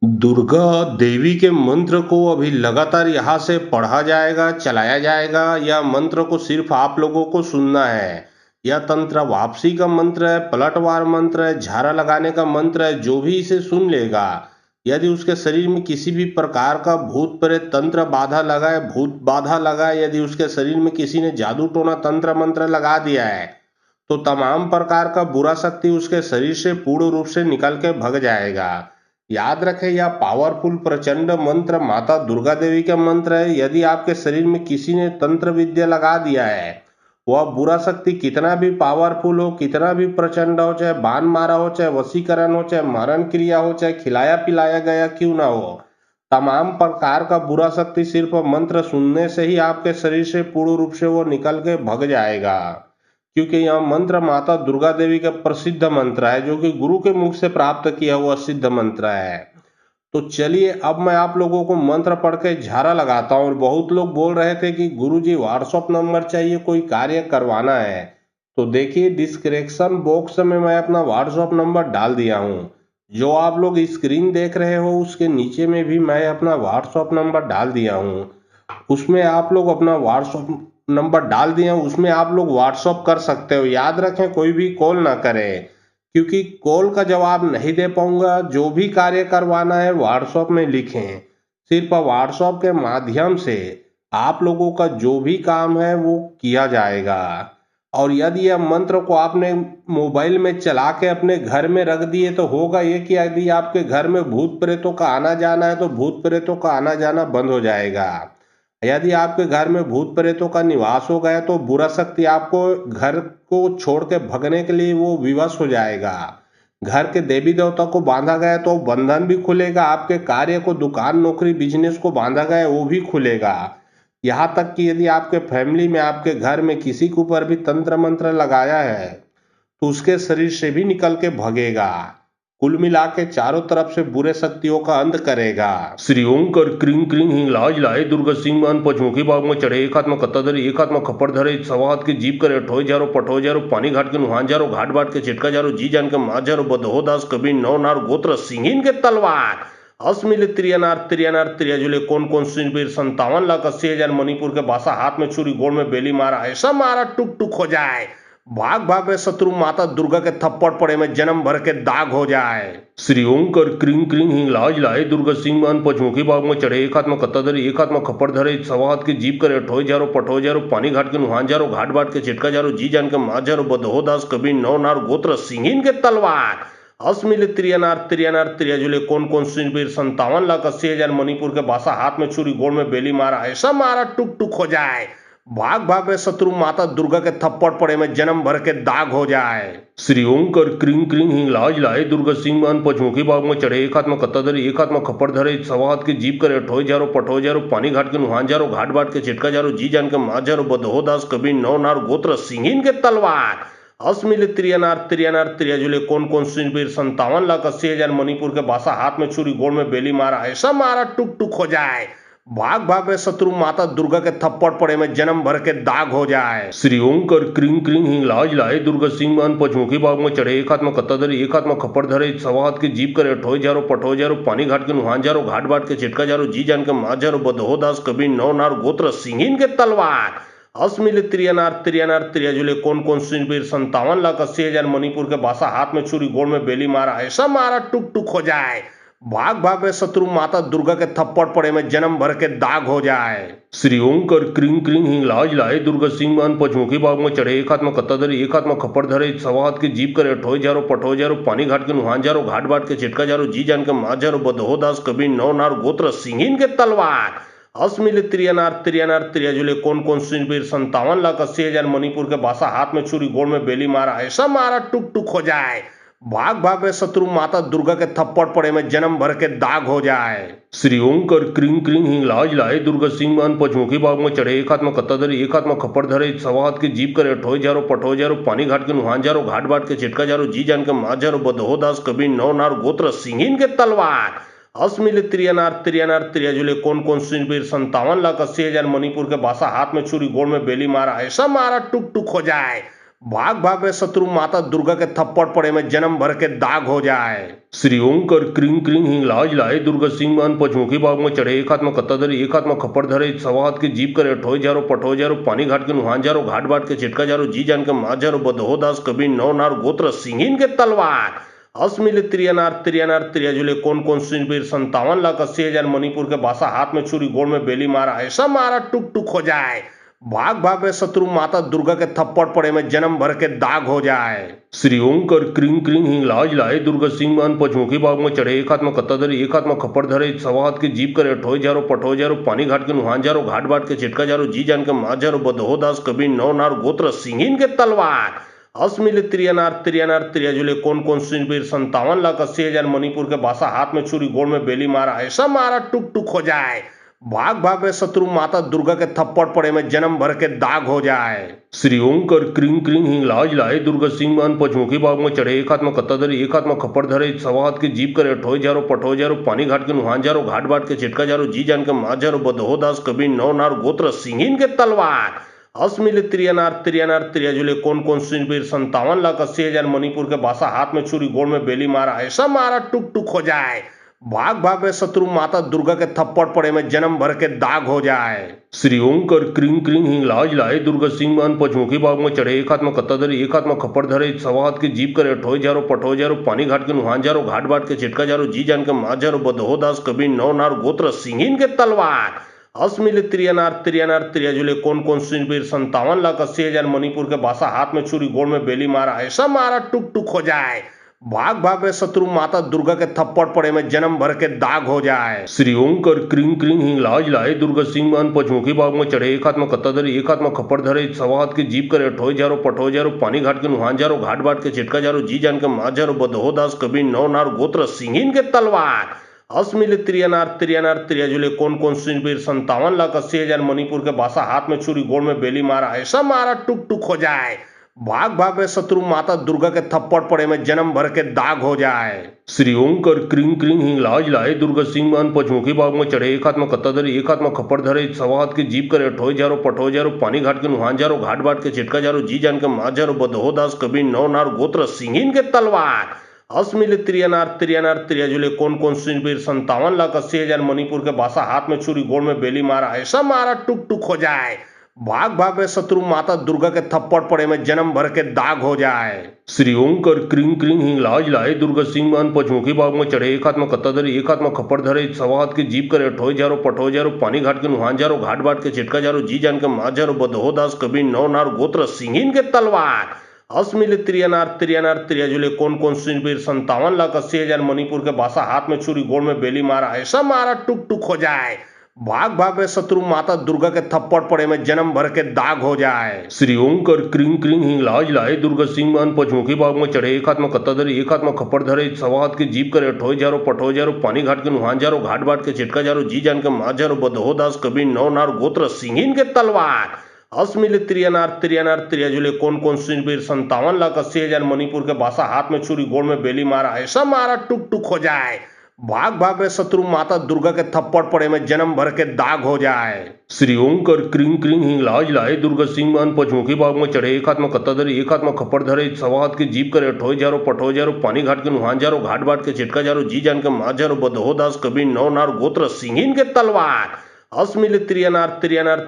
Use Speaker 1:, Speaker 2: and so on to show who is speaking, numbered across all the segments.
Speaker 1: दुर्गा देवी के मंत्र को अभी लगातार यहाँ से पढ़ा जाएगा, चलाया जाएगा, या मंत्र को सिर्फ आप लोगों को सुनना है। यह तंत्र वापसी का मंत्र है, पलटवार मंत्र है, झारा लगाने का मंत्र है। जो भी इसे सुन लेगा, यदि उसके शरीर में किसी भी प्रकार का भूत प्रेत तंत्र बाधा लगा है, भूत बाधा लगा है, यदि उसके शरीर में किसी ने जादू टोना तंत्र मंत्र लगा दिया है, तो तमाम प्रकार का बुरा शक्ति उसके शरीर से पूर्ण रूप से निकल के भग जाएगा। याद रखें, यह पावरफुल प्रचंड मंत्र माता दुर्गा देवी का मंत्र है। यदि आपके शरीर में किसी ने तंत्र विद्या लगा दिया है, वह बुरा शक्ति कितना भी पावरफुल हो, कितना भी प्रचंड हो, चाहे बाण मारा हो, चाहे वशीकरण हो, चाहे मरण क्रिया हो, चाहे खिलाया पिलाया गया क्यों ना हो, तमाम प्रकार का बुरा शक्ति सिर्फ मंत्र सुनने से ही आपके शरीर से पूर्ण रूप से वो निकल के भग जाएगा। क्योंकि यह मंत्र माता दुर्गा देवी का प्रसिद्ध मंत्र है, जो कि गुरु के मुख से प्राप्त किया हुआ सिद्ध मंत्र है। तो चलिए, अब मैं आप लोगों को मंत्र पढ़ के झारा लगाता हूँ। और बहुत लोग बोल रहे थे कि गुरुजी व्हाट्सएप नंबर चाहिए, कोई कार्य करवाना है। तो देखिए, डिस्क्रिप्शन बॉक्स में मैं अपना व्हाट्सएप नंबर डाल दिया हूँ। जो आप लोग स्क्रीन देख रहे हो, उसके नीचे में भी मैं अपना व्हाट्सएप नंबर डाल दिया हूँ। उसमें आप लोग अपना व्हाट्सएप नंबर डाल दिए, उसमें आप लोग व्हाट्सएप कर सकते हो। याद रखें, कोई भी कॉल ना करें, क्योंकि कॉल का जवाब नहीं दे पाऊंगा। जो भी कार्य करवाना है व्हाट्सएप में लिखें। सिर्फ व्हाट्सएप के माध्यम से आप लोगों का जो भी काम है वो किया जाएगा। और यदि यह मंत्र को आपने मोबाइल में चला के अपने घर में रख दिए, तो होगा ये कि यदि आपके घर में भूत प्रेतों का आना जाना है, तो भूत प्रेतों का आना जाना बंद हो जाएगा। यदि आपके घर में भूत प्रेतों का निवास हो गया, तो बुरा शक्ति आपको घर को छोड़ के भगने के लिए वो विवश हो जाएगा। घर के देवी देवता को बांधा गया तो बंधन भी खुलेगा। आपके कार्य को, दुकान नौकरी बिजनेस को बांधा गया वो भी खुलेगा। यहाँ तक कि यदि आपके फैमिली में, आपके घर में किसी के ऊपर भी तंत्र मंत्र लगाया है, तो उसके शरीर से भी निकल के भगेगा। कुल मिला के चारों तरफ से बुरे शक्तियों का अंत करेगा। श्री ओम कर क्रिंग क्रिंग हिंगलाज लाए दुर्गा सिंह मान पचमुखी बाग में चढ़े, एक हाथ में कत्ता धरे, एक हाथ में खप्पर धरे, सवा हाथ के जीप करे, ठोए जारो पठोए जारो, पानी घाट के नुहान जारो, घाट बाट के चिटका जारो, जी जान के माँ जारो, बदहो दास कबीर नौ नार गोत्र सिंहिन के तलवार, अस्मिल त्रियनार त्रियनार त्रियजुले कौन कौन सुनबीर 57,80,000 मणिपुर के बासा, हाथ में छुरी गोड़ में बेली मारा, ऐसा मारा टुक टुक हो जाए, भाग भाग रे शत्रु, माता दुर्गा के थप्पड़ पड़े में जन्म भर के दाग हो जाए। श्री ओम कर क्रिंग क्रिंग हिंगलाज लाए दुर्गा सिंह मान पचमुखी बाग में चढ़े, एक हाथ में कत्ता धरे, एक हाथ में खप्पर धरे, सवा हाथ के जीप करे, ठोए जारो पठोए जारो, पानी घाट के नुहान जारो, घाट बाट के चिटका जारो, जी जान के माँ जारो, बदहो दास कबीर नौ नार गोत्र सिंहिन के तलवार, अस्मिल त्रियनार त्रियनार त्रियजुले कौन कौन सुनबीर 57,80,000 मणिपुर के बासा, हाथ में छुरी गोड़ में बेली मारा, ऐसा मारा टुक टुक हो जाए, भाग भाग रे शत्रु, माता दुर्गा के थप्पड़ पड़े में जन्म भर के दाग हो जाए। श्री ओम कर क्रिंग क्रिंग हिंगलाज लाए दुर्गा सिंह मान पचमुखी बाग में चढ़े, एक हाथ में कत्ता धरे, एक हाथ में खप्पर धरे, सवा हाथ के जीप करे, ठोए जारो पठोए जारो, पानी घाट के नुहान जारो, घाट बाट के चिटका जारो, जी जान के माँ जारो, बदहो दास कबीर नौ नार गोत्र सिंहिन के तलवार, अस्मिल त्रियनार त्रियनार त्रियजुले कौन कौन सुनबीर 57,80,000 मणिपुर के बासा, हाथ में छुरी गोड़ में बेली मारा, ऐसा मारा टुक टुक हो जाए, भाग भाग रे शत्रु, माता दुर्गा के थप्पड़ पड़े में जन्म भर के दाग हो जाए। श्री ओम कर क्रिंग क्रिंग हिंगलाज लाए दुर्गा सिंह मान पचमुखी बाग में चढ़े, एक हाथ में कत्ता धरे, एक हाथ में खप्पर धरे, सवा हाथ के जीप करे, ठोए जारो पठोए जारो, पानी घाट के नुहान जारो, घाट बाट के चिटका जारो, जी जान के माँ जारो, बदहो दास कबीर नौ नार गोत्र सिंहिन के तलवार, अस्मिल त्रियनार त्रियनार त्रियजुले कौन कौन सुनबीर 57,80,000 मणिपुर के बासा, हाथ में छुरी गोड़ में बेली मारा, ऐसा मारा टुक टुक हो जाए, भाग भाग रे शत्रु, माता दुर्गा के थप्पड़ पड़े में जन्म भर के दाग हो जाए। श्री ओम कर क्रिंग क्रिंग हिंगलाज लाए दुर्गा सिंह मान पचमुखी बाग में चढ़े, एक हाथ में कत्ता धरे, एक हाथ में खप्पर धरे, सवा हाथ के जीप करे, ठोए जारो पठोए जारो, पानी घाट के नुहान जारो, घाट बाट के चिटका जारो, जी जान के माँ जारो, बदहो दास कबीर नौ नार गोत्र सिंहिन के तलवार, अस्मिल त्रियनार त्रियनार त्रियजुले कौन कौन सुनबीर 57,80,000 मणिपुर के बासा, हाथ में छुरी गोड़ में बेली मारा, ऐसा मारा टुक टुक हो जाए, भाग भाग रे शत्रु, माता दुर्गा के थप्पड़ पड़े में जन्म भर के दाग हो जाए। श्री ओम कर क्रिंग क्रिंग हिंगलाज लाए दुर्गा सिंह मान पचमुखी बाग में चढ़े, एक हाथ में कत्ता धरे, एक हाथ में खप्पर धरे, सवा हाथ के जीप करे, ठोए जारो पठोए जारो, पानी घाट के नुहान जारो, घाट बाट के चिटका जारो, जी जान के माँ जारो, बदहो दास कबीर नौ नार गोत्र सिंहिन के तलवार, अस्मिल त्रियनार त्रियनार त्रियजुले कौन कौन सुनबीर 57,80,000 मणिपुर के बासा, हाथ में छुरी गोड़ में बेली मारा, ऐसा मारा टुक टुक हो जाए, भाग भाग रे शत्रु माता दुर्गा के थप्पड़ पड़े में जन्म भर के दाग हो जाए। श्री ओंकर क्रिंग क्रिंग हिंगलाज लाए दुर्गा सिंह मान पचमुखी बाग में चढ़े एक हाथ में कत्ता धरे एक हाथ में खप्पड़ धरे सवा हाथ की जीप करे ठोय जारो पठोय जारो पानी घाट के नुहान जारो घाट बाट के चिटका जारो जी जान के माँ जारो बदहो दास कबीर नौ नार गोत्र सिंहिन के तलवार अस्मिल त्रियानार त्रियाजुले कौन सुनबीर 57,80,000 मणिपुर के बासा हाथ में छुरी गोड़ में बेली मारा ऐसा मारा टुक टुक हो जाए। भाग भाग रे शत्रु माता दुर्गा के थप्पड़ पड़े में जन्म भर के दाग हो जाए। श्री ओंकर क्रिंग क्रिंग हिंगलाज लाए दुर्गा सिंह मान पचमुखी बाग में चढ़े एक हाथ में कत्ता धरे एक हाथ में खप्पड़ धरे सवा हाथ की जीप करे ठोय जारो पठोय जारो पानी घाट के नुहान जारो घाट बाट के चिटका जारो जी जान के माँ जारो बदहो दास कबीर नौ नार गोत्र सिंहिन के तलवार अस्मिल त्रियानार त्रियाजुले कौन सुनबीर 57,80,000 मणिपुर के बासा हाथ में छुरी गोड़ में बेली मारा ऐसा मारा टुक टुक हो जाए। भाग भाग रे शत्रु माता दुर्गा के थप्पड़ पड़े में जन्म भर के दाग हो जाए। श्री ओंकर क्रिंग क्रिंग हिंगलाज लाए दुर्गा सिंह मान पचमुखी बाग में चढ़े एक हाथ में कत्ता धरे एक हाथ में खप्पड़ धरे सवा हाथ की जीप करे ठोय जारो पठोय जारो पानी घाट के नुहान जारो घाट बाट के चिटका जारो जी जान के माँ जारो बदहो दास कबीर नौ नार गोत्र सिंहिन के तलवार अस्मिल त्रियानार त्रियाजुले कौन सुनबीर 57,80,000 मणिपुर के बासा हाथ में छुरी गोड़ में बेली मारा ऐसा मारा टुक टुक हो जाए। भाग भाग रे शत्रु माता दुर्गा के थप्पड़ पड़े में जन्म भर के दाग हो जाए। श्री ओंकर क्रिंग क्रिंग हिंगलाज लाए दुर्गा सिंह मान पचमुखी बाग में चढ़े एक हाथ में कत्ता धरे एक हाथ में खप्पड़ धरे सवा हाथ की जीप करे ठोय जारो पठोय जारो पानी घाट के नुहान जारो घाट बाट के चिटका जारो जी जान के माँ जारो बदहो दास कबीर नौ नार गोत्र सिंहिन के तलवार अस्मिल त्रियानार त्रियाजुले कौन सुनबीर 57,80,000 मणिपुर के बासा हाथ में छुरी गोड़ में बेली मारा ऐसा मारा टुक टुक हो जाए। भाग भाग रे शत्रु माता दुर्गा के थप्पड़ पड़े में जन्म भर के दाग हो जाए। श्री ओंकर क्रिंग क्रिंग हिंगलाज लाए दुर्गा सिंह मान पचमुखी बाग में चढ़े एक हाथ में कत्ता धरे एक हाथ में खप्पड़ धरे सवा हाथ की जीप करे ठोय जारो पठोय जारो पानी घाट के नुहान जारो घाट बाट के चिटका जारो जी जान के माँ जारो बदहो दास कबीर नौ नार गोत्र सिंहिन के तलवार अस्मिल त्रियानार त्रियाजुले कौन सुनबीर 57,80,000 मणिपुर के बासा हाथ में छुरी गोड़ में बेली मारा ऐसा मारा टुक टुक हो जाए। भाग भाग रे शत्रु माता दुर्गा के थप्पड़ पड़े में जन्म भर के दाग हो जाए। श्री ओंकर क्रिंग क्रिंग हिंगलाज लाए दुर्गा सिंह मान पचमुखी बाग में चढ़े एक हाथ में कत्ता धरे एक हाथ में खप्पड़ धरे सवा हाथ की जीप करे ठोय जारो पठोय जारो पानी घाट के नुहान जारो घाट बाट के चिटका जारो जी जान के माँ जारो बदहो दास कबीर नौ नार गोत्र सिंहिन के तलवार अस्मिल त्रियानार त्रियाजुले कौन सुनबीर 57,80,000 मणिपुर के बासा हाथ में छुरी गोड़ में बेली मारा ऐसा मारा टुक टुक हो जाए। भाग भाग रे शत्रु माता दुर्गा के थप्पड़ पड़े में जन्म भर के दाग हो जाए। श्री ओंकर क्रिंग क्रिंग हिंगलाज लाए दुर्गा सिंह मान पचमुखी बाग में चढ़े एक हाथ में कत्ता धरे एक हाथ में खप्पड़ धरे सवा हाथ की जीप करे ठोय जारो पठोय जारो पानी घाट के नुहान जारो घाट बाट के चिटका जारो जी जान के माँ जारो बदहो दास कबीर नौ नार गोत्र सिंहिन के तलवार अस्मिल त्रियानार त्रियाजुले कौन सुनबीर 57,80,000 मणिपुर के बासा हाथ में छुरी गोड़ में बेली मारा ऐसा मारा टुक टुक हो जाए। भाग भाग रे शत्रु माता दुर्गा के थप्पड़ पड़े में जन्म भर के दाग हो जाए। श्री ओंकर क्रिंग क्रिंग हिंगलाज लाए दुर्गा सिंह मान पचमुखी बाग में चढ़े एक हाथ में कत्ता धरे एक हाथ में खप्पड़ धरे सवा हाथ की जीप करे ठोय जारो पठोय जारो पानी घाट के नुहान जारो घाट बाट के चिटका जारो जी जान के माँ जारो बदहो दास कबीर नौ नार गोत्र सिंहिन के तलवार अस्मिल त्रियानार त्रियाजुले कौन सुनबीर 57,80,000 मणिपुर के बासा हाथ में छुरी गोड़ में बेली मारा ऐसा मारा टुक टुक हो जाए। भाग भाग रे शत्रु माता दुर्गा के थप्पड़ पड़े में जन्म भर के दाग हो जाए। श्री ओंकर क्रिंग क्रिंग हिंगलाज लाए दुर्गा सिंह मान पचमुखी बाग में चढ़े एक हाथ में कत्ता धरे एक हाथ में खप्पड़ धरे सवा हाथ की जीप करे ठोय जारो पठोय जारो पानी घाट के नुहान जारो घाट बाट के चिटका जारो जी जान के माँ जारो बदहो दास कबीर नौ नार गोत्र सिंहिन के तलवार अस्मिल त्रियानार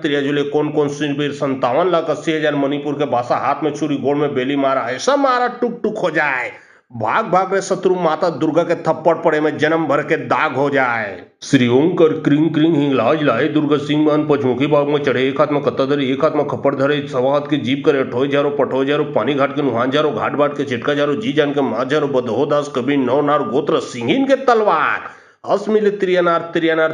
Speaker 1: त्रियाजुले कौन सुनबीर 57,80,000 मणिपुर के बासा हाथ में छुरी गोड़ में बेली मारा ऐसा मारा टुक टुक हो जाए। भाग भाग रे शत्रु माता दुर्गा के थप्पड़ पड़े में जन्म भर के दाग हो जाए। श्री ओंकर क्रिंग क्रिंग हिंगलाज लाए दुर्गा सिंह मान पचमुखी बाग में चढ़े एक हाथ में कत्ता धरे एक हाथ में खप्पड़ धरे सवा हाथ की जीप करे ठोय जारो पठोय जारो पानी घाट के नुहान जारो घाट बाट के चिटका जारो जी जान के माँ जारो बदहो दास कबीर नौ नार गोत्र सिंहिन के तलवार अस्मिल त्रियानार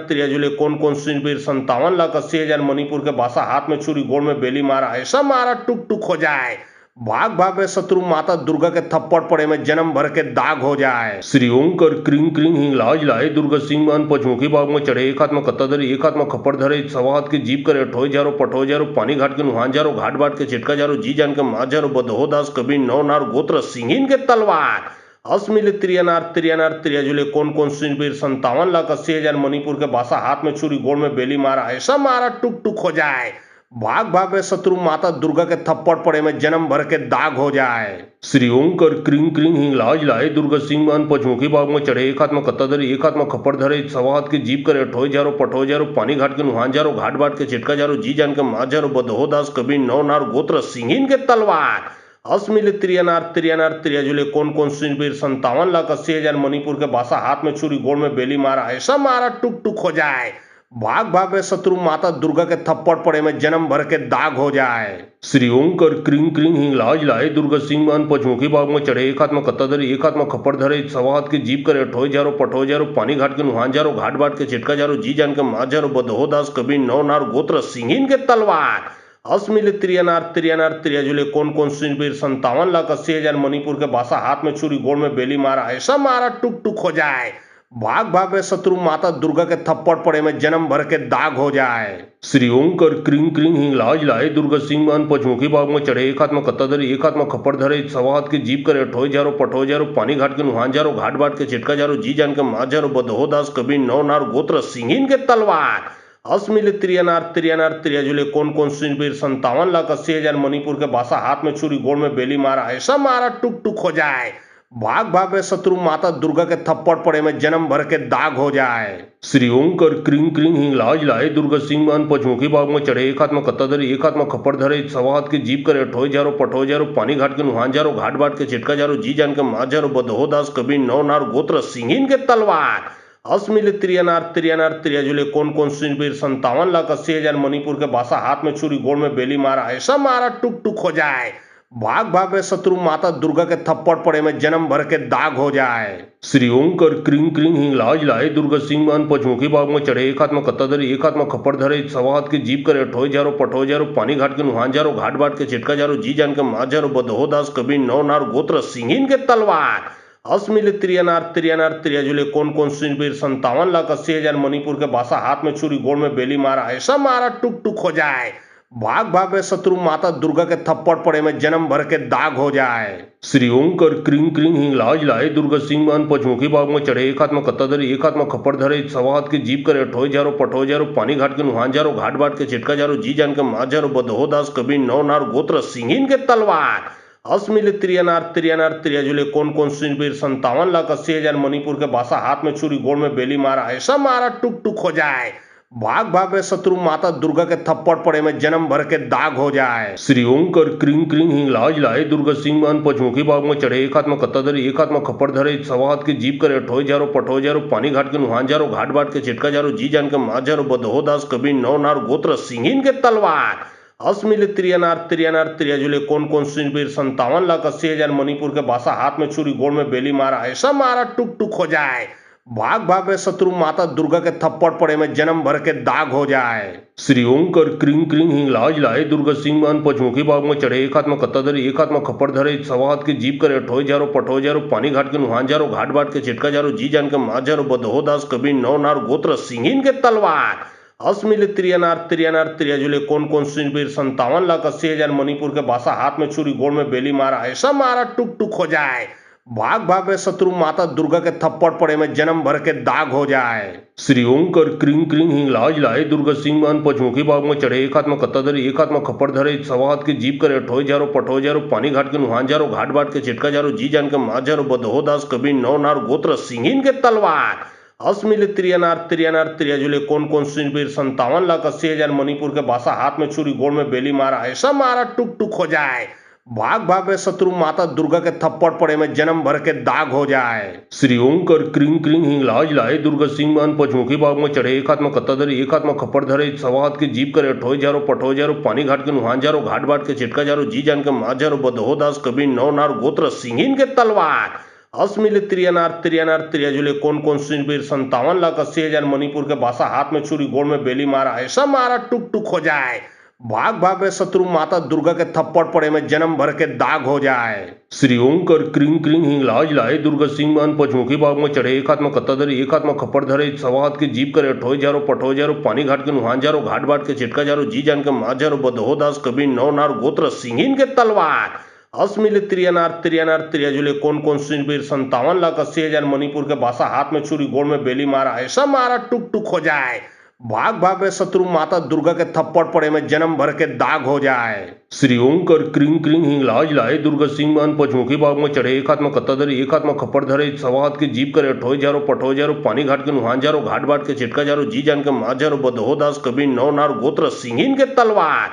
Speaker 1: त्रियाजुले कौन सुनबीर 57,80,000 मणिपुर के बासा हाथ में छुरी गोड़ में बेली मारा ऐसा मारा टुक टुक हो जाए। भाग भाग रे शत्रु माता दुर्गा के थप्पड़ पड़े में जन्म भर के दाग हो जाए। श्री ओंकर क्रिंग क्रिंग हिंगलाज लाए दुर्गा सिंह मान पचमुखी बाग में चढ़े एक हाथ में कत्ता धरे एक हाथ में खप्पड़ धरे सवा हाथ की जीप करे ठोय जारो पठोय जारो पानी घाट के नुहान जारो घाट बाट के चिटका जारो जी जान के माँ जारो बदहो दास कबीर नौ नार गोत्र सिंहिन के तलवार अस्मिल त्रियानार त्रियाजुले कौन सुनबीर 57,80,000 मणिपुर के बासा हाथ में छुरी गोड़ में बेली मारा ऐसा मारा टुक टुक हो जाए। भाग भाग रे शत्रु माता दुर्गा के थप्पड़ पड़े में जन्म भर के दाग हो जाए। श्री ओंकर क्रिंग क्रिंग हिंगलाज लाए दुर्गा सिंह मान पचमुखी बाग में चढ़े, एक हाथ में कत्ता धरे एक हाथ में खप्पड़ धरे, सवा हाथ की जीप करे ठोय जारो पठोय जारो, पानी घाट के नुहान जारो, घाट बाट के चिटका जारो, जी जान के माँ जारो, बदहो दास कबीर नौ नार गोत्र सिंहीन के तलवार, असमिल त्रियनार त्रियनार त्रियजुले कौन कौन सुनबीर 57,80,000 मणिपुर के बासा, हाथ में छुरी गोड़ में बेली मारा, ऐसा मारा टुक टुक हो जाए। भाग भाग रे शत्रु माता दुर्गा के थप्पड़ पड़े में जन्म भर के दाग हो जाए। श्री ओंकर क्रिंग क्रिंग हिंगलाज लाए दुर्गा सिंह मान पचमुखी बाग में चढ़े, एक हाथ में कत्ता धरे एक हाथ में खप्पड़ धरे, सवा हाथ की जीप करे ठोय जारो पठोय जारो, पानी घाट के नुहान जारो, घाट बाट के चिटका जारो, जी जान के माँ जारो, बदहो दास कबीर नौ नार गोत्र सिंहीन के तलवार, असमिल त्रियनार त्रियनार त्रियजुले कौन कौन सुनबीर 57,80,000 मणिपुर के बासा, हाथ में छुरी गोड़ में बेली मारा, ऐसा मारा टुक टुक हो जाए। भाग भाग रे शत्रु माता दुर्गा के थप्पड़ पड़े में जन्म भर के दाग हो जाए। श्री ओंकर क्रिंग क्रिंग हिंगलाज लाए दुर्गा सिंह मान पचमुखी बाग में चढ़े, एक हाथ में कत्ता धरे एक हाथ में खप्पड़ धरे, सवा हाथ की जीप करे ठोय जारो पठोय जारो, पानी घाट के नुहान जारो, घाट बाट के चिटका जारो, जी जान के माँ जारो, बदहो दास कबीर नौ नार गोत्र सिंहीन के तलवार, असमिल त्रियनार त्रियनार त्रियजुले कौन कौन सुनबीर 57,80,000 मणिपुर के बासा, हाथ में छुरी गोड़ में बेली मारा, ऐसा मारा टुक टुक हो जाए। भाग भाग रे शत्रु माता दुर्गा के थप्पड़ पड़े में जन्म भर के दाग हो जाए। श्री ओंकर क्रिंग क्रिंग हिंगलाज लाए दुर्गा सिंह मान पचमुखी बाग में चढ़े, एक हाथ में कत्ता धरे एक हाथ में खप्पड़ धरे, सवा हाथ की जीप करे ठोय जारो पठोय जारो, पानी घाट के नुहान जारो, घाट बाट के चिटका जारो, जी जान के माँ जारो, बदहो दास कबीर नौ नार गोत्र सिंहीन के तलवार, असमिल त्रियनार त्रियनार त्रियजुले कौन कौन सुनबीर 57,80,000 मणिपुर के बासा, हाथ में छुरी गोड़ में बेली मारा, ऐसा मारा टुक टुक हो जाए। भाग भाग रे शत्रु माता दुर्गा के थप्पड़ पड़े में जन्म भर के दाग हो जाए। श्री ओंकर क्रिंग क्रिंग हिंगलाज लाए दुर्गा सिंह मान पचमुखी बाग में चढ़े, एक हाथ में कत्ता धरे एक हाथ में खप्पड़ धरे, सवा हाथ की जीप करे ठोय जारो पठोय जारो, पानी घाट के नुहान जारो, घाट बाट के चिटका जारो, जी जान के माँ जारो, बदहो दास कबीर नौ नार गोत्र सिंहीन के तलवार, असमिल त्रियनार त्रियनार त्रियजुले कौन कौन सुनबीर 57,80,000 मणिपुर के बासा, हाथ में छुरी गोड़ में बेली मारा, ऐसा मारा टुक टुक हो जाए। भाग भाग रे शत्रु माता दुर्गा के थप्पड़ पड़े में जन्म भर के दाग हो जाए। श्री ओंकर क्रिंग क्रिंग हिंगलाज लाए दुर्गा सिंह मान पचमुखी बाग में चढ़े, एक हाथ में कत्ता धरे एक हाथ में खप्पड़ धरे, सवा हाथ की जीप करे ठोय जारो पठोय जारो, पानी घाट के नुहान जारो, घाट बाट के चिटका जारो, जी जान के माँ जारो, बदहो दास कबीर नौ नार गोत्र सिंहीन के तलवार, असमिल त्रियनार त्रियनार त्रियजुले कौन कौन सुनबीर 57,80,000 मणिपुर के बासा, हाथ में छुरी गोड़ में बेली मारा, ऐसा मारा टुक टुक हो जाए। भाग भाग रे शत्रु माता दुर्गा के थप्पड़ पड़े में जन्म भर के दाग हो जाए। श्री ओंकर क्रिंग क्रिंग हिंगलाज लाए दुर्गा सिंह मान पचमुखी बाग में चढ़े, एक हाथ में कत्ता धरे एक हाथ में खप्पड़ धरे, सवा हाथ की जीप करे ठोय जारो पठोय जारो, पानी घाट के नुहान जारो, घाट बाट के चिटका जारो, जी जान के माँ जारो, बदहो दास कबीर नौ नार गोत्र सिंहीन के तलवार, असमिल त्रियनार त्रियनार त्रियजुले कौन कौन सुनबीर 57,80,000 मणिपुर के बासा, हाथ में छुरी गोड़ में बेली मारा, ऐसा मारा टुक टुक हो जाए। भाग भाग रे शत्रु माता दुर्गा के थप्पड़ पड़े में जन्म भर के दाग हो जाए। श्री ओंकर क्रिंग क्रिंग हिंगलाज लाए दुर्गा सिंह मान पचमुखी बाग में चढ़े, एक हाथ में कत्ता धरे एक हाथ में खप्पड़ धरे, सवा हाथ की जीप करे ठोय जारो पठोय जारो, पानी घाट के नुहान जारो, घाट बाट के चिटका जारो, जी जान के माँ जारो, बदहो दास कबीर नौ नार गोत्र सिंहीन के तलवार, असमिल त्रियनार त्रियनार त्रियजुले कौन कौन सुनबीर 57,80,000 मणिपुर के बासा, हाथ में छुरी गोड़ में बेली मारा, ऐसा मारा टुक टुक हो जाए। भाग भाग रे शत्रु माता दुर्गा के थप्पड़ पड़े में जन्म भर के दाग हो जाए। श्री ओंकर क्रिंग क्रिंग हिंगलाज लाए दुर्गा सिंह मान पचमुखी बाग में चढ़े, एक हाथ में कत्ता धरे एक हाथ में खप्पड़ धरे, सवा हाथ की जीप करे ठोय जारो पठोय जारो, पानी घाट के नुहान जारो, घाट बाट के चिटका जारो, जी जान के माँ जारो, बदहो दास कबीर नौ नार गोत्र सिंहीन के तलवार, असमिल त्रियनार त्रियनार त्रियजुले कौन कौन सुनबीर 57,80,000 मणिपुर के बासा, हाथ में छुरी गोड़ में बेली मारा, ऐसा मारा टुक टुक हो जाए। भाग भाग रे शत्रु माता दुर्गा के थप्पड़ पड़े में जन्म भर के दाग हो जाए। श्री ओंकर क्रिंग क्रिंग हिंगलाज लाए दुर्गा सिंह मान पचमुखी बाग में चढ़े, एक हाथ में कत्ता धरे एक हाथ में खप्पड़ धरे, सवा हाथ की जीप करे ठोय जारो पठोय जारो, पानी घाट के नुहान जारो, घाट बाट के चिटका जारो, जी जान के माँ जारो, बदहो दास कबीर नौ नार गोत्र सिंहीन के तलवार, असमिल त्रियनार त्रियनार त्रियजुले कौन कौन सुनबीर 57,80,000 मणिपुर के बासा, हाथ में छुरी गोड़ में बेली मारा, ऐसा मारा टुक टुक हो जाए। भाग भाग रे शत्रु माता दुर्गा के थप्पड़ पड़े में जन्म भर के दाग हो जाए। श्री ओंकर क्रिंग क्रिंग हिंगलाज लाए दुर्गा सिंह मान पचमुखी बाग में चढ़े, एक हाथ में कत्ता धरे एक हाथ में खप्पड़ धरे, सवा हाथ की जीप करे ठोय जारो पठोय जारो, पानी घाट के नुहान जारो, घाट बाट के चिटका जारो, जी जान के माँ जारो, बदहो दास कबीर नौ नार गोत्र सिंहीन के तलवार, असमिल त्रियनार त्रियनार त्रियजुले कौन कौन सुनबीर 57,80,000 मणिपुर के बासा, हाथ में छुरी गोड़ में बेली मारा, ऐसा मारा टुक टुक हो जाए। भाग भाग रे शत्रु माता दुर्गा के थप्पड़ पड़े में जन्म भर के दाग हो जाए। श्री ओंकर क्रिंग क्रिंग हिंगलाज लाए दुर्गा सिंह मान पचमुखी बाग में चढ़े एक हाथ में कत्ता धरे एक हाथ में खप्पड़ धरे सवा हाथ की जीप करे ठोय जारो पठोय जारो पानी घाट के नुहान जारो घाट बाट के चिटका जारो जी जान के माँ जारो बदहो दास कबीर नौ नार गोत्र सिंहिन के तलवार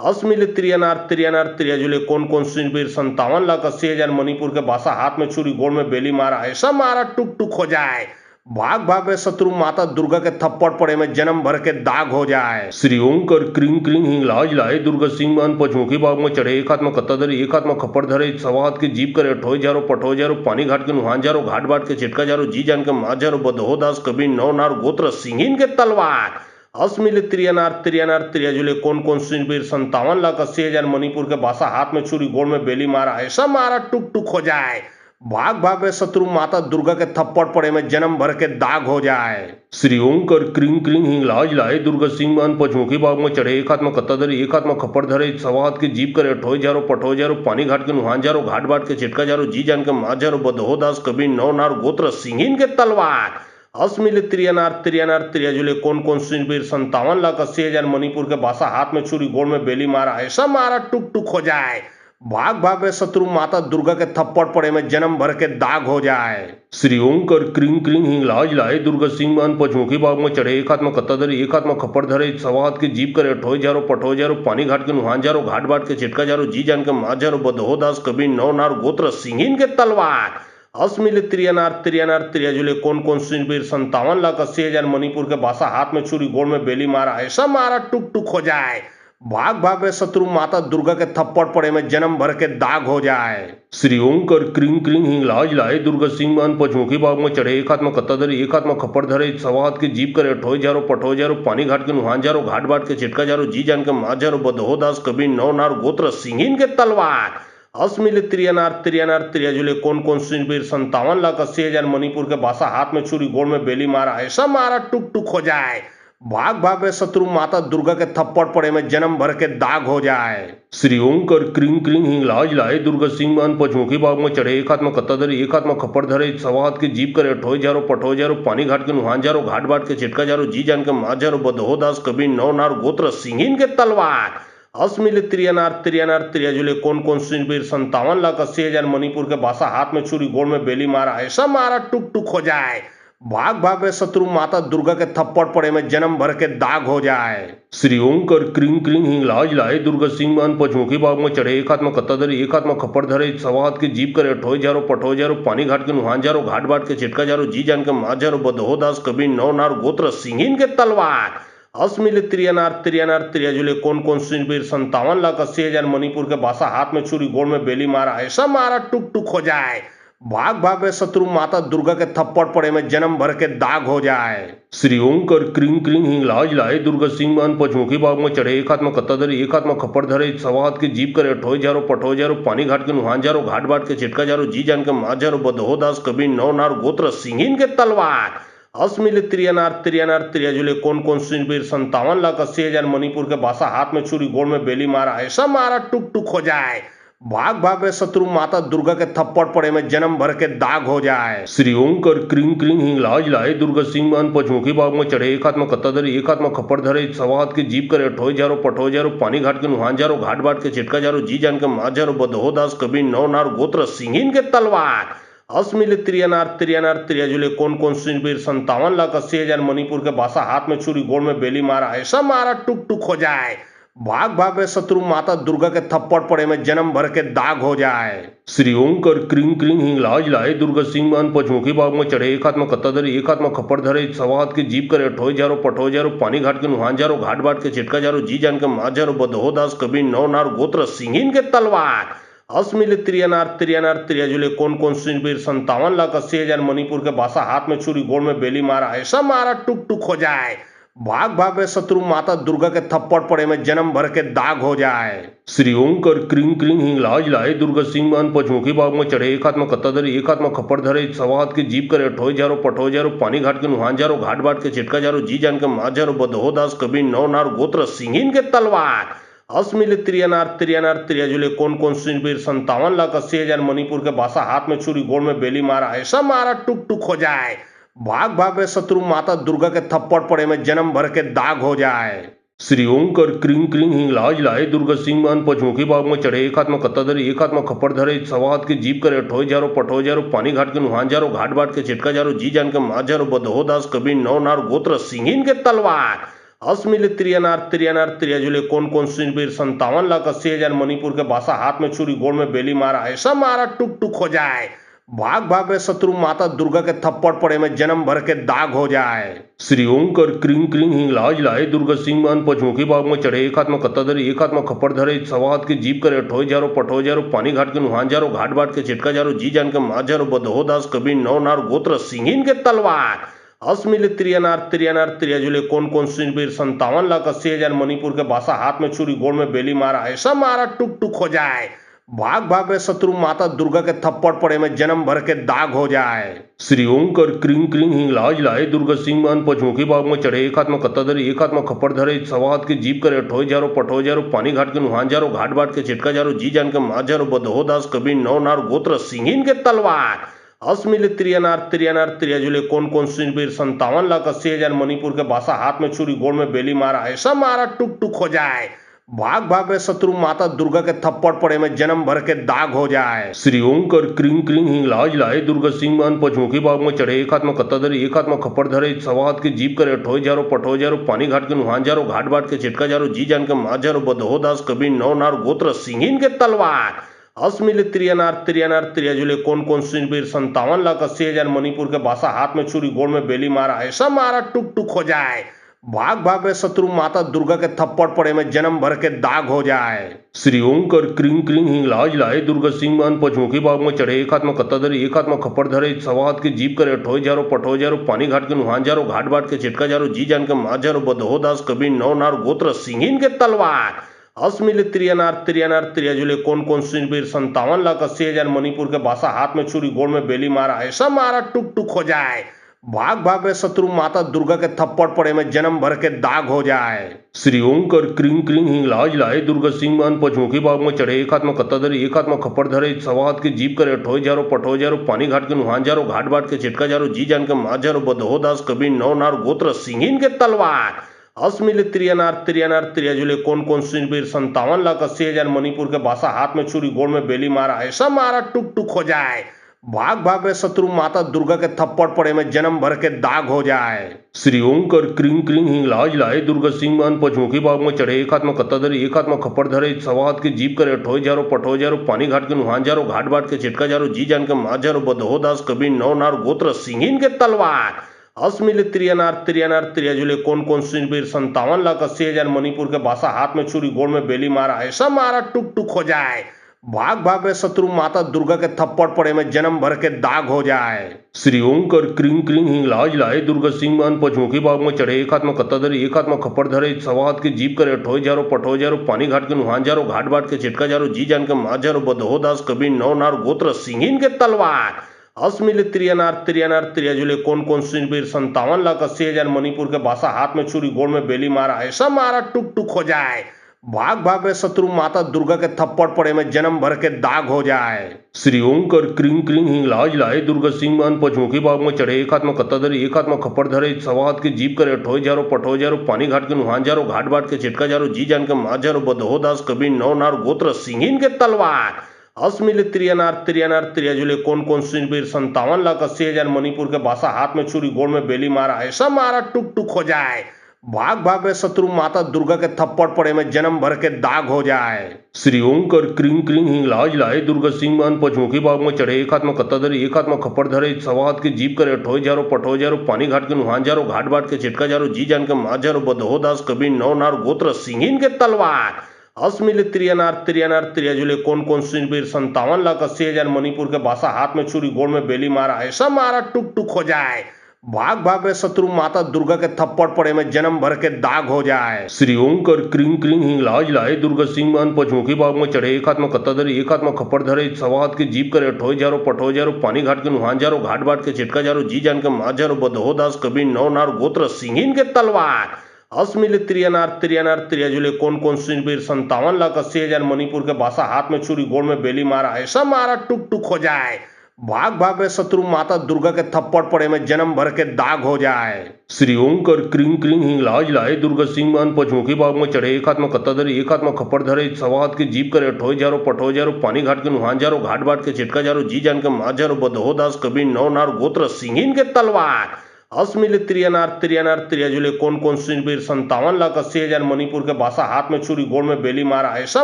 Speaker 1: अस्मिल त्रियनार त्रियनार त्रियजुले कौन कौन सुनबीर 57,80,000 मणिपुर के बासा हाथ में छुरी गोड़ में बेली मारा ऐसा मारा टुक टुक हो जाए। भाग भाग रे शत्रु माता दुर्गा के थप्पड़ पड़े में जन्म भर के दाग हो जाए। श्री ओंकर क्रिंग क्रिंग हिंगलाज लाए दुर्गा सिंह मान पचमुखी बाग में चढ़े एक हाथ में कत्ता धरे एक हाथ में खप्पड़ धरे सवा हाथ की जीप करे ठोय जारो पठोय जारो पानी घाट के नुहान जारो घाट बाट के चिटका जारो जी जान के माँ जारो बदहो दास कबीर नौ नार गोत्र सिंहिन के तलवार अस्मिल त्रियनार त्रियनार त्रियजुले कौन कौन सुनबीर 57,80,000 मणिपुर के बासा हाथ में छुरी गोड़ में बेली मारा ऐसा मारा टुक टुक हो जाए। भाग भाग रे शत्रु माता दुर्गा के थप्पड़ पड़े में जन्म भर के दाग हो जाए। श्री ओंकर क्रिंग क्रिंग हिंगलाज लाए दुर्गा सिंह मान पचमुखी बाग में चढ़े एक हाथ में कत्ता धरे एक हाथ में खप्पड़ धरे सवा हाथ की जीप करे ठोय जारो पठोय जारो पानी घाट के नुहान जारो घाट बाट के चिटका जारो जी जान के माँ जारो बदहो दास कबीर नौ नार गोत्र सिंहिन के तलवार अस्मिल त्रियनार त्रियनार त्रियजुले कौन कौन सुनबीर 57,80,000 मणिपुर के बासा हाथ में छुरी गोड़ में बेली मारा ऐसा मारा टुक टुक हो जाए। भाग भाग रे शत्रु माता दुर्गा के थप्पड़ पड़े में जन्म भर के दाग हो जाए। श्री ओंकर क्रिंग क्रिंग हिंगलाज लाए दुर्गा सिंह मान पचमुखी बाग में चढ़े एक हाथ में कत्ता धरे एक हाथ में खप्पड़ धरे सवा हाथ की जीप करे ठोय जारो पठोय जारो पानी घाट के नुहान जारो घाट बाट के चिटका जारो जी जान के माँ जारो बदहो दास कबीर नौ नार गोत्र सिंहिन के तलवार अस्मिल त्रियनार त्रियनार त्रियजुले कौन कौन सुनबीर 57,80,000 मणिपुर के बासा हाथ में छुरी गोड़ में बेली मारा ऐसा मारा टुक टुक हो जाए। भाग भाग रे शत्रु माता दुर्गा के थप्पड़ पड़े में जन्म भर के दाग हो जाए। श्री ओंकर क्रिंग क्रिंग हिंगलाज लाए दुर्गा सिंह मान पचमुखी बाग में चढ़े एक हाथ में कत्ता धरे एक हाथ में खप्पड़ धरे सवा हाथ की जीप करे ठोय जारो पठोय जारो पानी घाट के नुहान जारो घाट बाट के चिटका जारो जी जान के माँ जारो बदहो दास कबीर नौ नार गोत्र सिंहिन के तलवार अस्मिल त्रियनार त्रियनार त्रियजुले कौन कौन सुनबीर 57,80,000 मणिपुर के बासा हाथ में छुरी गोड़ में बेली मारा ऐसा मारा टुक टुक हो जाए। भाग भाग रे शत्रु माता दुर्गा के थप्पड़ पड़े में जन्म भर के दाग हो जाए। श्री ओंकर क्रिंग क्रिंग हिंगलाज लाए दुर्गा सिंह मान पचमुखी बाग में चढ़े एक हाथ में कत्ता धरे एक हाथ में खप्पड़ धरे सवा हाथ की जीप करे ठोय जारो पठोय जारो पानी घाट के नुहान जारो घाट बाट के चिटका जारो जी जान के माँ जारो बदहो दास कबीर नौ नार गोत्र सिंहिन के तलवार अस्मिल त्रियनार त्रियनार त्रियजुले कौन कौन सुनबीर 57,80,000 मणिपुर के बासा हाथ में छुरी गोड़ में बेली मारा ऐसा मारा टुक टुक हो जाए। भाग भाग रे शत्रु माता दुर्गा के थप्पड़ पड़े में जन्म भर के दाग हो जाए। श्री ओंकर क्रिंग क्रिंग हिंगलाज लाए दुर्गा सिंह मान पचमुखी बाग में चढ़े एक हाथ में कत्ता धरे एक हाथ में खप्पड़ धरे सवा हाथ की जीप करे ठोय जारो पठोय जारो पानी घाट के नुहान जारो घाट बाट के चिटका जारो जी जान के माँ जारो बदहो दास कबीर नौ नार गोत्र सिंहिन के तलवार अस्मिल त्रियनार त्रियनार त्रियजुले कौन कौन सुनबीर 57,80,000 मणिपुर के बासा हाथ में छुरी गोड़ में बेली मारा ऐसा मारा टुक टुक हो जाए। भाग भाग रे शत्रु माता दुर्गा के थप्पड़ पड़े में जन्म भर के दाग हो जाए। श्री ओंकर क्रिंग क्रिंग हिंगलाज लाए दुर्गा सिंह मान पचमुखी बाग में चढ़े एक हाथ में कत्ता धरे एक हाथ में खप्पड़ धरे सवा हाथ की जीप करे ठोय जारो पठोय जारो पानी घाट के नुहान जारो घाट बाट के चिटका जारो जी जान के माँ जारो बदहो दास कबीर नौ नार गोत्र सिंहिन के तलवार अस्मिल त्रियनार त्रियनार त्रियजुले कौन कौन सुनबीर 57,80,000 मणिपुर के बासा हाथ में छुरी गोड़ में बेली मारा ऐसा मारा टुक टुक हो जाए। भाग भाग रे शत्रु माता दुर्गा के थप्पड़ पड़े में जन्म भर के दाग हो जाए। श्री ओंकर क्रिंग क्रिंग हिंगलाज लाए दुर्गा सिंह मान पचमुखी बाग में चढ़े एक हाथ में कत्ता धरे एक हाथ में खप्पड़ धरे सवा हाथ की जीप करे ठोय जारो पठोय जारो पानी घाट के नुहान जारो घाट बाट के चिटका जारो जी जान के माँ जारो बदहो दास कबीर नौ नार गोत्र सिंहिन के तलवार अस्मिल त्रियनार त्रियनार त्रियजुले कौन कौन सुनबीर 57,80,000 मणिपुर के बासा हाथ में छुरी गोड़ में बेली मारा ऐसा मारा टुक टुक हो जाए। भाग भाग रे शत्रु माता दुर्गा के थप्पड़ पड़े में जन्म भर के दाग हो जाए। श्री ओंकर क्रिंग क्रिंग हिंगलाज लाए दुर्गा सिंह मान पचमुखी बाग में चढ़े एक हाथ में कत्ता धरे एक हाथ में खप्पड़ धरे सवा हाथ की जीप करे ठोय जारो पठोय जारो पानी घाट के नुहान जारो घाट बाट के चिटका जारो जी जान के माँ जारो बदहो दास कबीर नौ नार गोत्र सिंहिन के तलवार अस्मिल त्रियनार त्रियनार त्रियजुले कौन कौन सुनबीर 57,80,000 मणिपुर के बासा हाथ में छुरी गोड़ में बेली मारा ऐसा मारा टुक टुक हो जाए। भाग भाग रे शत्रु माता दुर्गा के थप्पड़ पड़े में जन्म भर के दाग हो जाए। श्री ओंकर क्रिंग क्रिंग हिंगलाज लाए दुर्गा सिंह मान पचमुखी बाग में चढ़े एक हाथ में कत्ता धरे एक हाथ में खप्पड़ धरे सवा हाथ की जीप करे ठोय जारो पठोय जारो पानी घाट के नुहान जारो घाट बाट के चिटका जारो जी जान के माँ जारो बदहो दास कबीर नौ नार गोत्र सिंहिन के तलवार अस्मिल त्रियनार त्रियनार त्रियजुले कौन कौन सुनबीर 57,80,000 मणिपुर के बासा हाथ में छुरी गोड़ में बेली मारा ऐसा मारा टुक टुक हो जाए। भाग भाग रे शत्रु माता दुर्गा के थप्पड़ पड़े में जन्म भर के दाग हो जाए। श्री ओम कर क्रिंग क्रिंग हिंगलाज लाए दुर्गा सिंह मान पचमुखी बाग में चढ़े एक हाथ में कत्ता धरे एक हाथ में खप्पड़ धरे सवा हाथ की जीप करे ठोय जारो पठोय जारो पानी घाट के नुहान जारो घाट बाट के चिटका जारो जी जान के माँ जारो बदहो दास कबीर नौ नार गोत्र सिंहिन के तलवार अस्मिल त्रियनार त्रियनार त्रियजुले कौन कौन सुनबीर 57,80,000 मणिपुर के बासा हाथ में छुरी गोड़ में बेली मारा ऐसा मारा टुक टुक हो जाए। भाग भाग रे शत्रु माता दुर्गा के थप्पड़ पड़े में जन्म भर के दाग हो जाए। श्री ओम कर क्रिंग क्रिंग हिंगलाज लाए दुर्गा सिंह मान पचमुखी बाग में चढ़े एक हाथ में कत्ता धरे एक हाथ में खप्पड़ धरे सवा हाथ की जीप करे ठोय जारो पठोय जारो पानी घाट के नुहान जारो घाट बाट के चिटका जारो जी जान के माँ जारो बदहो दास कबीर नौ नार गोत्र सिंहिन के तलवार अस्मिल त्रियनार त्रियनार त्रियजुले कौन कौन सुनबीर 57,80,000 मणिपुर के बासा हाथ में छुरी गोड़ में बेली मारा ऐसा मारा टुक टुक हो जाए। भाग भाग रे शत्रु माता दुर्गा के थप्पड़ पड़े में जन्म भर के दाग हो जाए। श्री ओम कर क्रिंग क्रिंग हिंगलाज लाए दुर्गा सिंह मान पचमुखी बाग में चढ़े एक हाथ में कत्ता धरे एक हाथ में खप्पड़ धरे सवा हाथ की जीप करे ठोय जारो पठोय जारो पानी घाट के नुहान जारो घाट बाट के चिटका जारो जी जान के माँ जारो बदहो दास कबीर नौ नार गोत्र सिंहिन के तलवार अस्मिल त्रियनार त्रियनार त्रियजुले कौन कौन सुनबीर 57,80,000 मणिपुर के बासा हाथ में छुरी गोड़ में बेली मारा ऐसा मारा टुक टुक हो जाए। भाग भाग रे शत्रु माता दुर्गा के थप्पड़ पड़े में जन्म भर के दाग हो जाए। श्री ओम कर क्रिंग क्रिंग हिंगलाज लाए दुर्गा सिंह मान पचमुखी बाग में चढ़े एक हाथ में कत्ता धरे एक हाथ में खप्पड़ धरे सवा हाथ की जीप करे ठोय जारो पठोय जारो पानी घाट के नुहान जारो घाट बाट के चिटका जारो जी जान के माँ जारो बदहो दास कबीर नौ नार गोत्र सिंहिन के तलवार अस्मिल त्रियनार त्रियनार त्रियजुले कौन कौन सुनबीर 57,80,000 मणिपुर के बासा हाथ में छुरी गोड़ में बेली मारा ऐसा मारा टुक टुक हो जाए। भाग भाग रे शत्रु माता दुर्गा के थप्पड़ पड़े में जन्म भर के दाग हो जाए। श्री ओम कर क्रिंग क्रिंग हिंगलाज लाए दुर्गा सिंह मान पचमुखी बाग में चढ़े एक हाथ में कत्ता धरे एक हाथ में खप्पड़ धरे सवा हाथ की जीप करे ठोय जारो पठोय जारो पानी घाट के नुहान जारो घाट बाट के चिटका जारो जी जान के माँ जारो बदहो दास कबीर नौ नार गोत्र सिंहिन के तलवार अस्मिल त्रियनार त्रियनार त्रियजुले कौन कौन सुनबीर 57,80,000 मणिपुर के बासा हाथ में छुरी गोड़ में बेली मारा ऐसा मारा टुक टुक हो जाए। भाग भाग रे शत्रु माता दुर्गा के थप्पड़ पड़े में जन्म भर के दाग हो जाए। श्री ओम कर क्रिंग क्रिंग हिंगलाज लाए दुर्गा सिंह मान पचमुखी बाग में चढ़े एक हाथ में कत्ता धरे एक हाथ में खप्पड़ धरे सवा हाथ की जीप करे ठोय जारो पठोय जारो पानी घाट के नुहान जारो घाट बाट के चिटका जारो जी जान के माँ जारो बदहो दास कबीर नौ नार गोत्र सिंहिन के तलवार अस्मिल त्रियनार त्रियनार त्रियजुले कौन कौन सुनबीर 57,80,000 मणिपुर के बासा हाथ में छुरी गोड़ में बेली मारा ऐसा मारा टुक टुक हो जाए। भाग भाग रे शत्रु माता दुर्गा के थप्पड़ पड़े में जन्म भर के दाग हो जाए। श्री ओम कर क्रिंग क्रिंग हिंगलाज लाए दुर्गा सिंह मान पचमुखी बाग में चढ़े एक हाथ में कत्ता धरे एक हाथ में खप्पड़ धरे सवा हाथ की जीप करे ठोय जारो पठोय जारो पानी घाट के नुहान जारो घाट बाट के चिटका जारो जी जान के माँ जारो बदहो दास कबीर नौ नार गोत्र सिंहिन के तलवार अस्मिल त्रियनार त्रियनार त्रियजुले कौन कौन सुनबीर 57,80,000 मणिपुर के बासा हाथ में छुरी गोड़ में बेली मारा ऐसा मारा टुक टुक हो जाए। भाग भाग रे शत्रु माता दुर्गा के थप्पड़ पड़े में जन्म भर के दाग हो जाए। श्री ओम कर क्रिंग क्रिंग हिंगलाज लाए दुर्गा सिंह मान पचमुखी बाग में चढ़े एक हाथ में कत्ता धरे एक हाथ में खप्पड़ धरे सवा हाथ की जीप करे ठोय जारो पठोय जारो पानी घाट के नुहान जारो घाट बाट के चिटका जारो जी जान के माँ जारो बदहो दास कबीर नौ नार गोत्र सिंहिन के तलवार अस्मिल त्रियनार त्रियनार त्रियजुले कौन कौन सुनबीर 57,80,000 मणिपुर के बासा हाथ में छुरी गोड़ में बेली मारा ऐसा मारा टुक टुक हो जाए। भाग भाग रे शत्रु माता दुर्गा के थप्पड़ पड़े में जन्म भर के दाग हो जाए। श्री ओम कर क्रिंग क्रिंग हिंगलाज लाए दुर्गा सिंह मान पचमुखी बाग में चढ़े एक हाथ में कत्ता धरे एक हाथ में खप्पड़ धरे सवा हाथ की जीप करे ठोय जारो पठोय जारो पानी घाट के नुहान जारो घाट बाट के चिटका जारो जी जान के माँ जारो बदहो दास कबीर नौ नार गोत्र सिंहिन के तलवार अस्मिल त्रियनार त्रियनार त्रियजुले कौन कौन सुनबीर 57,80,000 मणिपुर के बासा हाथ में छुरी गोड़ में बेली मारा ऐसा मारा टुक टुक हो जाए। भाग भाग रे शत्रु माता दुर्गा के थप्पड़ पड़े में जन्म भर के दाग हो जाए। श्री ओम कर क्रिंग क्रिंग हिंगलाज लाए दुर्गा सिंह मान पचमुखी बाग में चढ़े एक हाथ में कत्ता धरे एक हाथ में खप्पड़ धरे सवा हाथ की जीप करे ठोय जारो पठोय जारो पानी घाट के नुहान जारो घाट बाट के चिटका जारो जी जान के माँ जारो बदहो दास कबीर नौ नार गोत्र सिंहिन के तलवार अस्मिल त्रियनार त्रियनार त्रियजुले कौन कौन सुनबीर 57,80,000 मणिपुर के बासा हाथ में छुरी गोड़ में बेली मारा ऐसा मारा टुक टुक हो जाए। भाग भाग रे शत्रु माता दुर्गा के थप्पड़ पड़े में जन्म भर के दाग हो जाए। श्री ओम कर क्रिंग क्रिंग हिंगलाज लाए दुर्गा सिंह मान पचमुखी बाग में चढ़े एक हाथ में कत्ता धरे एक हाथ में खप्पड़ धरे सवा हाथ की जीप करे ठोय जारो पठोय जारो पानी घाट के नुहान जारो घाट बाट के चिटका जारो जी जान के माँ जारो बदहो दास कबीर नौ नार गोत्र सिंहिन के तलवार अस्मिल त्रियनार त्रियनार त्रियजुले कौन कौन सुनबीर 57,80,000 मणिपुर के बासा हाथ में छुरी गोड़ में बेली मारा ऐसा मारा टुक टुक हो जाए। भाग भाग रे शत्रु माता दुर्गा के थप्पड़ पड़े में जन्म भर के दाग हो जाए। श्री ओंकर क्रिंग क्रिंग हिंगलाज लाए दुर्गा सिंह मान पचमुखी बाग में चढ़े एक हाथ में कत्ता धरे एक हाथ में खप्पड़ धरे सवा हाथ की जीप करे ठोई जारो पठोई जारो पानी घाट के नुहान जारो घाट बाट के चिटका जारो जी जान के माँ जारो बदहो दास कबीर नौ नार गोत्र सिंहिन के तलवार अस्मिल त्रियनार त्रियनार त्रियजुले कौन कौन सिंबीर 57,80,000 मणिपुर के बासा हाथ में छुरी गोड़ में बेली मारा ऐसा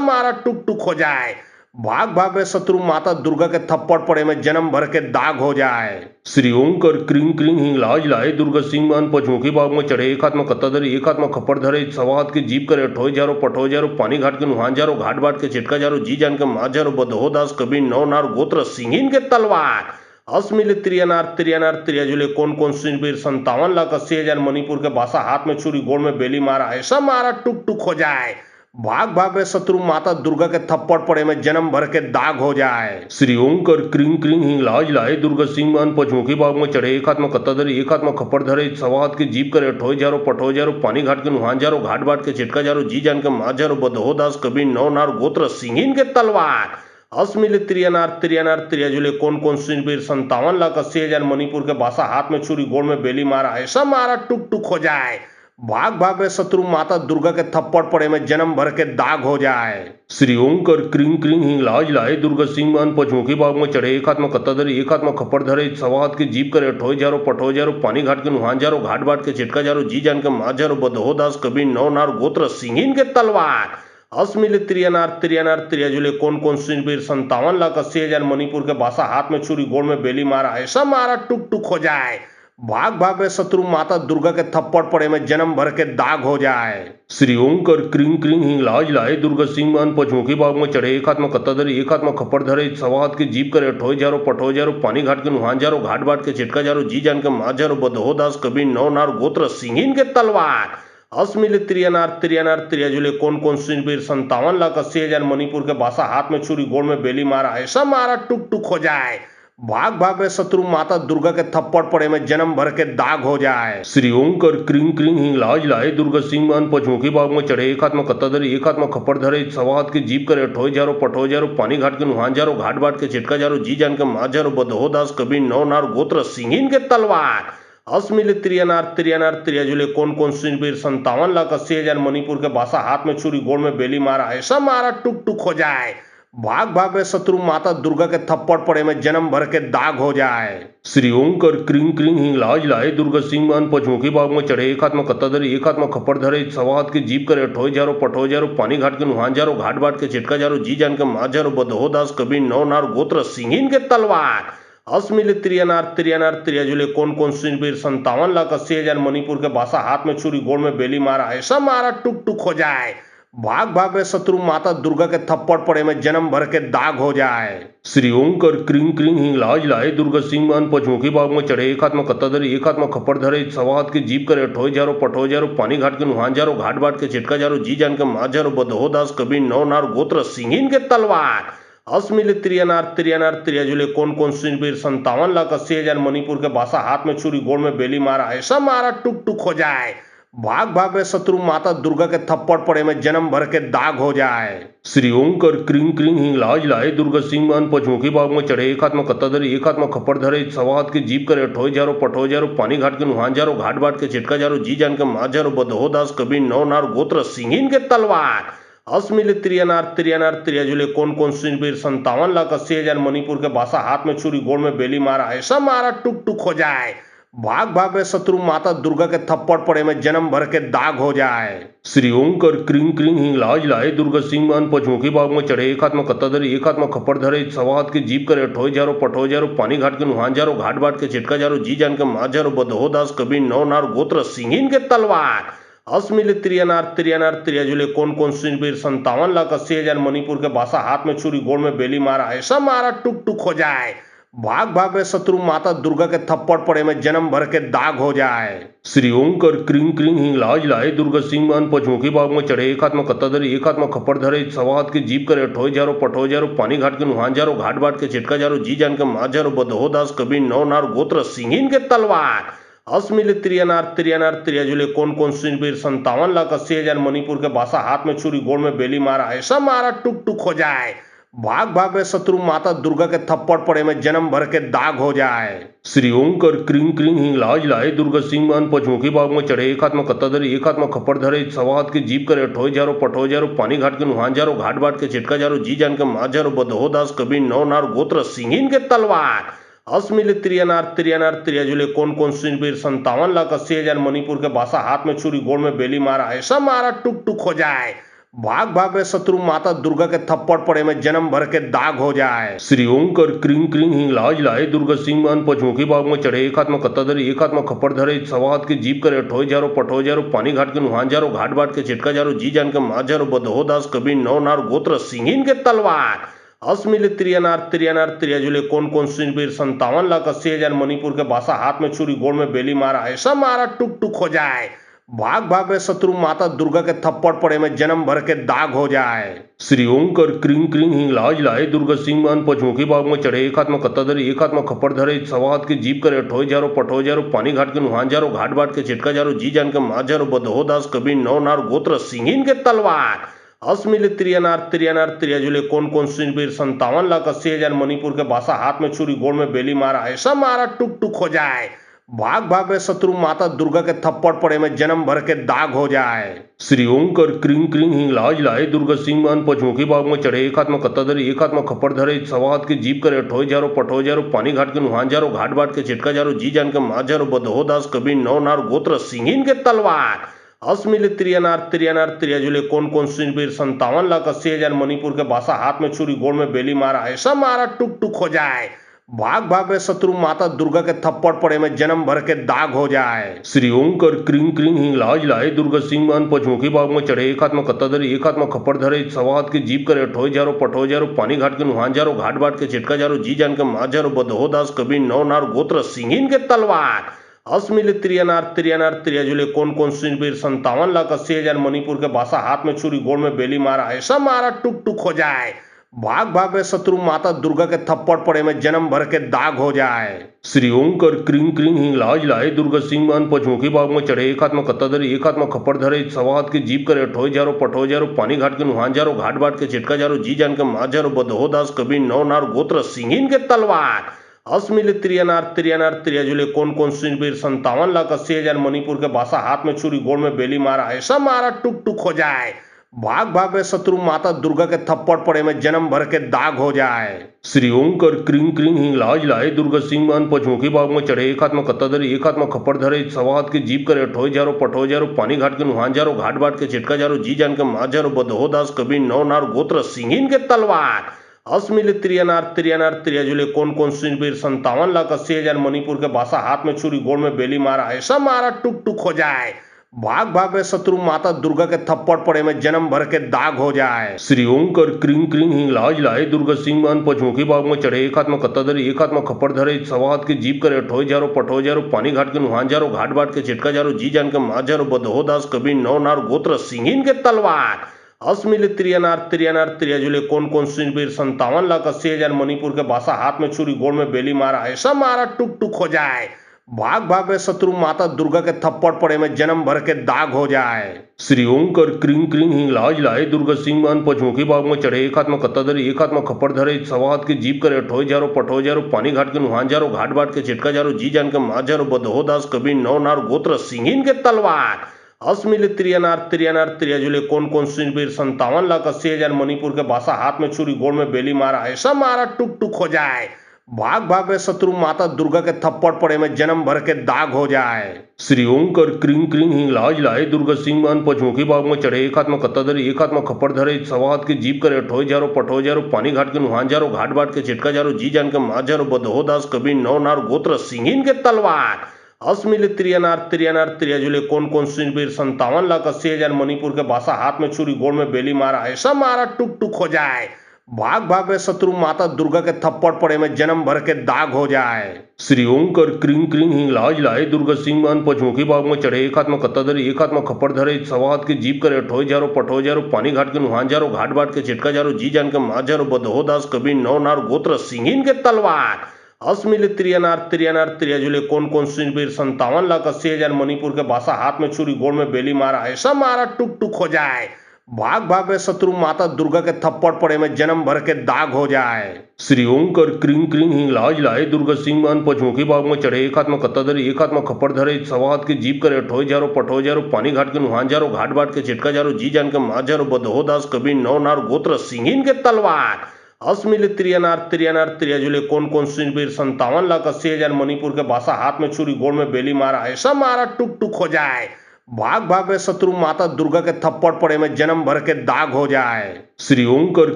Speaker 1: मारा टुक टुक हो जाए। भाग भाग रे शत्रु माता दुर्गा के थप्पड़ पड़े में जन्म भर के दाग हो जाए। श्री ओंकर क्रिंग क्रिंग हिंगलाज लाए दुर्गा सिंह मान पचमुखी बाग में चढ़े एक हाथ में कत्ता धरे एक हाथ में खप्पड़ धरे सवा हाथ की जीप करे ठोई जारो पठोई जारो पानी घाट के नुहान जारो घाट बाट के चिटका जारो जी जान के माँ जारो बदहो दास कबीर नौ नार गोत्र सिंहिन के तलवार अस्मिल त्रियनार त्रियनार त्रियजुले कौन कौन सिंबीर 57,80,000 मणिपुर के बासा हाथ में छुरी गोड़ में बेली मारा ऐसा मारा टुक टुक हो जाए। भाग भाग रे शत्रु माता दुर्गा के थप्पड़ पड़े में जन्म भर के दाग हो जाए। श्री ओंकर क्रिंग क्रिंग हिंगलाज लाए दुर्गा सिंह मान पचमुखी बाग में चढ़े एक हाथ में कत्ता धरे एक हाथ में खप्पड़ धरे सवा हाथ की जीप करे ठोई जारो पठोई जारो पानी घाट के नुहान जारो घाट बाट के चिटका जारो जी जान के माँ जारो बदहो दास कबीर नौ नार गोत्र सिंहिन के तलवार अस्मिल त्रियनार त्रियनार त्रियजुले कौन कौन सिंबीर 57,80,000 मणिपुर के बासा हाथ में छुरी गोड़ में बेली मारा ऐसा मारा टुक टुक हो जाए। भाग भाग रे शत्रु माता दुर्गा के थप्पड़ पड़े में जन्म भर के दाग हो जाए। श्री ओंकर क्रिंग क्रिंग हिंगलाज लाए दुर्गा सिंह मान पचमुखी बाग में चढ़े एक हाथ में कत्ता धरे एक हाथ में खप्पड़ धरे सवा हाथ की जीप करे ठोई जारो पठोई जारो पानी घाट के नुहान जारो घाट बाट के चिटका जारो जी जान के माँ जारो बदहो दास कबीर नौ नार गोत्र सिंहिन के तलवार अस्मिल त्रियनार त्रियनार त्रियजुले कौन कौन सिंबीर 57,80,000 मणिपुर के बासा हाथ में छुरी गोड़ में बेली मारा ऐसा मारा टुक टुक हो जाए। भाग भाग रे शत्रु माता दुर्गा के थप्पड़ पड़े में जन्म भर के दाग हो जाए। श्री ओंकर क्रिंग क्रिंग हिंगलाज लाए दुर्गा सिंह मान पचमुखी बाग में चढ़े एक हाथ में कत्ता धरे एक हाथ में खप्पड़ धरे सवा हाथ की जीप करे ठोई जारो पठोई जारो पानी घाट के नुहान जारो घाट बाट के चिटका जारो जी जान के माँ जारो बदहो दास कबीर नौ नार गोत्र सिंहिन के तलवार अस्मिल त्रियनार त्रियनार त्रियजुले कौन कौन सिंबीर 57,80,000 मणिपुर के बासा हाथ में छुरी गोड़ में बेली मारा ऐसा मारा टुक टुक हो जाए। भाग भाग रे शत्रु माता दुर्गा के थप्पड़ पड़े में जन्म भर के दाग हो जाए। श्री ओंकर क्रिंग क्रिंग हिंगलाज लाए दुर्गा सिंह मान पचमुखी बाग में चढ़े एक हाथ में कत्ता धरे एक हाथ में खप्पड़ धरे सवा हाथ की जीप करे ठोई जारो पठोई जारो पानी घाट के नुहान जारो घाट बाट के चिटका जारो जी जान के माँ जारो बदहो दास कबीर नौ नार गोत्र सिंहिन के तलवार अस्मिल त्रियनार त्रियनार त्रियजुले कौन कौन सिंबीर 57,80,000 मणिपुर के बासा हाथ में छुरी गोड़ में बेली मारा ऐसा मारा टुक टुक हो जाए। भाग भाग रे शत्रु माता दुर्गा के थप्पड़ पड़े में जन्म भर के दाग हो जाए। श्री ओंकर क्रिंग क्रिंग हिंगलाज लाए दुर्गा सिंह मान पचमुखी बाग में चढ़े एक हाथ में कत्ता धरे एक हाथ में खप्पड़ धरे सवा हाथ की जीप करे ठोई जारो पठोई जारो पानी घाट के नुहान जारो घाट बाट के चिटका जारो जी जान के माँ जारो बदहो दास कबीर नौ नार गोत्र सिंहिन के तलवार अस्मिल त्रियनार त्रियनार त्रियजुले कौन कौन सिंबीर 57,80,000 मणिपुर के बासा हाथ में छुरी गोड़ में बेली मारा ऐसा मारा टुक टुक हो जाए। भाग भाग रे शत्रु माता दुर्गा के थप्पड़ पड़े में जन्म भर के दाग हो जाए। श्री ओंकर क्रिंग क्रिंग हिंगलाज लाए दुर्गा सिंह मान पचमुखी बाग में चढ़े एक हाथ में कत्ता धरे एक हाथ में खप्पड़ धरे सवा हाथ की जीप करे ठोई जारो पठोई जारो पानी घाट के नुहान जारो घाट बाट के चिटका जारो जी जान के माँ जारो बदहो दास कबीर नौ नार गोत्र सिंहिन के तलवार अस्मिल त्रियनार त्रियनार त्रियजुले कौन कौन सिंबीर 57,80,000 मणिपुर के बासा हाथ में छुरी गोड़ में बेली मारा ऐसा मारा टुक टुक हो जाए। भाग भाग रे शत्रु माता दुर्गा के थप्पड़ पड़े में जन्म भर के दाग हो जाए। श्री ओंकर क्रिंग क्रिंग हिंगलाज लाए दुर्गा सिंह मान पचमुखी बाग में चढ़े एक हाथ में कत्ता धरे एक हाथ में खप्पड़ धरे सवा हाथ की जीप करे ठोई जारो पठोई जारो पानी घाट के नुहान जारो घाट बाट के चिटका जारो जी जान के माँ जारो बदहो दास कबीर नौ नार गोत्र सिंहिन के तलवार अस्मिल त्रियनार त्रियनार त्रियजुले कौन कौन सिंबीर 57,80,000 मणिपुर के बासा हाथ में छुरी गोड़ में बेली मारा ऐसा मारा टुक टुक हो जाए। भाग भाग रे शत्रु माता दुर्गा के थप्पड़ पड़े में जन्म भर के दाग हो जाए। श्री ओंकर क्रिंग क्रिंग हिंगलाज लाए दुर्गा सिंह मान पचमुखी बाग में चढ़े एक हाथ में कत्ता धरे एक हाथ में खप्पड़ धरे सवा हाथ की जीप करे ठोई जारो पठोई जारो पानी घाट के नुहान जारो घाट बाट के चिटका जारो जी जान के माँ जारो बदहो दास कबीर नौ नार गोत्र सिंहिन के तलवार अस्मिल त्रियनार त्रियनार त्रियजुले कौन कौन सिंबीर 57,80,000 मणिपुर के बासा हाथ में छुरी गोड़ में बेली मारा ऐसा मारा टुक टुक हो जाए। भाग भाग रे शत्रु माता दुर्गा के थप्पड़ पड़े में जन्म भर के दाग हो जाए। श्री ओंकर क्रिंग क्रिंग हिंगलाज लाए दुर्गा सिंह मान पचमुखी बाग में चढ़े एक हाथ में कत्ता धरे एक हाथ में खप्पड़ धरे सवा हाथ की जीप करे ठोई जारो पठोई जारो पानी घाट के नुहान जारो घाट बाट के चिटका जारो जी जान के माँ जारो बदहो दास कबीर नौ नार गोत्र सिंहिन के तलवार अस्मिल त्रियनार त्रियनार त्रियजुले कौन कौन सिंबीर 57,80,000 मणिपुर के बासा हाथ में छुरी गोड़ में बेली मारा ऐसा मारा टुक टुक हो जाए। भाग भाग रे शत्रु माता दुर्गा के थप्पड़ पड़े में जन्म भर के दाग हो जाए। श्री ओंकर क्रिंग क्रिंग हिंगलाज लाए दुर्गा सिंह मान पचमुखी बाग में चढ़े, एक हाथ में कत्ता धरे एक हाथ में खप्पड़ धरे, सवा हाथ की जीप करे ठोय जारो पठोय जारो, पानी घाट के नुहान जारो, घाट बाट के चिटका जारो, जी जान के माँ जारो, बदहो दास कबीर नौ नार गोत्र सिंहीन के तलवार, असमिल त्रियनार त्रियनार त्रियजुले कौन कौन सुनबीर 57,80,000 मणिपुर के बासा, हाथ में छुरी गोड़ में बेली मारा, ऐसा मारा टुक टुक हो जाए। भाग भाग रे शत्रु माता दुर्गा के थप्पड़ पड़े में जन्म भर के दाग हो जाए। श्री ओंकर क्रिंग क्रिंग हिंगलाज लाए दुर्गा सिंह मान पचमुखी बाग में चढ़े, एक हाथ में कत्ता धरे एक हाथ में खप्पड़ धरे, सवा हाथ की जीप करे ठोय जारो पठोय जारो, पानी घाट के नुहान जारो, घाट बाट के चिटका जारो, जी जान के माँ जारो, बदहो दास कबीर नौ नार गोत्र सिंहीन के तलवार, असमिल त्रियनार त्रियनार त्रियजुले कौन कौन सुनबीर 57,80,000 मणिपुर के बासा, हाथ में छुरी गोड़ में बेली मारा, ऐसा मारा टुक टुक हो जाए। भाग भाग रे शत्रु माता दुर्गा के थप्पड़ पड़े में जन्म भर के दाग हो जाए। श्री ओंकर क्रिंग क्रिंग हिंगलाज लाए दुर्गा सिंह मान पचमुखी बाग में चढ़े, एक हाथ में कत्ता धरे एक हाथ में खप्पड़ धरे, सवा हाथ की जीप करे ठोय जारो पठोय जारो, पानी घाट के नुहान जारो, घाट बाट के चिटका जारो, जी जान के माँ जारो, बदहो दास कबीर नौ नार गोत्र सिंहीन के तलवार, असमिल त्रियनार त्रियनार त्रियजुले कौन कौन सुनबीर 57,80,000 मणिपुर के बासा, हाथ में छुरी गोड़ में बेली मारा, ऐसा मारा टुक टुक हो जाए। भाग भाग रे शत्रु माता दुर्गा के थप्पड़ पड़े में जन्म भर के दाग हो जाए। श्री ओंकर क्रिंग क्रिंग हिंगलाज लाए दुर्गा सिंह मान पचमुखी बाग में चढ़े, एक हाथ में कत्ता धरे एक हाथ में खप्पड़ धरे, सवा हाथ की जीप करे ठोय जारो पठोय जारो, पानी घाट के नुहान जारो, घाट बाट के चिटका जारो, जी जान के माँ जारो, बदहो दास कबीर नौ नार गोत्र सिंहीन के तलवार, असमिल त्रियनार त्रियनार त्रियजुले कौन कौन सुनबीर 57,80,000 मणिपुर के बासा, हाथ में छुरी गोड़ में बेली मारा, ऐसा मारा टुक टुक हो जाए। भाग भाग रे शत्रु माता दुर्गा के थप्पड़ पड़े में जन्म भर के दाग हो जाए। श्री ओंकर क्रिंग क्रिंग हिंगलाज लाए दुर्गा सिंह मान पचमुखी बाग में चढ़े, एक हाथ में कत्ता धरे एक हाथ में खप्पड़ धरे, सवा हाथ की जीप करे ठोय जारो पठोय जारो, पानी घाट के नुहान जारो, घाट बाट के चिटका जारो, जी जान के माँ जारो, बदहो दास कबीर नौ नार गोत्र सिंहीन के तलवार, असमिल त्रियनार त्रियनार त्रियजुले कौन कौन सुनबीर 57,80,000 मणिपुर के बासा, हाथ में छुरी गोड़ में बेली मारा, ऐसा मारा टुक टुक हो जाए। भाग भाग रे शत्रु माता दुर्गा के थप्पड़ पड़े में जन्म भर के दाग हो जाए। श्री ओंकर क्रिंग क्रिंग हिंगलाज लाए दुर्गा सिंह मान पचमुखी बाग में चढ़े, एक हाथ में कत्ता धरे एक हाथ में खप्पड़ धरे, सवा हाथ की जीप करे ठोय जारो पठोय जारो, पानी घाट के नुहान जारो, घाट बाट के चिटका जारो, जी जान के माँ जारो, बदहो दास कबीर नौ नार गोत्र सिंहीन के तलवार, असमिल त्रियनार त्रियनार त्रियजुले कौन कौन सुनबीर 57,80,000 मणिपुर के बासा, हाथ में छुरी गोड़ में बेली मारा, ऐसा मारा टुक टुक हो जाए। भाग भाग रे शत्रु माता दुर्गा के थप्पड़ पड़े में जन्म भर के दाग हो जाए। श्री ओंकर क्रिंग क्रिंग हिंगलाज लाए दुर्गा सिंह मान पचमुखी बाग में चढ़े, एक हाथ में कत्ता धरे एक हाथ में खप्पड़ धरे, सवा हाथ की जीप करे ठोय जारो पठोय जारो, पानी घाट के नुहान जारो, घाट बाट के चिटका जारो, जी जान के माँ जारो, बदहो दास कबीर नौ नार गोत्र सिंहीन के तलवार, असमिल त्रियनार त्रियनार त्रियजुले कौन कौन सुनबीर 57,80,000 मणिपुर के बासा, हाथ में छुरी गोड़ में बेली मारा, ऐसा मारा टुक टुक हो जाए। भाग भाग रे शत्रु माता दुर्गा के थप्पड़ पड़े में जन्म भर के दाग हो जाए। श्री ओंकर क्रिंग क्रिंग हिंगलाज लाए दुर्गा सिंह मान पचमुखी बाग में चढ़े, एक हाथ में कत्ता धरे एक हाथ में खप्पड़ धरे, सवा हाथ की जीप करे ठोय जारो पठोय जारो, पानी घाट के नुहान जारो, घाट बाट के चिटका जारो, जी जान के माँ जारो, बदहो दास कबीर नौ नार गोत्र सिंहीन के तलवार, असमिल त्रियनार त्रियनार त्रियजुले कौन कौन सुनबीर 57,80,000 मणिपुर के बासा, हाथ में छुरी गोड़ में बेली मारा, ऐसा मारा टुक टुक हो जाए। भाग भाग रे शत्रु माता दुर्गा के थप्पड़ पड़े में जन्म भर के दाग हो जाए। श्री ओंकर क्रिंग क्रिंग हिंगलाज लाए दुर्गा सिंह मान पचमुखी बाग में चढ़े, एक हाथ में कत्ता धरे एक हाथ में खप्पड़ धरे, सवा हाथ की जीप करे ठोय जारो पठोय जारो, पानी घाट के नुहान जारो, घाट बाट के चिटका जारो, जी जान के माँ जारो, बदहो दास कबीर नौ नार गोत्र सिंहीन के तलवार, असमिल त्रियनार त्रियनार त्रियजुले कौन कौन सुनबीर 57,80,000 मणिपुर के बासा, हाथ में छुरी गोड़ में बेली मारा, ऐसा मारा टुक टुक हो जाए। भाग भाग रे शत्रु माता दुर्गा के थप्पड़ पड़े में जन्म भर के दाग हो जाए। श्री ओंकर क्रिंग क्रिंग हिंगलाज लाए दुर्गा सिंह मान पचमुखी बाग में चढ़े, एक हाथ में कत्ता धरे एक हाथ में खप्पड़ धरे, सवा हाथ की जीप करे ठोय जारो पठोय जारो, पानी घाट के नुहान जारो, घाट बाट के चिटका जारो, जी जान के माँ जारो, बदहो दास कबीर नौ नार गोत्र सिंहीन के तलवार, असमिल त्रियनार त्रियनार त्रियजुले कौन कौन सुनबीर 57,80,000 मणिपुर के बासा, हाथ में छुरी गोड़ में बेली मारा, ऐसा मारा टुक टुक हो जाए। भाग भाग रे शत्रु माता दुर्गा के थप्पड़ पड़े में जन्म भर के दाग हो जाए। श्री ओंकर क्रिंग क्रिंग हिंगलाज लाए दुर्गा सिंह मान पचमुखी बाग में चढ़े, एक हाथ में कत्ता धरे एक हाथ में खप्पड़ धरे, सवा हाथ की जीप करे ठोय जारो पठोय जारो, पानी घाट के नुहान जारो, घाट बाट के चिटका जारो, जी जान के माँ जारो, बदहो दास कबीर नौ नार गोत्र सिंहीन के तलवार, असमिल त्रियनार त्रियनार त्रियजुले कौन कौन सुनबीर 57,80,000 मणिपुर के बासा, हाथ में छुरी गोड़ में बेली मारा, ऐसा मारा टुक टुक हो जाए। भाग भाग रे शत्रु माता दुर्गा के थप्पड़ पड़े में जन्म भर के दाग हो जाए। श्री ओं कर क्रिंग क्रिंग हिंगलाज लाए दुर्गा सिंह मान पचमुखी बाग में चढ़े एक हाथ में कत्ता धरे एक हाथ में खप्पड़ धरे सवा हाथ के जीप करे ठोए जारो पठोए जारो पानी घाट के नुहान जारो घाट बाट के चिटका जारो जी जान के माँ जारो बदहो दास कबीर नौ नार गोत्र सिंहिन के तलवार अस्मिल त्रियनार त्रियनार त्रियजुले कौन सुनबीर 57,80,000 मणिपुर के बासा हाथ में छुरी गोड़ में बेली मारा ऐसा मारा टुक टुक हो जाए। भाग भाग रे शत्रु माता दुर्गा के थप्पड़ पड़े में जन्म भर के दाग हो जाए। श्री ओं कर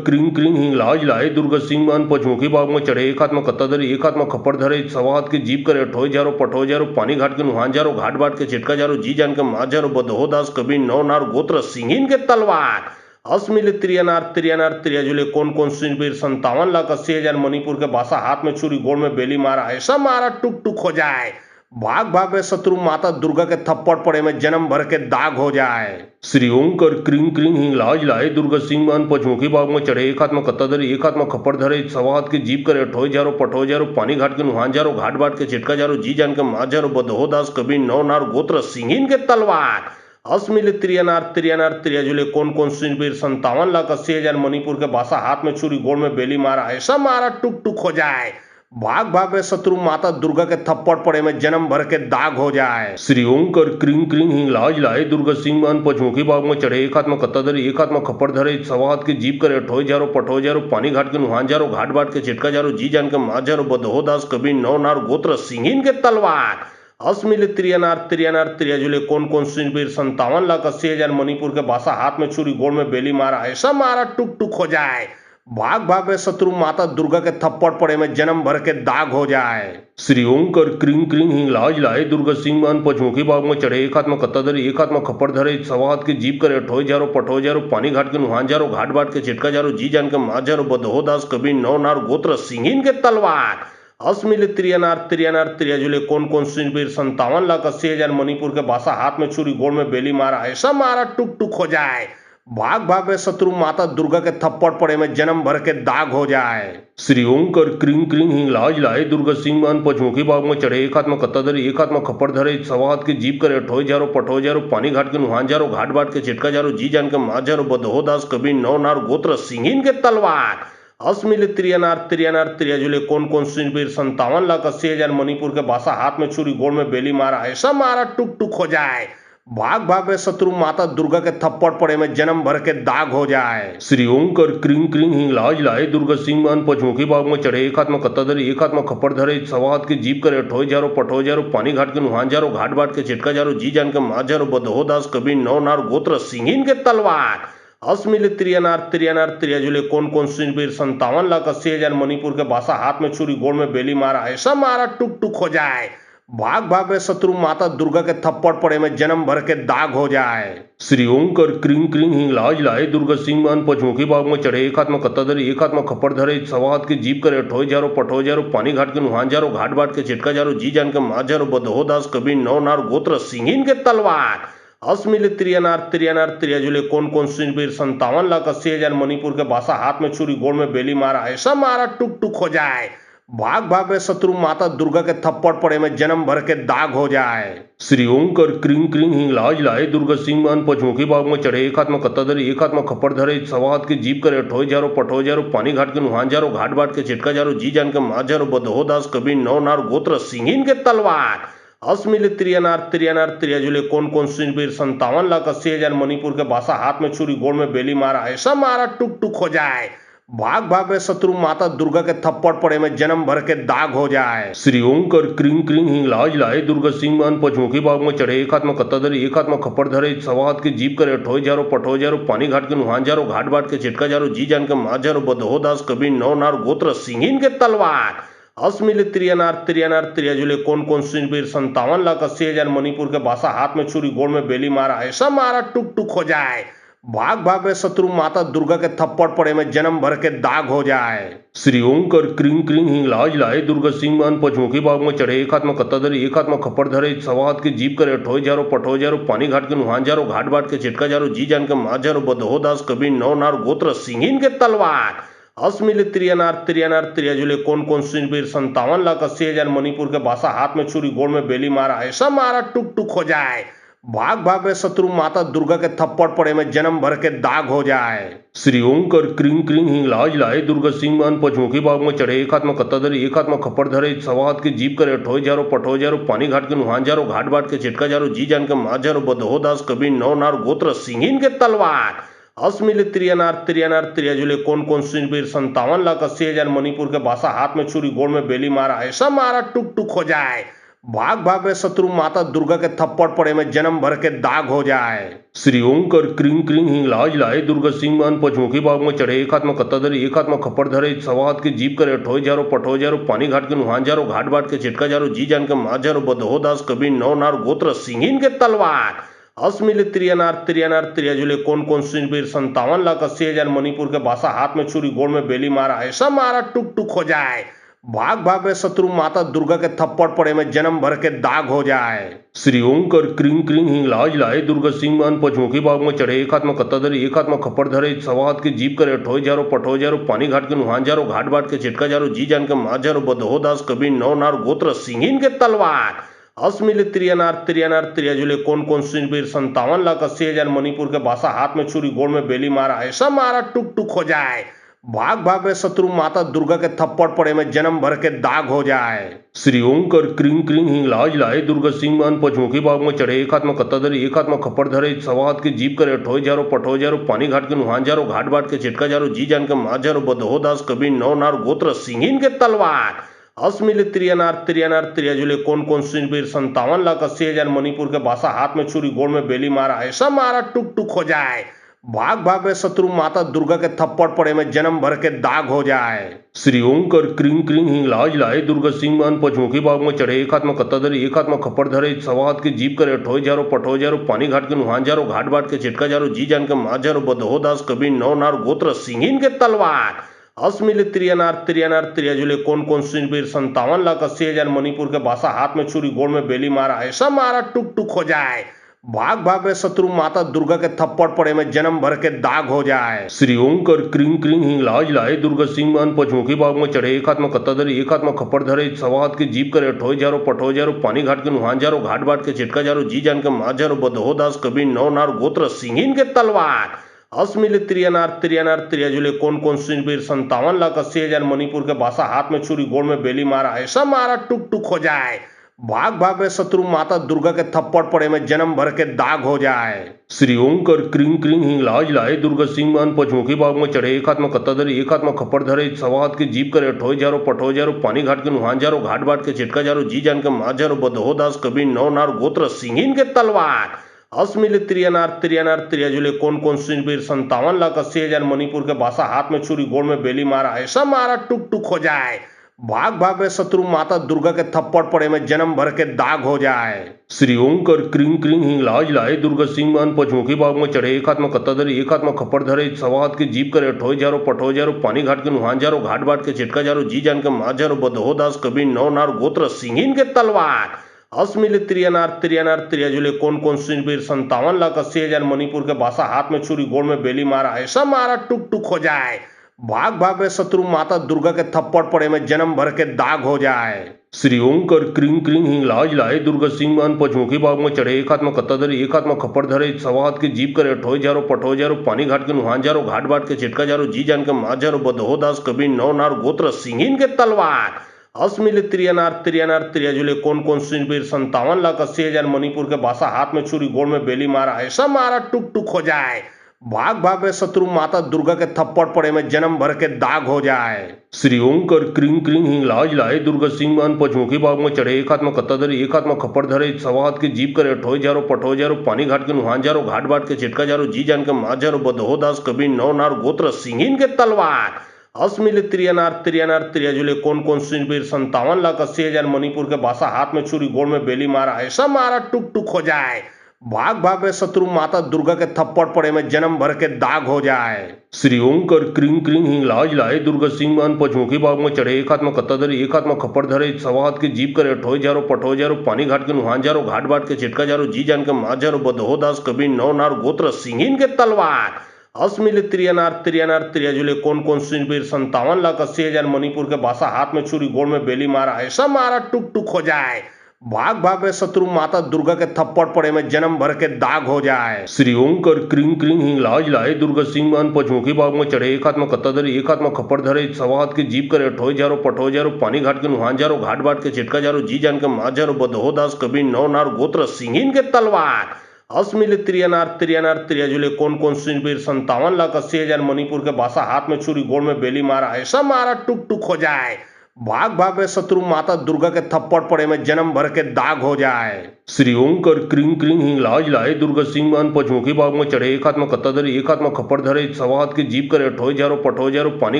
Speaker 1: क्रिंग क्रिंग हिंगलाज लाए दुर्गा सिंह मान पचमुखी बाग में चढ़े एक हाथ में कत्ता धरे एक हाथ में खप्पड़ धरे सवा हाथ के जीप करे ठोए जारो पठोए जारो पानी घाट के नुहान जारो घाट बाट के चिटका जारो जी जान के माँ जारो बदहो दास कबीर नौ नार गोत्र सिंहिन के तलवार अस्मिल त्रियनार त्रियनार त्रियजुले कौन सुनबीर 57,80,000 मणिपुर के बासा हाथ में छुरी गोड़ में बेली मारा ऐसा मारा टुक टुक हो जाए। भाग भाग रे शत्रु माता दुर्गा के थप्पड़ पड़े में जन्म भर के दाग हो जाए। श्री ओं कर क्रिंग क्रिंग हिंगलाज लाए दुर्गा सिंह मान पचमुखी बाग में चढ़े एक हाथ में कत्ता धरे एक हाथ में खप्पड़ धरे सवा हाथ के जीप करे ठोए जारो पठोए जारो पानी घाट के नुहान जारो घाट बाट के चिटका जारो जी जान के माँ जारो बदहो दास कबीर नौ नार गोत्र सिंहिन के तलवार अस्मिल त्रियनार त्रियनार त्रियजुले कौन सुनबीर 57,80,000 मणिपुर के बासा हाथ में छुरी गोड़ में बेली मारा ऐसा मारा टुक टुक हो जाए। भाग भाग रे शत्रु माता दुर्गा के थप्पड़ पड़े में जन्म भर के दाग हो जाए। श्री ओं कर क्रिंग क्रिंग हिंगलाज लाए दुर्गा सिंह मान पचमुखी बाग में चढ़े एक हाथ में कत्ता धरे एक हाथ में खप्पड़ धरे सवा हाथ के जीप करे ठोए जारो पठोए जारो पानी घाट के नुहान जारो घाट बाट के चिटका जारो जी जान के माँ जारो बदहो दास कबीर नौ नार गोत्र सिंहिन के तलवार अस्मिल त्रियनार त्रियनार त्रियजुले कौन सुनबीर 57,80,000 मणिपुर के बासा हाथ में छुरी गोड़ में बेली मारा ऐसा मारा टुक टुक हो जाए। भाग भाग रे शत्रु माता दुर्गा के थप्पड़ पड़े में जन्म भर के दाग हो जाए। श्री ओं कर क्रिंग क्रिंग हिंगलाज लाए दुर्गा सिंह मान पचमुखी बाग में चढ़े एक हाथ में कत्ता धरे एक हाथ में खप्पड़ धरे सवा हाथ के जीप करे ठोए जारो पठोए जारो पानी घाट के नुहान जारो घाट बाट के चिटका जारो जी जान के माँ जारो बदहो दास कबीर नौ नार गोत्र सिंहिन के तलवार अस्मिल त्रियनार त्रियनार त्रियजुले कौन सुनबीर 57,80,000 मणिपुर के बासा हाथ में छुरी गोड़ में बेली मारा ऐसा मारा टुक टुक हो जाए। भाग भाग रे शत्रु माता दुर्गा के थप्पड़ पड़े में जन्म भर के दाग हो जाए। श्री ओं कर क्रिंग क्रिंग हिंगलाज लाए दुर्गा सिंह मान पचमुखी बाग में चढ़े एक हाथ में कत्ता धरे एक हाथ में खप्पड़ धरे सवा हाथ के जीप करे ठोए जारो पठोए जारो पानी घाट के नुहान जारो घाट बाट के चिटका जारो जी जान के माँ जारो बदहो दास कबीर नौ नार गोत्र सिंहिन के तलवार अस्मिल त्रियनार त्रियनार त्रियजुले कौन सुनबीर 57,80,000 मणिपुर के बासा हाथ में छुरी गोड़ में बेली मारा ऐसा मारा टुक टुक हो जाए। भाग भाग रे शत्रु माता दुर्गा के थप्पड़ पड़े में जन्म भर के दाग हो जाए। श्री ओं कर क्रिंग क्रिंग हिंगलाज लाए दुर्गा सिंह मान पचमुखी बाग में चढ़े एक हाथ में कत्ता धरे एक हाथ में खप्पड़ धरे सवा हाथ के जीप करे ठोए जारो पठोए जारो पानी घाट के नुहान जारो घाट बाट के चिटका जारो जी जान के माँ जारो बदहो दास कबीर नौ नार गोत्र सिंहिन के तलवार अस्मिल त्रियनार त्रियनार त्रियजुले कौन सुनबीर 57,80,000 मणिपुर के बासा हाथ में छुरी गोड़ में बेली मारा ऐसा मारा टुक टुक हो जाए। भाग भाग रे शत्रु माता दुर्गा के थप्पड़ पड़े में जन्म भर के दाग हो जाए। श्री ओं कर क्रिंग क्रिंग हिंगलाज लाए दुर्गा सिंह मान पचमुखी बाग में चढ़े एक हाथ में कत्ता धरे एक हाथ में खप्पड़ धरे सवा हाथ के जीप करे ठोए जारो पठोए जारो पानी घाट के नुहान जारो घाट बाट के चिटका जारो जी जान के माँ जारो बदहो दास कबीर नौ नार गोत्र सिंहिन के तलवार अस्मिल त्रियनार त्रियनार त्रियजुले कौन सुनबीर 57,80,000 मणिपुर के बासा हाथ में छुरी गोड़ में बेली मारा ऐसा मारा टुक टुक हो जाए। भाग भाग रे शत्रु माता दुर्गा के थप्पड़ पड़े में जन्म भर के दाग हो जाए। श्री ओं कर क्रिंग क्रिंग हिंगलाज लाए दुर्गा सिंह मान पचमुखी बाग में चढ़े एक हाथ में कत्ता धरे एक हाथ में खप्पड़ धरे सवा हाथ के जीप करे ठोए जारो पठोए जारो पानी घाट के नुहान जारो घाट बाट के चिटका जारो जी जान के माँ जारो बदहो दास कबीर नौ नार गोत्र सिंहिन के तलवार अस्मिल त्रियनार त्रियनार त्रियजुले कौन सुनबीर 57,80,000 मणिपुर के बासा हाथ में छुरी गोड़ में बेली मारा ऐसा मारा टुक टुक हो जाए। भाग भाग रे शत्रु माता दुर्गा के थप्पड़ पड़े में जन्म भर के दाग हो जाए। श्री ओं कर क्रिंग क्रिंग हिंगलाज लाए दुर्गा सिंह मान पचमुखी बाग में चढ़े एक हाथ में कत्ता धरे एक हाथ में खप्पड़ धरे सवा हाथ के जीप करे ठोए जारो पठोए जारो पानी घाट के नुहान जारो घाट बाट के चिटका जारो जी जान के माँ जारो बदहो दास कबीर नौ नार गोत्र सिंहिन के तलवार अस्मिल त्रियनार त्रियनार त्रियजुले कौन सुनबीर 57 लाख 80 हजार मणिपुर के बासा हाथ में छुरी गोड़ में बेली मारा ऐसा मारा टुक टुक हो जाए। भाग भाग रे शत्रु माता दुर्गा के थप्पड़ पड़े में जन्म भर के दाग हो जाए। श्री ओं कर क्रिंग क्रिंग हिंगलाज लाए दुर्गा सिंह मान पचमुखी बाग में चढ़े एक हाथ में कत्ता धरे एक हाथ में खप्पड़ धरे सवा हाथ के जीप करे ठोए जारो पठोए जारो पानी घाट के नुहान जारो घाट बाट के चिटका जारो जी जान के माँ जारो बदहो दास कबीर नौ नार गोत्र सिंहिन के तलवार अस्मिल त्रियनार त्रियनार त्रियजुले कौन सुनबीर 57 लाख 80 हजार मणिपुर के बासा हाथ में छुरी गोड़ में बेली मारा ऐसा मारा टुक टुक हो जाए। भाग भाग रे शत्रु माता दुर्गा के थप्पड़ पड़े में जन्म भर के दाग हो जाए। श्री ओं कर क्रिंग क्रिंग हिंगलाज लाए दुर्गा सिंह मान पचमुखी बाग में चढ़े एक हाथ में कत्ता धरे एक हाथ में खप्पड़ धरे सवा हाथ के जीप करे ठोए जारो पठोए जारो पानी घाट के नुहान जारो घाट बाट के चिटका जारो जी जान के माँ जारो बदहो दास कबीर नौ नार गोत्र सिंहिन के तलवार अस्मिल त्रियनार त्रियनार त्रियजुले कौन सुनबीर 57 लाख 80 हजार मणिपुर के बासा हाथ में छुरी गोड़ में बेली मारा ऐसा मारा टुक टुक हो जाए। भाग भाग रे शत्रु माता दुर्गा के थप्पड़ पड़े में जन्म भर के दाग हो जाए। श्री ओंकर क्रिंग क्रिंग हिंगलाज लाए दुर्गा सिंह मान पचमुखी बाग में चढ़े एक हाथ में कत्ता धरे एक हाथ में खप्पड़ धरे सवा हाथ के जीप करे ठोय जारो पठो जारो पानी घाट के नुहान जारो घाट बाट के चिटका जारो जी जान के माँ जारो बदहो दास कबीर नौ नार गोत्र सिंहिन के तलवार अस्मिल त्रियनार त्रियनार त्रियजुले कौन सुरवीर 57,80,000 मणिपुर के बासा हाथ में छुरी गोड़ में बेली मारा ऐसा मारा टुक टुक हो जाए। भाग भाग रे शत्रु माता दुर्गा के थप्पड़ पड़े में जन्म भर के दाग हो जाए। श्री ओंकर क्रिंग क्रिंग हिंगलाज लाए दुर्गा सिंह मान पचमुखी बाग में चढ़े एक हाथ में कत्ता धरे एक हाथ में खप्पड़ धरे सवा हाथ के जीप करे ठोय जारो पठो जारो पानी घाट के नुहान जारो घाट बाट के चिटका जारो जी जान के माँ जारो बदहो दास कबीर नौ नार गोत्र सिंहिन के तलवार अस्मिल त्रियनार त्रियनार त्रियजुले कौन सुरवीर 57,80,000 मणिपुर के बासा हाथ में छुरी गोड़ में बेली मारा ऐसा मारा टुक टुक हो जाए। भाग भाग रे शत्रु माता दुर्गा के थप्पड़ पड़े में जन्म भर के दाग हो जाए। श्री ओंकर क्रिंग क्रिंग हिंगलाज लाए दुर्गा सिंह मान पचमुखी बाग में चढ़े एक हाथ में कत्ता धरे एक हाथ में खप्पड़ धरे सवा हाथ के जीप करे ठोय जारो पठो जारो पानी घाट के नुहान जारो घाट बाट के चिटका जारो जी जान के माँ जारो बदहो दास कबीर नौ नार गोत्र सिंहिन के तलवार अस्मिल त्रियनार त्रियनार त्रियजुले कौन सुरवीर 57,80,000 मणिपुर के बासा हाथ में छुरी गोड़ में बेली मारा ऐसा मारा टुक टुक हो जाए। भाग भाग रे शत्रु माता दुर्गा के थप्पड़ पड़े में जन्म भर के दाग हो जाए। श्री ओंकर क्रिंग क्रिंग हिंगलाज लाए दुर्गा सिंह मान पचमुखी बाग में चढ़े एक हाथ में कत्ता धरे एक हाथ में खप्पड़ धरे सवा हाथ के जीप करे ठोय जारो पठो जारो पानी घाट के नुहान जारो घाट बाट के चिटका जारो जी जान के माँ जारो बदहो दास कबीर नौ नार गोत्र सिंहिन के तलवार अस्मिल त्रियनार त्रियनार त्रियजुले कौन सुरवीर 57,80,000 मणिपुर के बासा हाथ में छुरी गोड़ में बेली मारा ऐसा मारा टुक टुक हो जाए। भाग भाग रे शत्रु माता दुर्गा के थप्पड़ पड़े में जन्म भर के दाग हो जाए। श्री ओंकर क्रिंग क्रिंग हिंगलाज लाए दुर्गा सिंह मान पचमुखी बाग में चढ़े एक हाथ में कत्ता धरे एक हाथ में खप्पड़ धरे सवा हाथ के जीप करे ठोय जारो पठो जारो पानी घाट के नुहान जारो घाट बाट के चिटका जारो जी जान के माँ जारो बदहो दास कबीर नौ नार गोत्र सिंहिन के तलवार अस्मिल त्रियनार त्रियनार त्रियजुले कौन सुरवीर 57,80,000 मणिपुर के बासा हाथ में छुरी गोड़ में बेली मारा ऐसा मारा टुक टुक हो जाए। भाग भाग रे शत्रु माता दुर्गा के थप्पड़ पड़े में जन्म भर के दाग हो जाए। श्री ओंकर क्रिंग क्रिंग हिंगलाज लाए दुर्गा सिंह मान पचमुखी बाग में चढ़े एक हाथ में कत्ता धरे एक हाथ में खप्पड़ धरे सवा हाथ के जीप करे ठोय जारो पठो जारो पानी घाट के नुहान जारो घाट बाट के चिटका जारो जी जान के माँ जारो बदहो दास कबीर नौ नार गोत्र सिंहिन के तलवार अस्मिल त्रियनार त्रियनार त्रियजुले कौन सुरवीर 57,80,000 मणिपुर के बासा हाथ में छुरी गोड़ में बेली मारा ऐसा मारा टुक टुक हो जाए। भाग भाग रे शत्रु माता दुर्गा के थप्पड़ पड़े में जन्म भर के दाग हो जाए। श्री ओंकर क्रिंग क्रिंग हिंगलाज लाए दुर्गा सिंह मान पचमुखी बाग में चढ़े एक हाथ में कत्ता धरे एक हाथ में खप्पड़ धरे सवा हाथ के जीप करे ठोय जारो पठो जारो पानी घाट के नुहान जारो घाट बाट के चिटका जारो जी जान के माँ जारो बदहो दास कबीर नौ नार गोत्र सिंहिन के तलवार अस्मिल त्रियनार त्रियनार त्रियजुले कौन सुरवीर 57,80,000 मणिपुर के बासा हाथ में छुरी गोड़ में बेली मारा ऐसा मारा टुक टुक हो जाए। भाग भाग रे शत्रु माता दुर्गा के थप्पड़ पड़े में जन्म भर के दाग हो जाए। श्री ओंकर क्रिंग क्रिंग हिंगलाज लाए दुर्गा सिंह मान पचमुखी बाग में चढ़े एक हाथ में कत्ता धरे एक हाथ में खप्पड़ धरे सवा हाथ के जीप करे ठोय जारो पठो जारो पानी घाट के नुहान जारो घाट बाट के चिटका जारो जी जान के माँ जारो बदहो दास कबीर नौ नार गोत्र सिंहिन के तलवार अस्मिल त्रियनार त्रियनार त्रियजुले कौन सुरवीर 57,80,000 मणिपुर के बासा हाथ में छुरी गोड़ में बेली मारा ऐसा मारा टुक टुक हो जाए। भाग भाग रे शत्रु माता दुर्गा के थप्पड़ पड़े में जन्म भर के दाग हो जाए। श्री ओंकर क्रिंग क्रिंग हिंगलाज लाए दुर्गा सिंह मान पचमुखी बाग में चढ़े एक हाथ में कत्ता धरे एक हाथ में खप्पड़ धरे सवा हाथ के जीप करे ठोय जारो पठो जारो पानी घाट के नुहान जारो घाट बाट के चिटका जारो जी जान के माँ जारो बदहो दास कबीर नौ नार गोत्र सिंहिन के तलवार अस्मिल त्रियनार त्रियनार त्रियजुले कौन सुरवीर 57,80,000 मणिपुर के बासा हाथ में छुरी गोड़ में बेली मारा ऐसा मारा टुक टुक हो जाए। भाग भाग रे शत्रु माता दुर्गा के थप्पड़ पड़े में जन्म भर के दाग हो जाए। श्री ओंकर क्रिंग क्रिंग हिंगलाज लाए दुर्गा सिंह मान पचमुखी बाग में चढ़े एक हाथ में कत्ता धरे एक हाथ में खप्पड़ धरे सवा हाथ के जीप करे ठोय जारो पठो जारो पानी घाट के नुहान जारो घाट बाट के चिटका जारो जी जान के माँ जारो बदहो दास कबीर नौ नार गोत्र सिंहिन के तलवार अस्मिल त्रियनार त्रियनार त्रियजुले कौन सुरवीर 57,80,000 मणिपुर के बासा हाथ में छुरी गोड़ में बेली मारा ऐसा मारा टुक टुक हो जाए। भाग भाग रे शत्रु माता दुर्गा के थप्पड़ पड़े में जन्म भर के दाग हो जाए। श्री ओंकर क्रिंग क्रिंग हिंगलाज लाए दुर्गा सिंह मान पचमुखी बाग में चढ़े एक हाथ में कत्ता धरे एक हाथ में खप्पड़ धरे सवा हाथ के जीप करे ठोय जारो पठो जारो पानी घाट के नुहान जारो घाट बाट के चिटका जारो जी जान के माँ जारो बदहो दास कबीर नौ नार गोत्र सिंहिन के तलवार अस्मिल त्रियनार त्रियनार त्रियजुले कौन सुरवीर 57,80,000 मणिपुर के बासा हाथ में छुरी गोड़ में बेली मारा ऐसा मारा टुक टुक हो जाए। भाग भाग रे शत्रु माता दुर्गा के थप्पड़ पड़े में जन्म भर के दाग हो जाए। श्री ओंकर क्रिंग क्रिंग हिंगलाज लाए दुर्गा सिंह मान पचमुखी बाग में चढ़े एक हाथ में कत्ता धरे एक हाथ में खप्पड़ धरे सवा हाथ की जीप करे ठोय जारो पठोय जारो पानी घाट के नुहान जारो घाट बाट के चिटका जारो जी जान के माँ जारो बदहो दास कबीर नौ नार गोत्र सिंहीन के तलवार अस्मिल त्रियनार त्रियनार त्रियजुले कौन सुनबीर 57,80,000 मणिपुर के बासा हाथ में छुरी गोड़ में बेली मारा ऐसा मारा टुक टुक हो जाए। भाग भाग रे शत्रु माता दुर्गा के थप्पड़ पड़े में जन्म भर के दाग हो जाए। श्री ओंकर क्रिंग क्रिंग हिंगलाज लाए दुर्गा सिंह मान पचमुखी बाग में चढ़े एक हाथ में कत्ता धरे एक हाथ में खप्पड़ धरे सवा हाथ की जीप करे ठोय जारो पठोय जारो पानी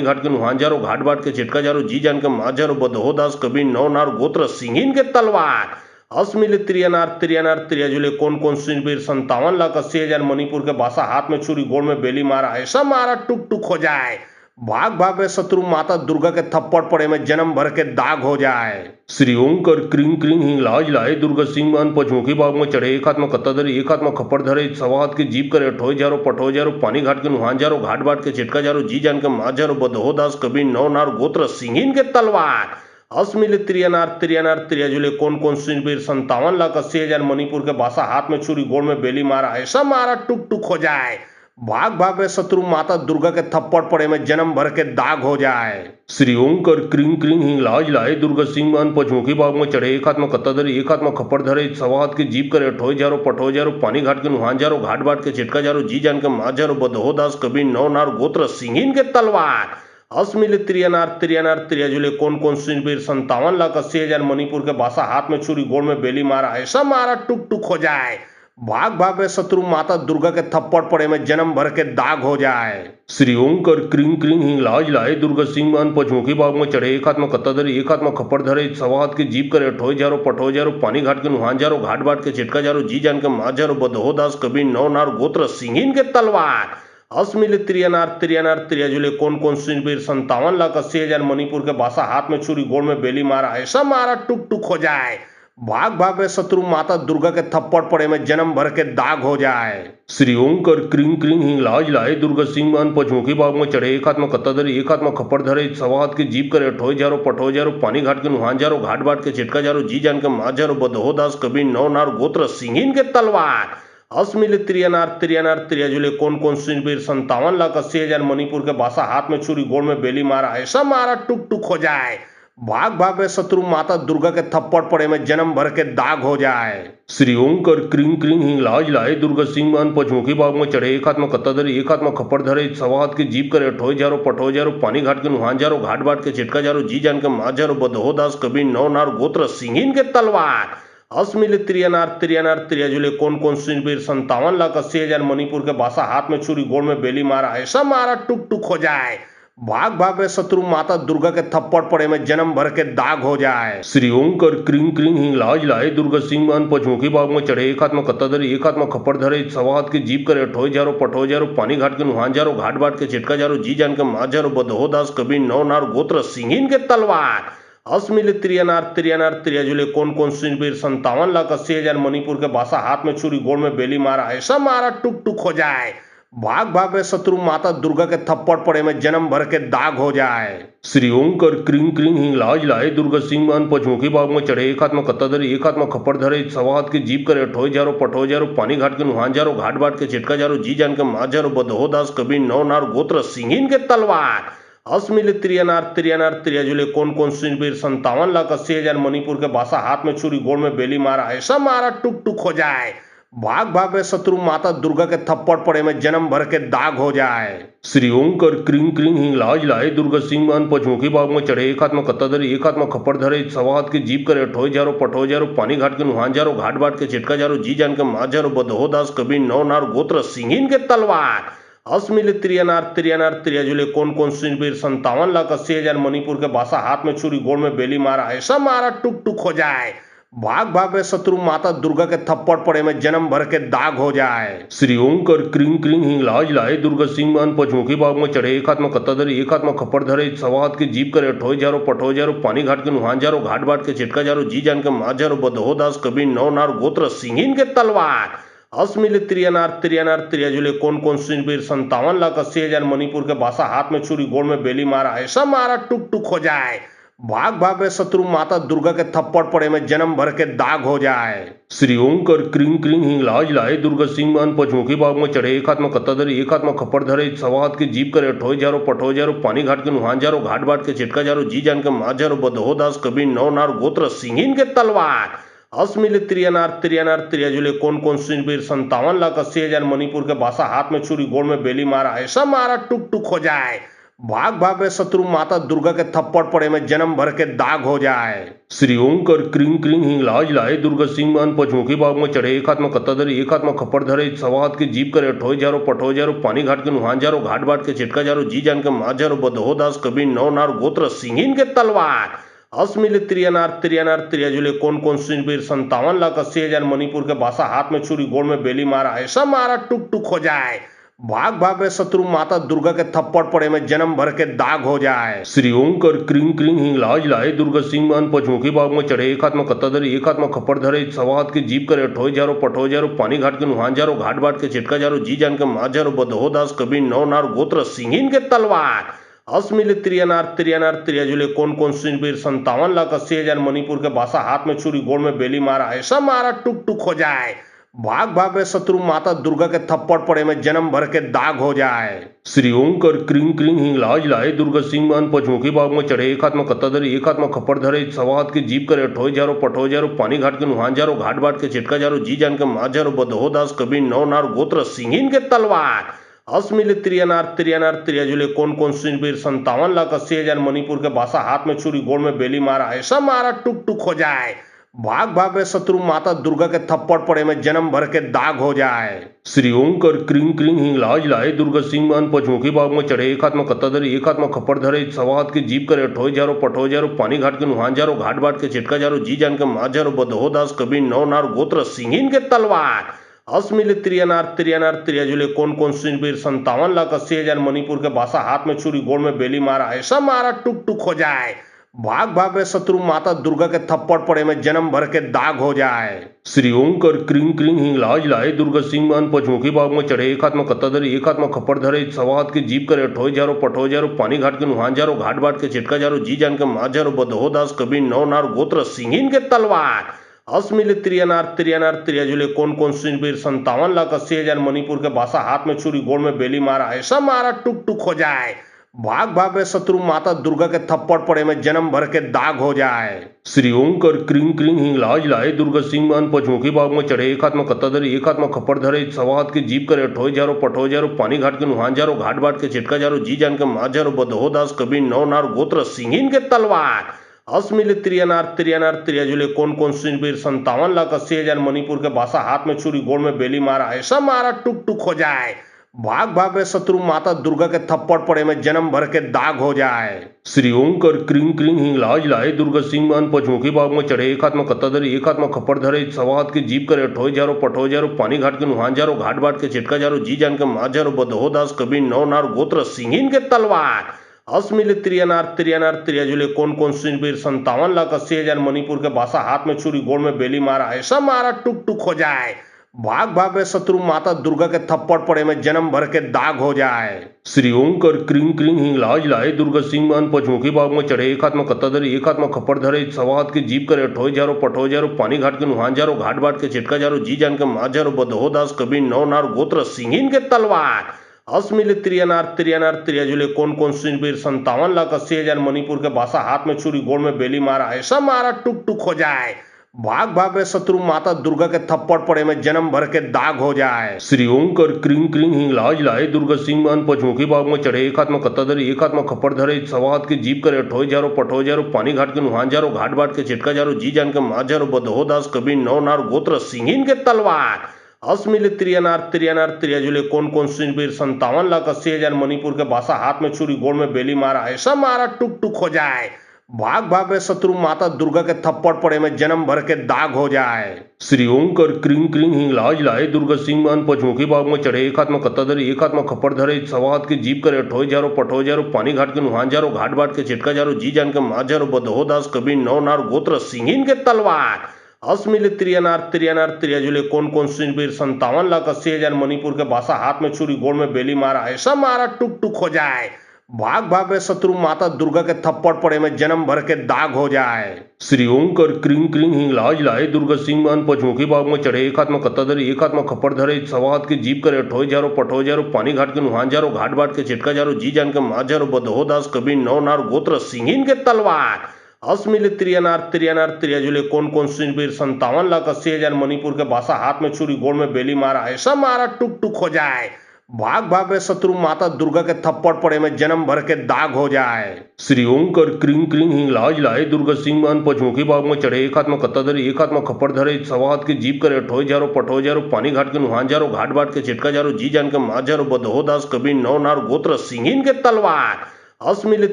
Speaker 1: घाट के नुहान जारो घाट बाट के चिटका जारो जी जान के माँ जारो बदहो दास कबीर नौ नार गोत्र सिंहीन के तलवार अस्मिल त्रियनार त्रियनार त्रियजुले कौन सुनबीर 57,80,000 मणिपुर के बासा हाथ में छुरी गोड़ में बेली मारा ऐसा मारा टुक टुक हो जाए। भाग भाग रे शत्रु माता दुर्गा के थप्पड़ पड़े में जन्म भर के दाग हो जाए। श्री ओंकर क्रिंग क्रिंग हिंगलाज लाए दुर्गा सिंह मान पचमुखी बाग में चढ़े एक हाथ में कत्ता धरे एक हाथ में खप्पड़ धरे सवा हाथ की जीप करे ठोय जारो पठोय जारो पानी घाट के नुहान जारो घाट बाट के चिटका जारो जी जान के माँ जारो बदहो दास कबीर नौ नार गोत्र सिंहीन के तलवार अस्मिल त्रियनार त्रियनार त्रियजुले कौन सुनबीर 57,80,000 मणिपुर के बासा हाथ में छुरी गोड़ में बेली मारा ऐसा मारा टुक टुक हो जाए। भाग भाग रे शत्रु माता दुर्गा के थप्पड़ पड़े में जन्म भर के दाग हो जाए। श्री ओंकर क्रिंग क्रिंग हिंगलाज लाए दुर्गा सिंह मान पचमुखी बाग में चढ़े एक हाथ में कत्ता धरे एक हाथ में खप्पड़ धरे सवा हाथ की जीप करे ठोय जारो पठोय जारो पानी घाट के नुहान जारो घाट बाट के चिटका जारो जी जान के माँ जारो बदहो दास कबीर नौ नार गोत्र सिंहीन के तलवार अस्मिल त्रियनार त्रियनार त्रियजुले कौन सुनबीर 57,80,000 मणिपुर के बासा हाथ में छुरी गोड़ में बेली मारा ऐसा मारा टुक टुक हो जाए। भाग भाग रे शत्रु माता दुर्गा के थप्पड़ पड़े में जन्म भर के दाग हो जाए। श्री ओंकर क्रिंग क्रिंग हिंगलाज लाए दुर्गा सिंह मान पचमुखी बाग में चढ़े एक हाथ में कत्ता धरे एक हाथ में खप्पड़ धरे सवा हाथ की जीप करे ठोय जारो पठोय जारो पानी घाट के नुहान जारो घाट बाट के चिटका जारो जी जान के माँ जारो बदहो दास कबीर नौ नार गोत्र सिंहीन के तलवार अस्मिल त्रियनार त्रियनार त्रियजुले कौन सुनबीर 57,80,000 मणिपुर के बासा हाथ में छुरी गोड़ में बेली मारा ऐसा मारा टुक टुक हो जाए। भाग भाग रे शत्रु माता दुर्गा के थप्पड़ पड़े में जन्म भर के दाग हो जाए। श्री ओंकर क्रिंग क्रिंग हिंगलाज लाए दुर्गा सिंह मान पचमुखी बाग में चढ़े एक हाथ में कत्ता धरे एक हाथ में खप्पड़ धरे सवा हाथ की जीप करे ठोय जारो पठोय जारो पानी घाट के नुहान जारो घाट बाट के चिटका जारो जी जान के माँ जारो बदहो दास कबीर नौ नार गोत्र सिंहीन के तलवार अस्मिल त्रियनार त्रियनार त्रियजुले कौन सुनबीर 57,80,000 मणिपुर के बासा हाथ में छुरी गोड़ में बेली मारा ऐसा मारा टुक टुक हो जाए। भाग भाग रे शत्रु माता दुर्गा के थप्पड़ पड़े में जन्म भर के दाग हो जाए। श्री ओंकर क्रिंग क्रिंग हिंगलाज लाए दुर्गा सिंह मान पचमुखी बाग में चढ़े एक हाथ में कत्ता धरे एक हाथ में खप्पड़ धरे सवा हाथ की जीप करे ठोय जारो पठोय जारो पानी घाट के नुहान जारो घाट बाट के चिटका जारो जी जान के माँ जारो बदहो दास कबीर नौ नार गोत्र सिंहीन के तलवार अस्मिल त्रियनार त्रियनार त्रियजुले कौन सुनबीर 57,80,000 मणिपुर के बासा हाथ में छुरी गोड़ में बेली मारा ऐसा मारा टुक टुक हो जाए। भाग भाग रे शत्रु माता दुर्गा के थप्पड़ पड़े में जन्म भर के दाग हो जाए। श्री ओंकर क्रिंग क्रिंग हिंगलाज लाए दुर्गा सिंह मान पचमुखी बाग में चढ़े एक हाथ में कत्ता धरे एक हाथ में खप्पड़ धरे सवा हाथ की जीप करे ठोय जारो पठोय जारो पानी घाट के नुहान जारो घाट बाट के चिटका जारो जी जान के माँ जारो बदहो दास कबीर नौ नार गोत्र सिंहीन के तलवार अस्मिल त्रियनार त्रियनार त्रियजुले कौन सुनबीर 57,80,000 मणिपुर के बासा हाथ में छुरी गोड़ में बेली मारा ऐसा मारा टुक टुक हो जाए। भाग भाग रे शत्रु माता दुर्गा के थप्पड़ पड़े में जन्म भर के दाग हो जाए। श्री ओंकर क्रिंग क्रिंग हिंगलाज लाए दुर्गा सिंह मान पचमुखी बाग में चढ़े एक हाथ में कत्ता धरे एक हाथ में खप्पड़ धरे सवा हाथ की जीप करे ठोय जारो पठोय जारो पानी घाट के नुहान जारो घाट बाट के चिटका जारो जी जान के माँ जारो बदहो दास कबीर नौ नार गोत्र सिंहीन के तलवार अस्मिल त्रियनार त्रियनार त्रियजुले कौन सुनबीर 57,80,000 मणिपुर के बासा हाथ में छुरी गोड़ में बेली मारा ऐसा मारा टुक टुक हो जाए। भाग भाग रे शत्रु माता दुर्गा के थप्पड़ पड़े में जन्म भर के दाग हो जाए। श्री ओंकर क्रिंग क्रिंग हिंगलाज लाए दुर्गा सिंह मान पचमुखी बाग में चढ़े एक हाथ में कत्ता धरे एक हाथ में खप्पड़ धरे सवा हाथ की जीप करे ठोय जारो पठोय जारो पानी घाट के नुहान जारो घाट बाट के चिटका जारो जी जान के माँ जारो बदहो दास कबीर नौ नार गोत्र सिंहीन के तलवार अस्मिल त्रियनार त्रियनार त्रियजुले कौन सुनबीर 57,80,000 मणिपुर के बासा हाथ में छुरी गोड़ में बेली मारा ऐसा मारा टुक टुक हो जाए। भाग भाग रे शत्रु माता दुर्गा के थप्पड़ पड़े में जन्म भर के दाग हो जाए। श्री ओंकर क्रिंग क्रिंग हिंगलाज लाए दुर्गा सिंह मान पचमुखी बाग में चढ़े एक हाथ में कत्ता धरे एक हाथ में खप्पड़ धरे सवा हाथ की जीप करे ठोय जारो पठोय जारो पानी घाट के नुहान जारो घाट बाट के चिटका जारो जी जान के माँ जारो बदहो दास कबीर नौ नार गोत्र सिंहीन के तलवार अस्मिल त्रियनार त्रियनार त्रियजुले कौन सुनबीर 57,80,000 मणिपुर के बासा हाथ में छुरी गोड़ में बेली मारा ऐसा मारा टुक टुक हो जाए। भाग भाग रे शत्रु माता दुर्गा के थप्पड़ पड़े में जन्म भर के दाग हो जाए। श्री ओंकर क्रिंग क्रिंग हिंगलाज लाए दुर्गा सिंह मान पचमुखी बाग में चढ़े, एक हाथ में कत्ता धरे एक हाथ में खप्पड़ धरे, सवा हाथ की जीप करे ठोय जारो पठोय जारो, पानी घाट के नुहान जारो, घाट बाट के चिटका जारो, जी जान के माँ जारो, बदहो दास कबीर नौ नार गोत्र सिंहिन के तलवार। असमिल त्रियनार त्रियनार त्रियजुले कौन कौन सुरवीर 57,80,000 मणिपुर के बासा, हाथ में छुरी गोड़ में बेली मारा, ऐसा मारा टुक टुक हो जाए। भाग भाग रे शत्रु माता दुर्गा के थप्पड़ पड़े में जन्म भर के दाग हो जाए। श्री ओंकर क्रिंग क्रिंग हिंगलाज लाए दुर्गा सिंह मान पचमुखी बाग में चढ़े, एक हाथ में कत्ता धरे एक हाथ में खप्पड़ धरे, सवा हाथ की जीप करे ठोय जारो पठोय जारो, पानी घाट के नुहान जारो, घाट बाट के चिटका जारो, जी जान के माँ जारो, बदहो दास कबीर नौ नार गोत्र सिंहिन के तलवार। असमिल त्रियनार त्रियनार त्रियजुले कौन कौन सुरवीर 57,80,000 मणिपुर के बासा, हाथ में छुरी गोड़ में बेली मारा, ऐसा मारा टुक टुक हो जाए। भाग भाग रे शत्रु माता दुर्गा के थप्पड़ पड़े में जन्म भर के दाग हो जाए। श्री ओंकर क्रिंग क्रिंग हिंगलाज लाए दुर्गा सिंह मान पचमुखी बाग में चढ़े, एक हाथ में कत्ता धरे एक हाथ में खप्पड़ धरे, सवा हाथ की जीप करे ठोय जारो पठोय जारो, पानी घाट के नुहान जारो, घाट बाट के चिटका जारो, जी जान के माँ जारो, बदहो दास कबीर नौ नार गोत्र सिंहिन के तलवार। असमिल त्रियनार त्रियनार त्रियजुले कौन कौन सुरवीर 57,80,000 मणिपुर के बासा, हाथ में छुरी गोड़ में बेली मारा, ऐसा मारा टुक टुक हो जाए। भाग भाग रे शत्रु माता दुर्गा के थप्पड़ पड़े में जन्म भर के दाग हो जाए। श्री ओंकर क्रिंग क्रिंग हिंगलाज लाए दुर्गा सिंह मान पचमुखी बाग में चढ़े, एक हाथ में कत्ता धरे एक हाथ में खप्पड़ धरे, सवा हाथ की जीप करे ठोय जारो पठोय जारो, पानी घाट के नुहान जारो, घाट बाट के चिटका जारो, जी जान के माँ जारो, बदहो दास कबीर नौ नार गोत्र सिंहिन के तलवार। असमिल त्रियनार त्रियनार त्रियजुले कौन कौन सुरवीर 57,80,000 मणिपुर के बासा, हाथ में छुरी गोड़ में बेली मारा, ऐसा मारा टुक टुक हो जाए। भाग भाग रे शत्रु माता दुर्गा के थप्पड़ पड़े में जन्म भर के दाग हो जाए। श्री ओंकर क्रिंग क्रिंग हिंगलाज लाए दुर्गा सिंह मान पचमुखी बाग में चढ़े, एक हाथ में कत्ता धरे एक हाथ में खप्पड़ धरे, सवा हाथ की जीप करे ठोय जारो पठोय जारो, पानी घाट के नुहान जारो, घाट बाट के चिटका जारो, जी जान के माँ जारो, बदहो दास कबीर नौ नार गोत्र सिंहिन के तलवार। असमिल त्रियनार त्रियनार त्रियजुले कौन कौन सुरवीर 57,80,000 मणिपुर के बासा, हाथ में छुरी गोड़ में बेली मारा, ऐसा मारा टुक टुक हो जाए। भाग भाग रे शत्रु माता दुर्गा के थप्पड़ पड़े में जन्म भर के दाग हो जाए। श्री ओंकर क्रिंग क्रिंग हिंगलाज लाए दुर्गा सिंह मान पचमुखी बाग में चढ़े, एक हाथ में कत्ता धरे एक हाथ में खप्पड़ धरे, सवा हाथ की जीप करे ठोय जारो पठोय जारो, पानी घाट के नुहान जारो, घाट बाट के चिटका जारो, जी जान के माँ जारो, बदहो दास कबीर नौ नार गोत्र सिंहिन के तलवार। असमिल त्रियनार त्रियनार त्रियजुले कौन कौन सुरवीर 57,80,000 मणिपुर के बासा, हाथ में छुरी गोड़ में बेली मारा, ऐसा मारा टुक टुक हो जाए। भाग भाग रे शत्रु माता दुर्गा के थप्पड़ पड़े में जन्म भर के दाग हो जाए। श्री ओंकर क्रिंग क्रिंग हिंगलाज लाए दुर्गा सिंह मान पचमुखी बाग में चढ़े, एक हाथ में कत्ता धरे एक हाथ में खप्पड़ धरे, सवा हाथ की जीप करे ठोय जारो पठोय जारो, पानी घाट के नुहान जारो, घाट बाट के चिटका जारो, जी जान के माँ जारो, बदहो दास कबीर नौ नार गोत्र सिंहिन के तलवार। असमिल त्रियनार त्रियनार त्रियजुले कौन कौन सुरवीर 57,80,000 मणिपुर के बासा, हाथ में छुरी गोड़ में बेली मारा, ऐसा मारा टुक टुक हो जाए। भाग भाग रे शत्रु माता दुर्गा के थप्पड़ पड़े में जन्म भर के दाग हो जाए। श्री ओंकर क्रिंग क्रिंग हिंगलाज लाए दुर्गा सिंह मान पचमुखी बाग में चढ़े, एक हाथ में कत्ता धरे एक हाथ में खप्पड़ धरे, सवा हाथ की जीप करे ठोय जारो पठोय जारो, पानी घाट के नुहान जारो, घाट बाट के चिटका जारो, जी जान के माँ जारो, बदहो दास कबीर नौ नार गोत्र सिंहिन के तलवार। असमिल त्रियनार त्रियनार त्रियजुले कौन कौन सुरवीर 57,80,000 मणिपुर के बासा, हाथ में छुरी गोड़ में बेली मारा, ऐसा मारा टुक टुक हो जाए। भाग भाग रे शत्रु माता दुर्गा के थप्पड़ पड़े में जन्म भर के दाग हो जाए। श्री ओंकर क्रिंग क्रिंग हिंगलाज लाए दुर्गा सिंह मान पचमुखी बाग में चढ़े, एक हाथ में कत्ता धरे एक हाथ में खप्पड़ धरे, सवा हाथ की जीप करे ठोय जारो पठोय जारो, पानी घाट के नुहान जारो, घाट बाट के चिटका जारो, जी जान के माँ जारो, बदहो दास कबीर नौ नार गोत्र सिंहिन के तलवार। असमिल त्रियनार त्रियनार त्रियजुले कौन कौन सुरवीर 57,80,000 मणिपुर के बासा, हाथ में छुरी गोड़ में बेली मारा, ऐसा मारा टुक टुक हो जाए। भाग भाग रे शत्रु माता दुर्गा के थप्पड़ पड़े में जन्म भर के दाग हो जाए। श्री ओंकर क्रिंग क्रिंग हिंगलाज लाए दुर्गा सिंह मान पचमुखी बाग में चढ़े, एक हाथ में कत्ता धरे एक हाथ में खप्पड़ धरे, सवा हाथ की जीप करे ठोय जारो पठोय जारो, पानी घाट के नुहान जारो, घाट बाट के चिटका जारो, जी जान के माँ जारो, बदहो दास कबीर नौ नार गोत्र सिंहिन के तलवार। असमिल त्रियनार त्रियनार त्रियजुले कौन कौन सुरवीर 57,80,000 मणिपुर के बासा, हाथ में छुरी गोड़ में बेली मारा, ऐसा मारा टुक टुक हो जाए। भाग भाग रे शत्रु माता दुर्गा के थप्पड़ पड़े में जन्म भर के दाग हो जाए। श्री ओंकर क्रिंग क्रिंग हिंगलाज लाए दुर्गा सिंह मान पचमुखी बाग में चढ़े, एक हाथ में कत्ता धरे एक हाथ में खप्पड़ धरे, सवा हाथ की जीप करे ठोय जारो पठोय जारो, पानी घाट के नुहान जारो, घाट बाट के चिटका जारो, जी जान के माँ जारो, बदहो दास कबीर नौ नार गोत्र सिंहिन के तलवार। असमिल त्रियनार त्रियनार त्रियजुले कौन कौन सुरवीर 57,80,000 मणिपुर के बासा, हाथ में छुरी गोड़ में बेली मारा, ऐसा मारा टुक टुक हो जाए। भाग भाग रे शत्रु माता दुर्गा के थप्पड़ पड़े में जन्म भर के दाग हो जाए। श्री ओंकर क्रिंग क्रिंग हिंगलाज लाए दुर्गा सिंह मान पचमुखी बाग में चढ़े, एक हाथ में कत्ता धरे एक हाथ में खप्पड़ धरे, सवा हाथ की जीप करे ठोय जारो पठोय जारो, पानी घाट के नुहान जारो, घाट बाट के चिटका जारो, जी जान के माँ जारो, बदहो दास कबीर नौ नार गोत्र सिंहीन के तलवार। असमिल त्रियनार त्रियनार त्रियजुले कौन कौन सुनबीर 57,80,000 मणिपुर के बासा, हाथ में छुरी गोड़ में बेली मारा, ऐसा मारा टुक टुक हो जाए। भाग भाग रे शत्रु माता दुर्गा के थप्पड़ पड़े में जन्म भर के दाग हो जाए। श्री ओंकर क्रिंग क्रिंग हिंगलाज लाए दुर्गा सिंह मान पचमुखी बाग में चढ़े, एक हाथ में कत्ता धरे एक हाथ में खप्पड़ धरे, सवा हाथ की जीप करे ठोय जारो पठोय जारो, पानी घाट के नुहान जारो, घाट बाट के चिटका जारो, जी जान के माँ जारो, बदहो दास कबीर नौ नार गोत्र सिंहीन के तलवार। असमिल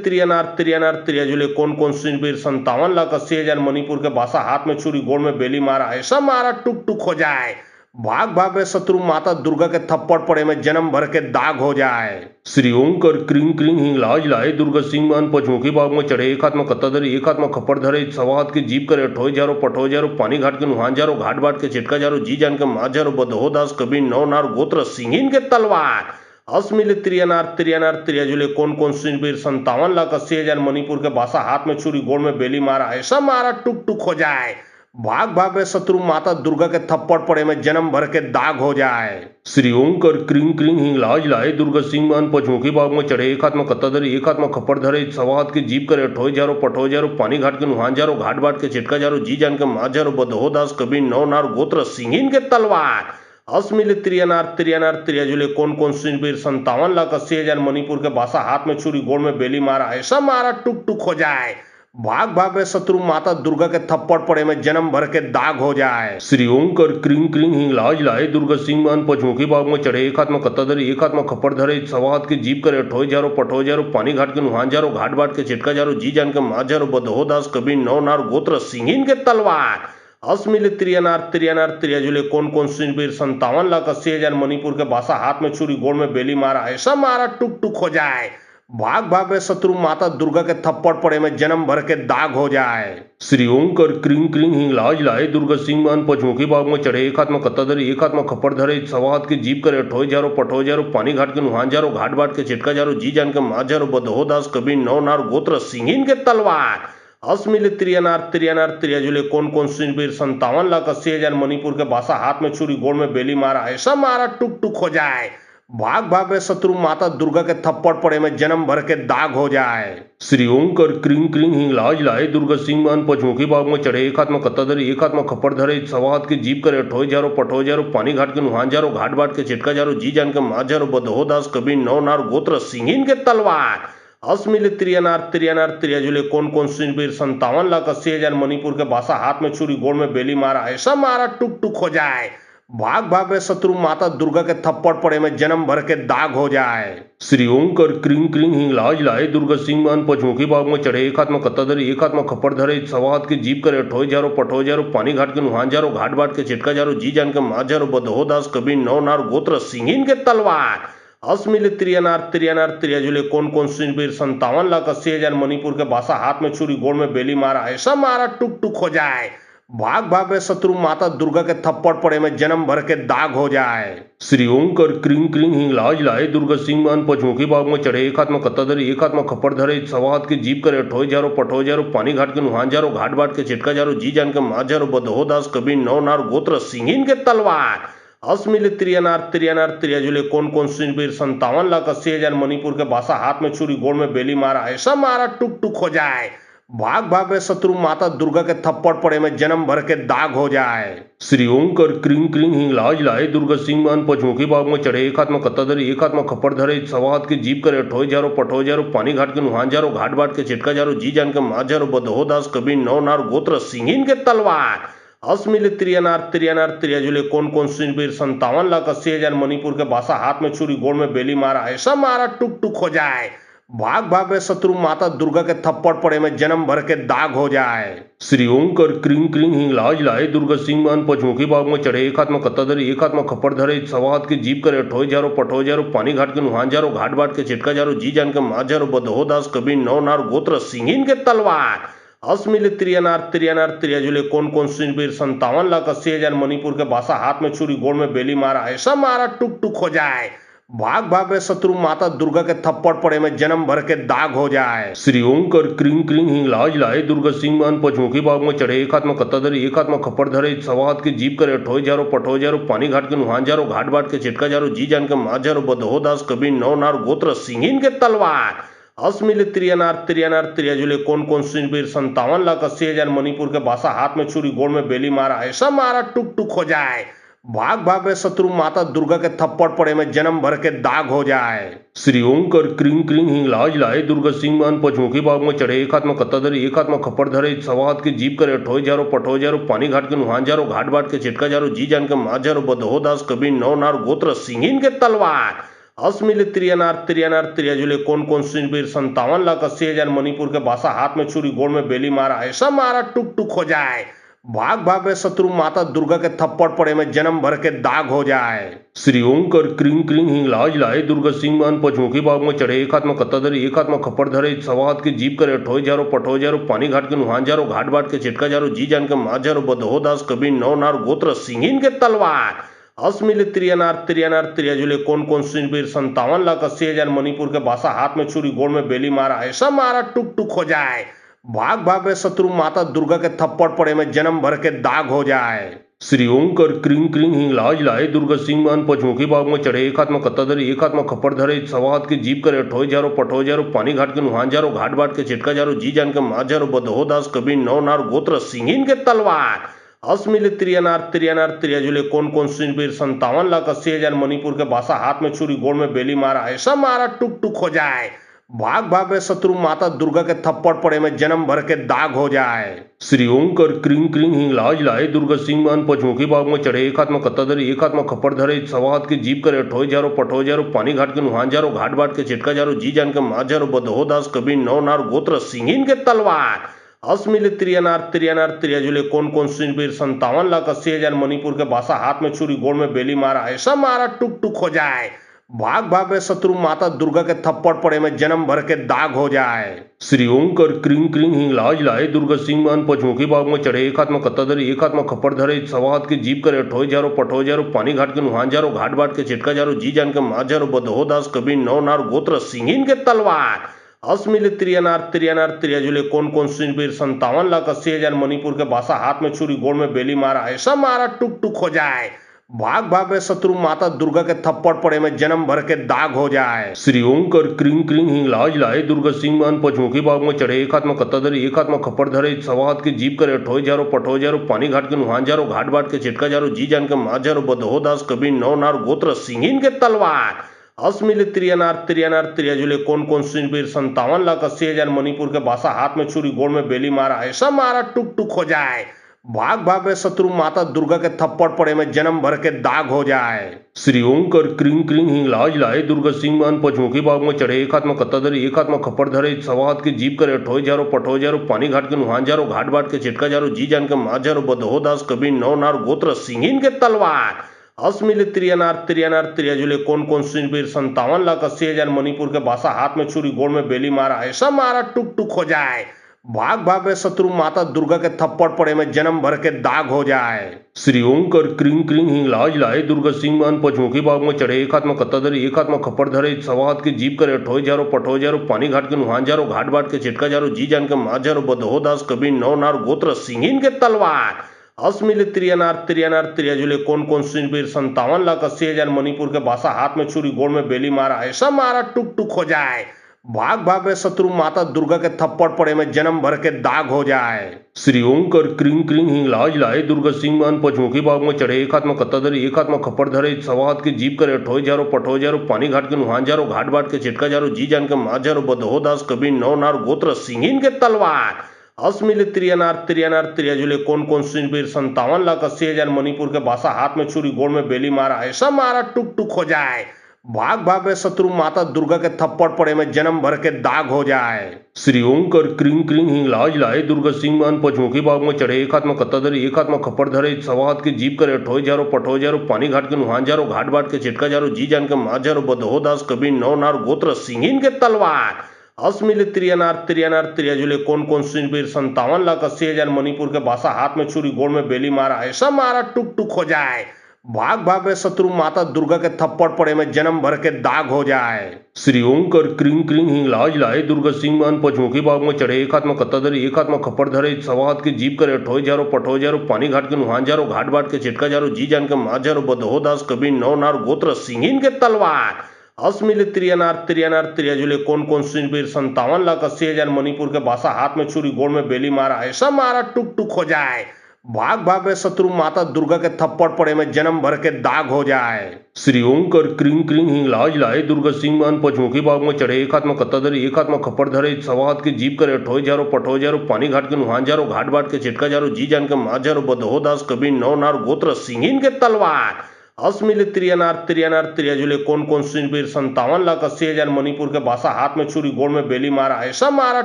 Speaker 1: त्रियनार त्रियनार त्रियजुले कौन कौन सुनबीर 57,80,000 मणिपुर के बासा, हाथ में छुरी गोड़ में बेली मारा, ऐसा मारा टुक टुक हो जाए। भाग भाग रे शत्रु माता दुर्गा के थप्पड़ पड़े में जन्म भर के दाग हो जाए। श्री ओंकर क्रिंग क्रिंग हिंगलाज लाए दुर्गा सिंह मान पचमुखी बाग में चढ़े, एक हाथ में कत्ता धरे एक हाथ में खप्पड़ धरे, सवा हाथ की जीप करे ठोय जारो पठोय जारो, पानी घाट के नुहान जारो, घाट बाट के चिटका जारो, जी जान के माँ जारो, बदहो दास कबीर नौ नार गोत्र सिंहीन के तलवार। असमिल त्रियनार त्रियनार त्रियजुले कौन कौन सुनबीर 57,80,000 मणिपुर के बासा, हाथ में छुरी गोड़ में बेली मारा, ऐसा मारा टुक टुक हो जाए। भाग भाग रे शत्रु माता दुर्गा के थप्पड़ पड़े में जन्म भर के दाग हो जाए। श्री ओंकर क्रिंग क्रिंग हिंगलाज लाए दुर्गा सिंह मान पचमुखी बाग में चढ़े, एक हाथ में कत्ता धरे एक हाथ में खप्पड़ धरे, सवा हाथ की जीप करे ठोय जारो पठोय जारो, पानी घाट के नुहान जारो, घाट बाट के चिटका जारो, जी जान के माँ जारो, बदहो दास कबीर नौ नार गोत्र सिंहीन के तलवार। असमिल त्रियनार त्रियनार त्रियजुले कौन कौन सुनबीर 57,80,000 मणिपुर के बासा, हाथ में छुरी गोड़ में बेली मारा, ऐसा मारा टुक टुक हो जाए। भाग भाग रे शत्रु माता दुर्गा के थप्पड़ पड़े में जन्म भर के दाग हो जाए। श्री ओंकर क्रिंग क्रिंग हिंगलाज लाए दुर्गा सिंह मान पचमुखी बाग में चढ़े, एक हाथ में कत्ता धरे एक हाथ में खप्पड़ धरे, सवा हाथ की जीप करे ठोय जारो पठोय जारो, पानी घाट के नुहान जारो, घाट बाट के चिटका जारो, जी जान के माँ जारो, बदहो दास कबीर नौ नार गोत्र सिंहीन के तलवार। असमिल त्रियनार त्रियनार त्रियजुले कौन कौन सुनबीर 57,80,000 मणिपुर के बासा, हाथ में छुरी गोड़ में बेली मारा, ऐसा मारा टुक टुक हो जाए। भाग भाग रे शत्रु माता दुर्गा के थप्पड़ पड़े में जन्म भर के दाग हो जाए। श्री ओंकर क्रिंग क्रिंग हिंगलाज लाए दुर्गा सिंह मान पचमुखी बाग में चढ़े, एक हाथ में कत्ता धरे एक हाथ में खप्पड़ धरे, सवा हाथ की जीप करे ठोय जारो पठोय जारो, पानी घाट के नुहान जारो, घाट बाट के चिटका जारो, जी जान के माँ जारो, बदहो दास कबीर नौ नार गोत्र सिंहीन के तलवार। असमिल त्रियनार त्रियनार त्रियजुले कौन कौन सुनबीर 57,80,000 मणिपुर के बासा, हाथ में छुरी गोड़ में बेली मारा, ऐसा मारा टुक टुक हो जाए। भाग भाग रे शत्रु माता दुर्गा के थप्पड़ पड़े में जन्म भर के दाग हो जाए। श्री ओंकर क्रिंग क्रिंग हिंगलाज लाए दुर्गा सिंह मान पचमुखी बाग में चढ़े, एक हाथ में कत्ता धरे एक हाथ में खप्पड़ धरे, सवा हाथ की जीप करे ठोय जारो पठोय जारो, पानी घाट के नुहान जारो, घाट बाट के चिटका जारो, जी जान के माँ जारो, बदहो दास कबीर नौ नार गोत्र सिंहीन के तलवार। असमिल त्रियनार त्रियनार त्रियजुले कौन कौन सुनबीर 57,80,000 मणिपुर के बासा, हाथ में छुरी गोड़ में बेली मारा, ऐसा मारा टुक टुक हो जाए। भाग भाग रे शत्रु माता दुर्गा के थप्पड़ पड़े में जन्म भर के दाग हो जाए। श्री ओंकर क्रिंग क्रिंग हिंगलाज लाए दुर्गा सिंह मान पचमुखी बाग में चढ़े, एक हाथ में कत्ता धरे एक हाथ में खप्पड़ धरे, सवा हाथ की जीप करे ठोय जारो पठोय जारो, पानी घाट के नुहान जारो, घाट बाट के चिटका जारो, जी जान के माँ जारो, बदहो दास कबीर नौ नार गोत्र सिंहीन के तलवार। असमिल त्रियनार त्रियनार त्रियजुले कौन कौन सुनबीर 57,80,000 मणिपुर के बासा, हाथ में छुरी गोड़ में बेली मारा, ऐसा मारा टुक टुक हो जाए। भाग भाग रे शत्रु माता दुर्गा के थप्पड़ पड़े में जन्म भर के दाग हो जाए। श्री ओंकर क्रिंग क्रिंग हिंगलाज लाए दुर्गा सिंह मान पचमुखी बाग में चढ़े, एक हाथ में कत्ता धरे एक हाथ में खप्पड़ धरे, सवा हाथ की जीप करे ठोय जारो पठोय जारो, पानी घाट के नुहान जारो, घाट बाट के चिटका जारो, जी जान के माँ जारो, बदहो दास कबीर नौ नार गोत्र सिंहीन के तलवार। असमिल त्रियनार त्रियनार त्रियजुले कौन कौन सुनबीर 57,80,000 मणिपुर के बासा, हाथ में छुरी गोड़ में बेली मारा, ऐसा मारा टुक टुक हो जाए। भाग भाग रे शत्रु माता दुर्गा के थप्पड़ पड़े में जन्म भर के दाग हो जाए। श्री ओंकर क्रिंग क्रिंग हिंगलाज लाए दुर्गा सिंह मान पचमुखी बाग में चढ़े, एक हाथ में कत्ता धरे एक हाथ में खप्पड़ धरे, सवा हाथ की जीप करे ठोय जारो पठोय जारो, पानी घाट के नुहान जारो, घाट बाट के चिटका जारो, जी जान के माँ जारो, बदहो दास कबीर नौ नार गोत्र सिंहीन के तलवार। असमिल त्रियनार त्रियनार त्रियजुले कौन कौन सुनबीर 57,80,000 मणिपुर के बासा, हाथ में छुरी गोड़ में बेली मारा, ऐसा मारा टुक टुक हो जाए। भाग भाग रे शत्रु माता दुर्गा के थप्पड़ पड़े में जन्म भर के दाग हो जाए। श्री ओंकर क्रिंग क्रिंग हिंगलाज लाए दुर्गा सिंह मान पचमुखी बाग में चढ़े, एक हाथ में कत्ता धरे एक हाथ में खप्पड़ धरे, सवा हाथ की जीप करे ठोय जारो पठोय जारो, पानी घाट के नुहान जारो, घाट बाट के चिटका जारो, जी जान के माँ जारो, बदहो दास कबीर नौ नार गोत्र सिंहीन के तलवार। असमिल त्रियनार त्रियनार त्रियजुले कौन कौन सुनबीर 57,80,000 मणिपुर के बासा, हाथ में छुरी गोड़ में बेली मारा, ऐसा मारा टुक टुक हो जाए। भाग भाग रे शत्रु माता दुर्गा के थप्पड़ पड़े में जन्म भर के दाग हो जाए। श्री ओंकर क्रिंग क्रिंग हिंगलाज लाए दुर्गा सिंह मान पचमुखी बाग में चढ़े एक हाथ में कत्ता धरे एक हाथ में खप्पड़ धरे सवा हाथ की जीप करे ठोय जारो पठोय जारो पानी घाट के नुहान जारो घाट बाट के चिटका जारो जी जान के माँ जारो बदहो दास कबीर नौ नार गोत्र सिंहिन के तलवार अस्मिल त्रियनार त्रियनार त्रियजुले कौन सुनबीर 57,80,000 मणिपुर के बासा हाथ में छुरी गोड़ में बेली मारा ऐसा मारा टुक टुक हो जाए। भाग भाग रे शत्रु माता दुर्गा के थप्पड़ पड़े में जन्म भर के दाग हो जाए। श्री ओंकर क्रिंग क्रिंग हिंगलाज लाए दुर्गा सिंह मान पचमुखी बाग में चढ़े एक हाथ में कत्ता धरे एक हाथ में खप्पड़ धरे सवा हाथ की जीप करे ठोय जारो पठोय जारो पानी घाट के नुहान जारो घाट बाट के चिटका जारो जी जान के माँ जारो बदहो दास कबीर नौ नार गोत्र सिंहिन के तलवार अस्मिल त्रियनार त्रियनार त्रियजुले कौन सुनबीर 57,80,000 मणिपुर के बासा हाथ में छुरी गोड़ में बेली मारा ऐसा मारा टुक टुक हो जाए। भाग भाग रे शत्रु माता दुर्गा के थप्पड़ पड़े में जन्म भर के दाग हो जाए। श्री ओंकर क्रिंग क्रिंग हिंगलाज लाए दुर्गा सिंह मान पचमुखी बाग में चढ़े एक हाथ में कत्ता धरे एक हाथ में खप्पड़ धरे सवा हाथ की जीप करे ठोय जारो पठोय जारो पानी घाट के नुहान जारो घाट बाट के चिटका जारो जी जान के माँ जारो बदहो दास कबीर नौ नार गोत्र सिंहिन के तलवार अस्मिल त्रियनार त्रियनार त्रियजुले कौन सुनबीर 57,80,000 मणिपुर के बासा हाथ में छुरी गोड़ में बेली मारा ऐसा मारा टुक टुक हो जाए। भाग भाग रे शत्रु माता दुर्गा के थप्पड़ पड़े में जन्म भर के दाग हो जाए। श्री ओंकर क्रिंग क्रिंग हिंगलाज लाए दुर्गा सिंह मान पचमुखी बाग में चढ़े एक हाथ में कत्ता धरे एक हाथ में खप्पड़ धरे सवा हाथ की जीप करे ठोय जारो पठोय जारो पानी घाट के नुहान जारो घाट बाट के चिटका जारो जी जान के माँ जारो बदहो दास कबीर नौ नार गोत्र सिंहिन के तलवार अस्मिल त्रियनार त्रियनार त्रियजुले कौन सुनबीर 57,80,000 मणिपुर के बासा हाथ में छुरी गोड़ में बेली मारा ऐसा मारा टुक टुक हो जाए। भाग भाग रे शत्रु माता दुर्गा के थप्पड़ पड़े में जन्म भर के दाग हो जाए। श्री ओंकर क्रिंग क्रिंग हिंगलाज लाए दुर्गा सिंह मान पचमुखी बाग में चढ़े एक हाथ में कत्ता धरे एक हाथ में खप्पड़ धरे सवा हाथ की जीप करे ठोय जारो पठोय जारो पानी घाट के नुहान जारो घाट बाट के चिटका जारो जी जान के माँ जारो बदहो दास कबीर नौ नार गोत्र सिंहिन के तलवार अस्मिल त्रियनार त्रियनार त्रियजुले कौन सुनबीर 57,80,000 मणिपुर के बासा हाथ में छुरी गोड़ में बेली मारा ऐसा मारा टुक टुक हो जाए। भाग भाग रे शत्रु माता दुर्गा के थप्पड़ पड़े में जन्म भर के दाग हो जाए। श्री ओंकर क्रिंग क्रिंग हिंगलाज लाए दुर्गा सिंह मान पचमुखी बाग में चढ़े एक हाथ में कत्ता धरे एक हाथ में खप्पड़ धरे सवा हाथ की जीप करे ठोय जारो पठोय जारो पानी घाट के नुहान जारो घाट बाट के चिटका जारो जी जान के माँ जारो बदहो दास कबीर नौ नार गोत्र सिंहिन के तलवार अस्मिल त्रियनार त्रियनार त्रियजुले कौन सुनबीर 57,80,000 मणिपुर के बासा हाथ में छुरी गोड़ में बेली मारा ऐसा मारा टुक टुक हो जाए। भाग भाग रे शत्रु माता दुर्गा के थप्पड़ पड़े में जन्म भर के दाग हो जाए। श्री ओंकर क्रिंग क्रिंग हिंगलाज लाए दुर्गा सिंह मान पचमुखी बाग में चढ़े एक हाथ में कत्ता धरे एक हाथ में खप्पड़ धरे सवा हाथ की जीप करे ठोय जारो पठोय जारो पानी घाट के नुहान जारो घाट बाट के चिटका जारो जी जान के माँ जारो बदहो दास कबीर नौ नार गोत्र सिंहिन के तलवार अस्मिल त्रियनार त्रियनार त्रियजुले कौन सुनबीर 57,80,000 मणिपुर के बासा हाथ में छुरी गोड़ में बेली मारा ऐसा मारा टुक टुक हो जाए। भाग भाग रे शत्रु माता दुर्गा के थप्पड़ पड़े में जन्म भर के दाग हो जाए। श्री ओंकर क्रिंग क्रिंग हिंगलाज लाए दुर्गा सिंह मान पचमुखी बाग में चढ़े एक हाथ में कत्ता धरे एक हाथ में खप्पड़ धरे सवा हाथ की जीप करे ठोय जारो पठोय जारो पानी घाट के नुहान जारो घाट बाट के चिटका जारो जी जान के माँ जारो बदहो दास कबीर नौ नार गोत्र सिंहिन के तलवार अस्मिल त्रियनार त्रियनार त्रियजुले कौन सुनबीर 57,80,000 मणिपुर के बासा हाथ में छुरी गोड़ में बेली मारा ऐसा मारा टुक टुक हो जाए। भाग भाग रे शत्रु माता दुर्गा के थप्पड़ पड़े में जन्म भर के दाग हो जाए। श्री ओंकर क्रिंग क्रिंग हिंगलाज लाए दुर्गा सिंह मान पचमुखी बाग में चढ़े एक हाथ में कत्ता धरे एक हाथ में खप्पड़ धरे सवा हाथ की जीप करे ठोय जारो पठोय जारो पानी घाट के नुहान जारो घाट बाट के चिटका जारो जी जान के माँ जारो बदहो दास कबीर नौ नार गोत्र सिंहिन के तलवार अस्मिल त्रियनार त्रियनार त्रियजुले कौन सुनबीर 57,80,000 मणिपुर के बासा हाथ में छुरी गोड़ में बेली मारा ऐसा मारा टुक टुक हो जाए। भाग भाग रे शत्रु माता दुर्गा के थप्पड़ पड़े में जन्म भर के दाग हो जाए। श्री ओंकर क्रिंग क्रिंग हिंगलाज लाए दुर्गा सिंह मान पचमुखी बाग में चढ़े एक हाथ में कत्ता धरे एक हाथ में खप्पड़ धरे सवा हाथ की जीप करे ठोय जारो पठोय जारो पानी घाट के नुहान जारो घाट बाट के चिटका जारो जी जान के माँ जारो बदहो दास कबीर नौ नार गोत्र सिंहिन के तलवार अस्मिल त्रियनार त्रियनार त्रियजुले कौन सुनबीर 57,80,000 मणिपुर के बासा हाथ में छुरी गोड़ में बेली मारा ऐसा मारा टुक टुक हो जाए। भाग भाग रे शत्रु माता दुर्गा के थप्पड़ पड़े में जन्म भर के दाग हो जाए। श्री ओंकर क्रिंग क्रिंग हिंगलाज लाए दुर्गा सिंह मान पचमुखी बाग में चढ़े एक हाथ में कत्ता धरे एक हाथ में खप्पड़ धरे सवा हाथ की जीप करे ठोय जारो पठोय जारो पानी घाट के नुहान जारो घाट बाट के चिटका जारो जी जान के माँ जारो बदहो दास कबीर नौ नार गोत्र सिंहिन के तलवार अस्मिल त्रियनार त्रियनार त्रियजुले कौन सुनबीर 57,80,000 मणिपुर के बासा हाथ में छुरी गोड़ में बेली मारा ऐसा मारा टुक टुक हो जाए। भाग भाग रे शत्रु माता दुर्गा के थप्पड़ पड़े में जन्म भर के दाग हो जाए। श्री ओंकर क्रिंग क्रिंग हिंगलाज लाए दुर्गा सिंह मान पचमुखी बाग में चढ़े एक हाथ में कत्ता धरे एक हाथ में खप्पड़ धरे सवा हाथ की जीप करे ठोय जारो पठोय जारो पानी घाट के नुहान जारो घाट बाट के चिटका जारो जी जान के माँ जारो बदहो दास कबीर नौ नार गोत्र सिंहीन के तलवार अस्मिल त्रियनार त्रियनार त्रियजुले कौन कौन सुनबीर 57,80,000 मणिपुर के बासा हाथ में छुरी गोड़ में बेली मारा ऐसा मारा टुक टुक हो जाए। भाग भाग रे शत्रु माता दुर्गा के थप्पड़ पड़े में जन्म भर के दाग हो जाए। श्री ओंकर क्रिंग क्रिंग हिंगलाज लाए दुर्गा सिंह मान पचमुखी बाग में चढ़े एक हाथ में कत्ता धरे एक हाथ में खप्पड़ धरे सवा हाथ की जीप करे ठोय जारो पठोय जारो पानी घाट के नुहान जारो घाट बाट के चिटका जारो जी जान के माँ जारो बदहो दास कबीर नौ नार गोत्र सिंहीन के तलवार अस्मिल त्रियनार त्रियनार त्रियजुले कौन कौन सुनबीर 57,80,000 मणिपुर के बासा हाथ में छुरी गोड़ में बेली मारा ऐसा मारा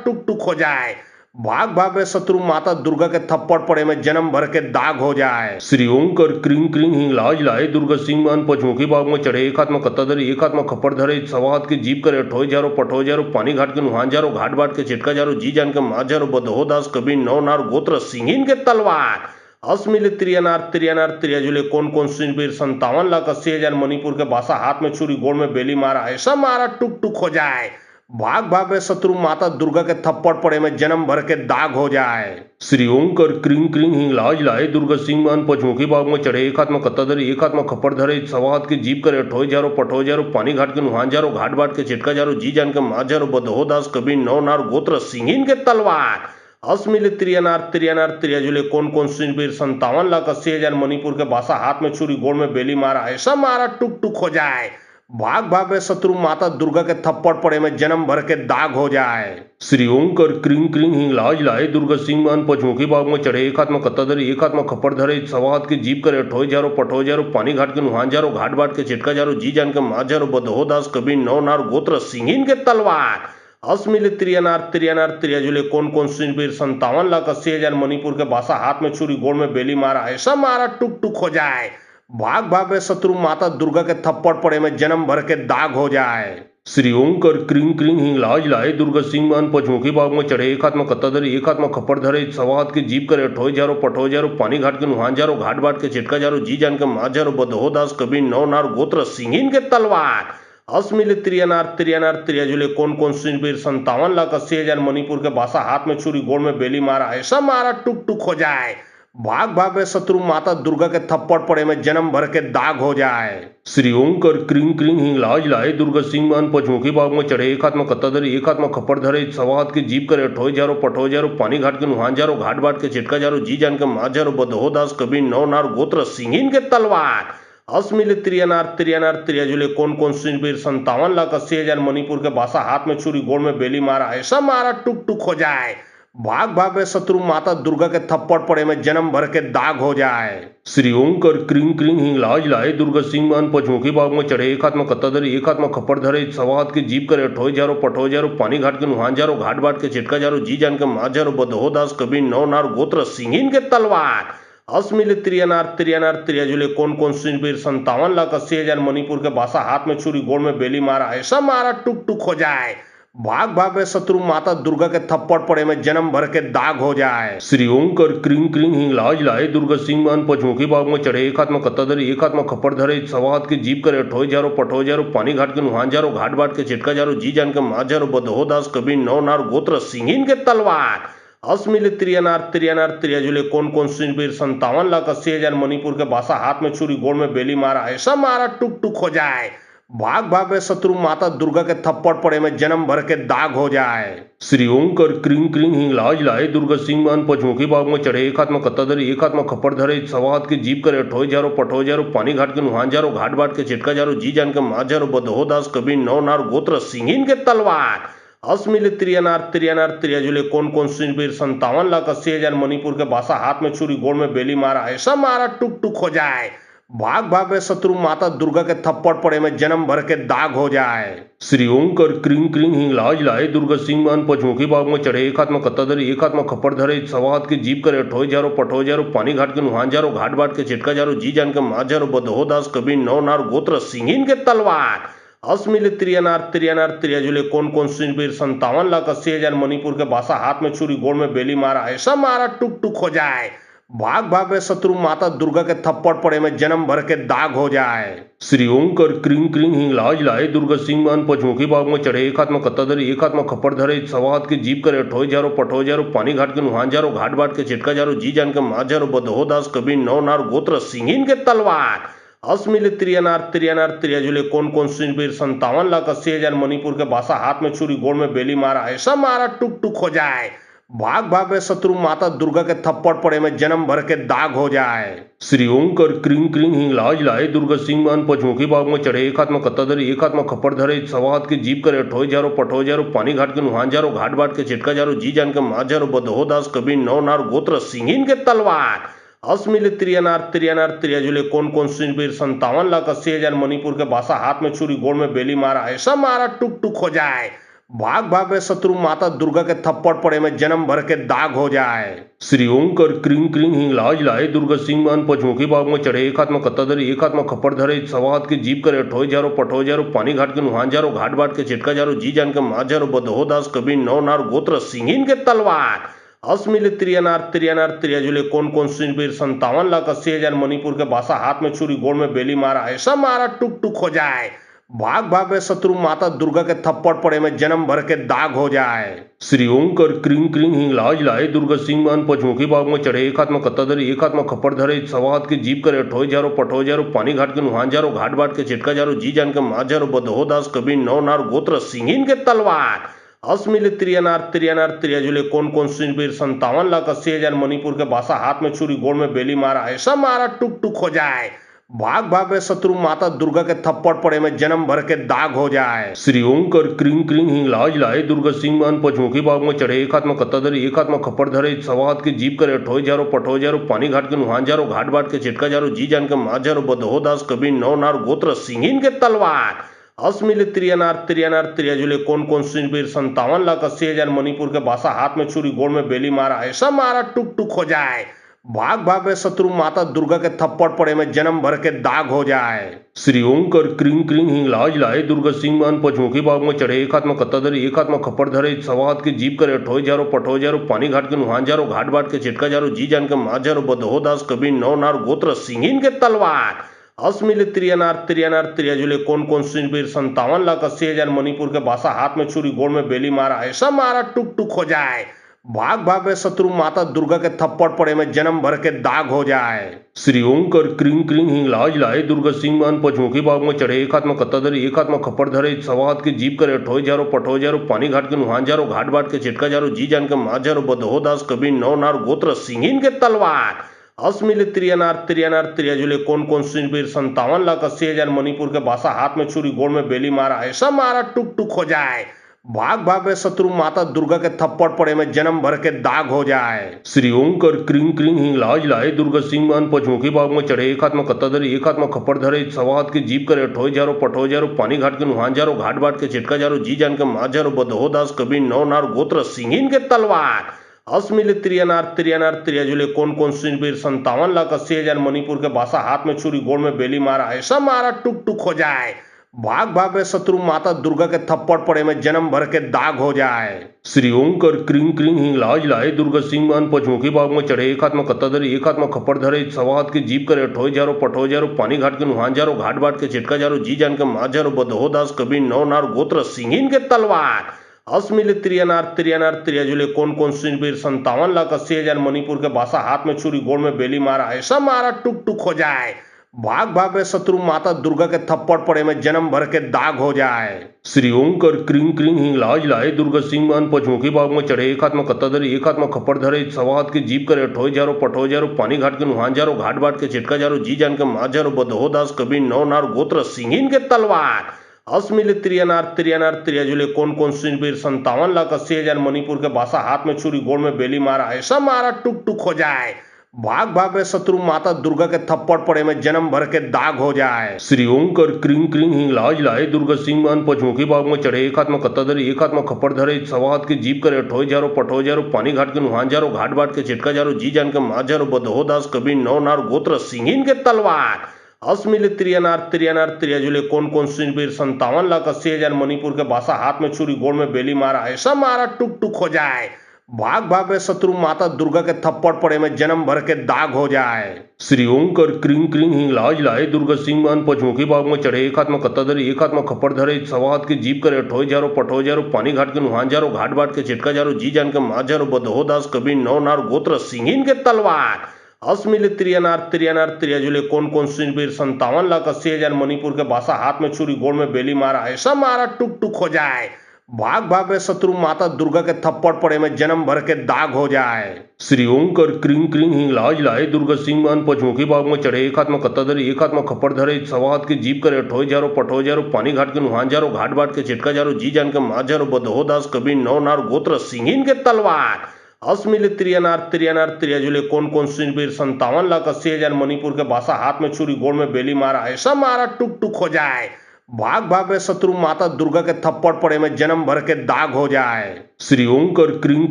Speaker 1: टुक टुक हो जाए। भाग भाग रे शत्रु माता दुर्गा के थप्पड़ पड़े में जन्म भर के दाग हो जाए। श्री ओंकर क्रिंग क्रिंग हिंगलाज लाए दुर्गा सिंह मान पचमुखी बाग में चढ़े एक हाथ में कत्ता धरे एक हाथ में खप्पड़ धरे सवा हाथ की जीप करे ठोय जारो पठोय जारो पानी घाट के नुहान जारो घाट बाट के चिटका जारो जी जान के माँ जारो बदहो दास कबीर नौ नार गोत्र सिंहीन के तलवार अस्मिल त्रियनार त्रियनार त्रियजुले कौन कौन सुनबीर 57,80,000 मणिपुर के बासा हाथ में छुरी गोड़ में बेली मारा ऐसा मारा टुक टुक हो जाए। भाग भाग रे शत्रु माता दुर्गा के थप्पड़ पड़े में जन्म भर के दाग हो जाए। श्री ओंकर क्रिंग क्रिंग हिंगलाज लाए दुर्गा सिंह मान पचमुखी बाग में चढ़े एक हाथ में कत्ता धरे एक हाथ में खप्पड़ धरे सवा हाथ की जीप करे ठोय जारो पठोय जारो पानी घाट के नुहान जारो घाट बाट के चिटका जारो जी जान के माँ जारो बदहो दास कबीर नौ नार गोत्र सिंहीन के तलवार अस्मिल त्रियनार त्रियनार त्रियजुले कौन कौन सुनबीर 57,80,000 मणिपुर के बासा हाथ में छुरी गोड़ में बेली मारा ऐसा मारा टुक टुक हो जाए। भाग भाग रे शत्रु माता दुर्गा के थप्पड़ पड़े में जन्म भर के दाग हो जाए। श्री ओंकर क्रिंग क्रिंग हिंगलाज लाए दुर्गा सिंह मान पचमुखी बाग में चढ़े एक हाथ में कत्ता धरे एक हाथ में खप्पड़ धरे सवा हाथ की जीप करे ठोय जारो पठोय जारो पानी घाट के नुहान जारो घाट बाट के चिटका जारो जी जान के माँ जारो बदहो दास कबीर नौ नार गोत्र सिंहीन के तलवार अस्मिल त्रियनार त्रियनार त्रियजुले कौन कौन सुनबीर 57,80,000 मणिपुर के बासा हाथ में छुरी गोड़ में बेली मारा ऐसा मारा टुक टुक हो जाए। भाग भाग रे शत्रु माता दुर्गा के थप्पड़ पड़े में जन्म भर के दाग हो जाए। श्री ओंकर क्रिंग क्रिंग हिंगलाज लाए दुर्गा सिंह मान पचमुखी बाग में चढ़े एक हाथ में कत्ता धरे एक हाथ में खप्पड़ धरे सवा हाथ की जीप करे ठोय जारो पठोय जारो पानी घाट के नुहान जारो घाट बाट के चिटका जारो जी जान के माँ जारो बदहो दास कबीर नौ नार गोत्र सिंहीन के तलवार अस्मिल त्रियनार त्रियनार त्रियजुले कौन कौन सुनबीर 57,80,000 मणिपुर के बासा हाथ में छुरी गोड़ में बेली मारा ऐसा मारा टुक टुक हो जाए। भाग भाग रे शत्रु माता दुर्गा के थप्पड़ पड़े में जन्म भर के दाग हो जाए। श्री ओंकर क्रिंग क्रिंग हिंगलाज लाए दुर्गा सिंह मान पचमुखी बाग में चढ़े एक हाथ में कत्ता धरे एक हाथ में खप्पड़ धरे सवा हाथ की जीप करे ठोय जारो पठोय जारो पानी घाट के नुहान जारो घाट बाट के चिटका जारो जी जान के माँ जारो बदहो दास कबीर नौ नार गोत्र सिंहीन के तलवार अस्मिल त्रियनार त्रियनार त्रियजुले कौन कौन सुनबीर 57,80,000 मणिपुर के बासा हाथ में छुरी गोड़ में बेली मारा ऐसा मारा टुक टुक हो जाए। भाग भाग रे शत्रु माता दुर्गा के थप्पड़ पड़े में जन्म भर के दाग हो जाए। श्री ओंकर क्रिंग क्रिंग हिंगलाज लाए दुर्गा सिंह मान पचमुखी बाग में चढ़े एक हाथ में कत्ता धरे एक हाथ में खप्पड़ धरे सवा हाथ की जीप करे ठोय जारो पठोय जारो पानी घाट के नुहान जारो घाट बाट के चिटका जारो जी जान के माँ जारो बदहो दास कबीर नौ नार गोत्र सिंहीन के तलवार अस्मिल त्रियनार त्रियनार त्रियजुले कौन कौन सुनबीर 57,80,000 मणिपुर के बासा हाथ में छुरी गोड़ में बेली मारा ऐसा मारा टुक टुक हो जाए। भाग भाग रे शत्रु माता दुर्गा के थप्पड़ पड़े में जन्म भर के दाग हो जाए। श्री ओंकर क्रिंग क्रिंग हिंगलाज लाए दुर्गा सिंह मान पचमुखी बाग में चढ़े एक हाथ में कत्ता धरे एक हाथ में खप्पड़ धरे सवा हाथ की जीप करे ठोय जारो पठोय जारो पानी घाट के नुहान जारो घाट बाट के चिटका जारो जी जान के माँ जारो बदहो दास कबीर नौ नार गोत्र सिंहीन के तलवार अस्मिल त्रियनार त्रियनार त्रियजुले कौन कौन सुनबीर 57,80,000 मणिपुर के बासा हाथ में छुरी गोड़ में बेली मारा ऐसा मारा टुक टुक हो जाए। भाग भाग रे शत्रु माता दुर्गा के थप्पड़ पड़े में जन्म भर के दाग हो जाए। श्री ओंकर क्रिंग क्रिंग हिंगलाज लाए दुर्गा सिंह मान पचमुखी बाग में चढ़े एक हाथ में कत्ता धरे एक हाथ में खप्पड़ धरे सवा हाथ की जीप करे ठोय जारो पठोय जारो पानी घाट के नुहान जारो घाट बाट के चिटका जारो जी जान के माँ जारो बदहो दास कबीर नौ नार गोत्र सिंहीन के तलवार अस्मिल त्रियनार त्रियनार त्रियजुले कौन कौन सुनबीर 57,80,000 मणिपुर के बासा हाथ में छुरी गोड़ में बेली मारा ऐसा मारा टुक टुक हो जाए। भाग भाग रे शत्रु माता दुर्गा के थप्पड़ पड़े में जन्म भर के दाग हो जाए। श्री ओंकर क्रिंग क्रिंग हिंगलाज लाए दुर्गा सिंह मान पचमुखी बाग में चढ़े एक हाथ में कत्ता धरे एक हाथ में खप्पड़ धरे सवा हाथ की जीप करे ठोय जारो पठोय जारो पानी घाट के नुहान जारो घाट बाट के चिटका जारो जी जान के माँ जारो बदहो दास कबीर नौ नार गोत्र सिंहीन के तलवार अस्मिल त्रियनार त्रियनार त्रियजुले कौन कौन सुनबीर 57,80,000 मणिपुर के बासा हाथ में छुरी गोड़ में बेली मारा ऐसा मारा टुक टुक हो जाए। भाग भाग रे शत्रु माता दुर्गा के थप्पड़ पड़े में जन्म भर के दाग हो जाए। श्री ओं कर क्रिंग क्रिंग हिंगलाज लाए दुर्गा सिंह मान पचमुखी बाग में चढ़े एक हाथ में कत्ता धरे एक हाथ में खप्पड़ धरे सवा हाथ के जीप करे ठोय जारो पठो जारो पानी घाट के नुहान जारो घाट बाट के चिटका जारो जी जान के माँ जारो बदहो दास कबीर नौ नार गोत्र सिंहिन के तलवार अस्मिल त्रियनार त्रियनार त्रियजुले कौन कौन सुनबीर 57,80,000 मणिपुर के बासा हाथ में छुरी गोड़ में बेली मारा ऐसा मारा टुक टुक हो जाए। भाग भाग रे शत्रु माता दुर्गा के थप्पड़ पड़े में जन्म भर के दाग हो जाए। श्री ओं कर क्रिंग क्रिंग हिंगलाज लाए दुर्गा सिंह मान पचमुखी बाग में चढ़े एक हाथ में कत्ता धरे एक हाथ में खप्पड़ धरे सवा हाथ के जीप करे ठोय जारो पठो जारो पानी घाट के नुहान जारो घाट बाट के चिटका जारो जी जान के माँ जारो बदहो दास कबीर नौ नार गोत्र सिंहिन के तलवार अस्मिल त्रियनार त्रियनार त्रियजुले कौन कौन सुनबीर 57,80,000 मणिपुर के बासा हाथ में छुरी गोड़ में बेली मारा ऐसा मारा टुक टुक हो जाए। भाग भाग रे शत्रु माता दुर्गा के थप्पड़ पड़े में जन्म भर के दाग हो जाए। श्री ओं कर क्रिंग क्रिंग हिंगलाज लाए दुर्गा सिंह मान पचमुखी बाग में चढ़े एक हाथ में कत्ता धरे एक हाथ में खप्पड़ धरे सवा हाथ के जीप करे ठोय जारो पठो जारो पानी घाट के नुहान जारो घाट बाट के चिटका जारो जी जान के माँ जारो बदहो दास कबीर नौ नार गोत्र सिंहिन के तलवार अस्मिल त्रियनार त्रियनार त्रियजुले कौन कौन सुनबीर 57,80,000 मणिपुर के बासा हाथ में छुरी गोड़ में बेली मारा ऐसा मारा टुक टुक हो जाए। भाग भाग रे शत्रु माता दुर्गा के थप्पड़ पड़े में जन्म भर के दाग हो जाए। श्री ओं कर क्रिंग क्रिंग हिंगलाज लाए दुर्गा सिंह मान पचमुखी बाग में चढ़े एक हाथ में कत्ता धरे एक हाथ में खप्पड़ धरे सवा हाथ के जीप करे ठोय जारो पठो जारो पानी घाट के नुहान जारो घाट बाट के चिटका जारो जी जान के माँ जारो बदहो दास कबीर नौ नार गोत्र सिंहिन के तलवार अस्मिल त्रियनार त्रियनार त्रियजुले कौन कौन सुनबीर 57,80,000 मणिपुर के बासा हाथ में छुरी गोड़ में बेली मारा ऐसा मारा टुक टुक हो जाए। भाग भाग रे शत्रु माता दुर्गा के थप्पड़ पड़े में जन्म भर के दाग हो जाए। श्री ओं कर क्रिंग क्रिंग हिंगलाज लाए दुर्गा सिंह मान पचमुखी बाग में चढ़े एक हाथ में कत्ता धरे एक हाथ में खप्पड़ धरे सवा हाथ के जीप करे ठोय जारो पठो जारो पानी घाट के नुहान जारो घाट बाट के चिटका जारो जी जान के माँ जारो बदहो दास कबीर नौ नार गोत्र सिंहिन के तलवार अस्मिल त्रियनार त्रियनार त्रियजुले कौन कौन सुनबीर 57,80,000 मणिपुर के बासा हाथ में छुरी गोड़ में बेली मारा ऐसा मारा टुक टुक हो जाए। भाग भाग रे शत्रु माता दुर्गा के थप्पड़ पड़े में जन्म भर के दाग हो जाए। श्री ओं कर क्रिंग क्रिंग हिंगलाज लाए दुर्गा सिंह मान पचमुखी बाग में चढ़े एक हाथ में कत्ता धरे एक हाथ में खप्पड़ धरे सवा हाथ के जीप करे ठोय जारो पठो जारो पानी घाट के नुहान जारो घाट बाट के चिटका जारो जी जान के माँ जारो बदहो दास कबीर नौ नार गोत्र सिंहिन के तलवार अस्मिल त्रियनार त्रियनार त्रियजुले कौन कौन सुनबीर 57,80,000 मणिपुर के बासा हाथ में छुरी गोड़ में बेली मारा ऐसा मारा टुक टुक हो जाए। भाग भाग रे शत्रु माता दुर्गा के थप्पड़ पड़े में जन्म भर के दाग हो जाए। श्री ओं कर क्रिंग क्रिंग हिंगलाज लाए दुर्गा सिंह मान पचमुखी बाग में चढ़े एक हाथ में कत्ता धरे एक हाथ में खप्पड़ धरे सवा हाथ के जीप करे ठोय जारो पठो जारो पानी घाट के नुहान जारो घाट बाट के चिटका जारो जी जान के माँ जारो बदहो दास कबीर नौ नार गोत्र सिंहिन के तलवार अस्मिल त्रियनार त्रियनार त्रियजुले कौन कौन सुनबीर 57,80,000 मणिपुर के बासा हाथ में छुरी गोड़ में बेली मारा ऐसा मारा टुक टुक हो जाए। भाग भाग रे शत्रु माता दुर्गा के थप्पड़ पड़े में जन्म भर के दाग हो जाए। श्री ओं कर क्रिंग क्रिंग हिंगलाज लाए दुर्गा सिंह मान पचमुखी बाग में चढ़े एक हाथ में कत्ता धरे एक हाथ में खप्पड़ धरे सवा हाथ के जीप करे ठोय जारो पठो जारो पानी घाट के नुहान जारो घाट बाट के चिटका जारो जी जान के माँ जारो बदहो दास कबीर नौ नार गोत्र सिंहिन के तलवार अस्मिल त्रियनार त्रियनार त्रियजुले कौन कौन सुनबीर 57,80,000 मणिपुर के बासा हाथ में छुरी गोड़ में बेली मारा ऐसा मारा टुक टुक हो जाए। भाग भाग रे शत्रु माता दुर्गा के थप्पड़ पड़े में जन्म भर के दाग हो जाए। श्री ओं कर क्रिंग क्रिंग हिंगलाज लाए दुर्गा सिंह मान पचमुखी बाग में चढ़े एक हाथ में कत्ता धरे एक हाथ में खप्पड़ धरे सवा हाथ के जीप करे ठोय जारो पठो जारो पानी घाट के नुहान जारो घाट बाट के चिटका जारो जी जान के माँ जारो बदहो दास कबीर नौ नार गोत्र सिंहिन के तलवार अस्मिल त्रियनार त्रियनार त्रियजुले कौन कौन सुनबीर 57,80,000 मणिपुर के बासा हाथ में छुरी गोड़ में बेली मारा ऐसा मारा टुक टुक हो जाए। भाग भाग रे शत्रु माता दुर्गा के थप्पड़ पड़े में जन्म भर के दाग हो जाए। श्री ओं कर क्रिंग क्रिंग हिंगलाज लाए दुर्गा सिंह मान पचमुखी बाग में चढ़े एक हाथ में कत्ता धरे एक हाथ में खप्पड़ धरे सवा हाथ के जीप करे ठोय जारो पठो जारो पानी घाट के नुहान जारो घाट बाट के चिटका जारो जी जान के माँ जारो बदहो दास कबीर नौ नार गोत्र सिंहिन के तलवार अस्मिल त्रियनार त्रियनार त्रियजुले कौन कौन सुनबीर 57,80,000 मणिपुर के बासा हाथ में छुरी गोड़ में बेली मारा ऐसा मारा टुक टुक हो जाए। भाग भाग रे शत्रु माता दुर्गा के थप्पड़ पड़े में जन्म भर के दाग हो जाए। श्री ओं कर क्रिंग क्रिंग हिंगलाज लाए दुर्गा सिंह मान पचमुखी बाग में चढ़े एक हाथ में कत्ता धरे एक हाथ में खप्पड़ धरे सवा हाथ के जीप करे ठोय जारो पठो जारो पानी घाट के नुहान जारो घाट बाट के चिटका जारो जी जान के माँ जारो बदहो दास कबीर नौ नार गोत्र सिंहिन के तलवार अस्मिल त्रियनार त्रियनार त्रियजुले कौन कौन सुनबीर 57,80,000 मणिपुर के बासा हाथ में छुरी गोड़ में बेली मारा ऐसा मारा टुक टुक हो जाए। भाग भाग रे शत्रु माता दुर्गा के थप्पड़ पड़े में जन्म भर के दाग हो जाए। श्री ओंकर क्रिंग क्रिंग हिंगलाज लाए दुर्गा सिंह मान पचमुखी बाग में चढ़े एक हाथ में कत्ता धरे एक हाथ में खप्पड़ धरे सवा हाथ की जीप करे ठोय जारो पठोय जारो पानी घाट के नुहान जारो घाट बाट के चिटका जारो जी जान के माँ जारो बदहो दास कबीर नौ नार गोत्र सिंहिन के तलवार अस्मिल त्रियनार त्रियनार त्रियजुले कौन सुनबीर 57,80,000 मणिपुर के बासा हाथ में छुरी गोड़ में बेली मारा ऐसा मारा टुक टुक हो जाए। भाग भाग रे शत्रु माता दुर्गा के थप्पड़ पड़े में जन्म भर के दाग हो जाए। श्री ओंकर क्रिंग क्रिंग हिंगलाज लाए दुर्गा सिंह मान पचमुखी बाग में चढ़े एक हाथ में कत्ता धरे एक हाथ में खप्पड़ धरे सवा हाथ की जीप करे ठोय जारो पठोय जारो पानी घाट के नुहान जारो घाट बाट के चिटका जारो जी जान के माँ जारो बदहो दास कबीर नौ नार गोत्र सिंहिन के तलवार अस्मिल त्रियनार त्रियनार त्रियजुले कौन सुनबीर 57,80,000 मणिपुर के बासा हाथ में छुरी गोड़ में बेली मारा ऐसा मारा टुक टुक हो जाए। भाग भाग रे शत्रु माता दुर्गा के थप्पड़ पड़े में जन्म भर के दाग हो जाए। श्री ओंकर क्रिंग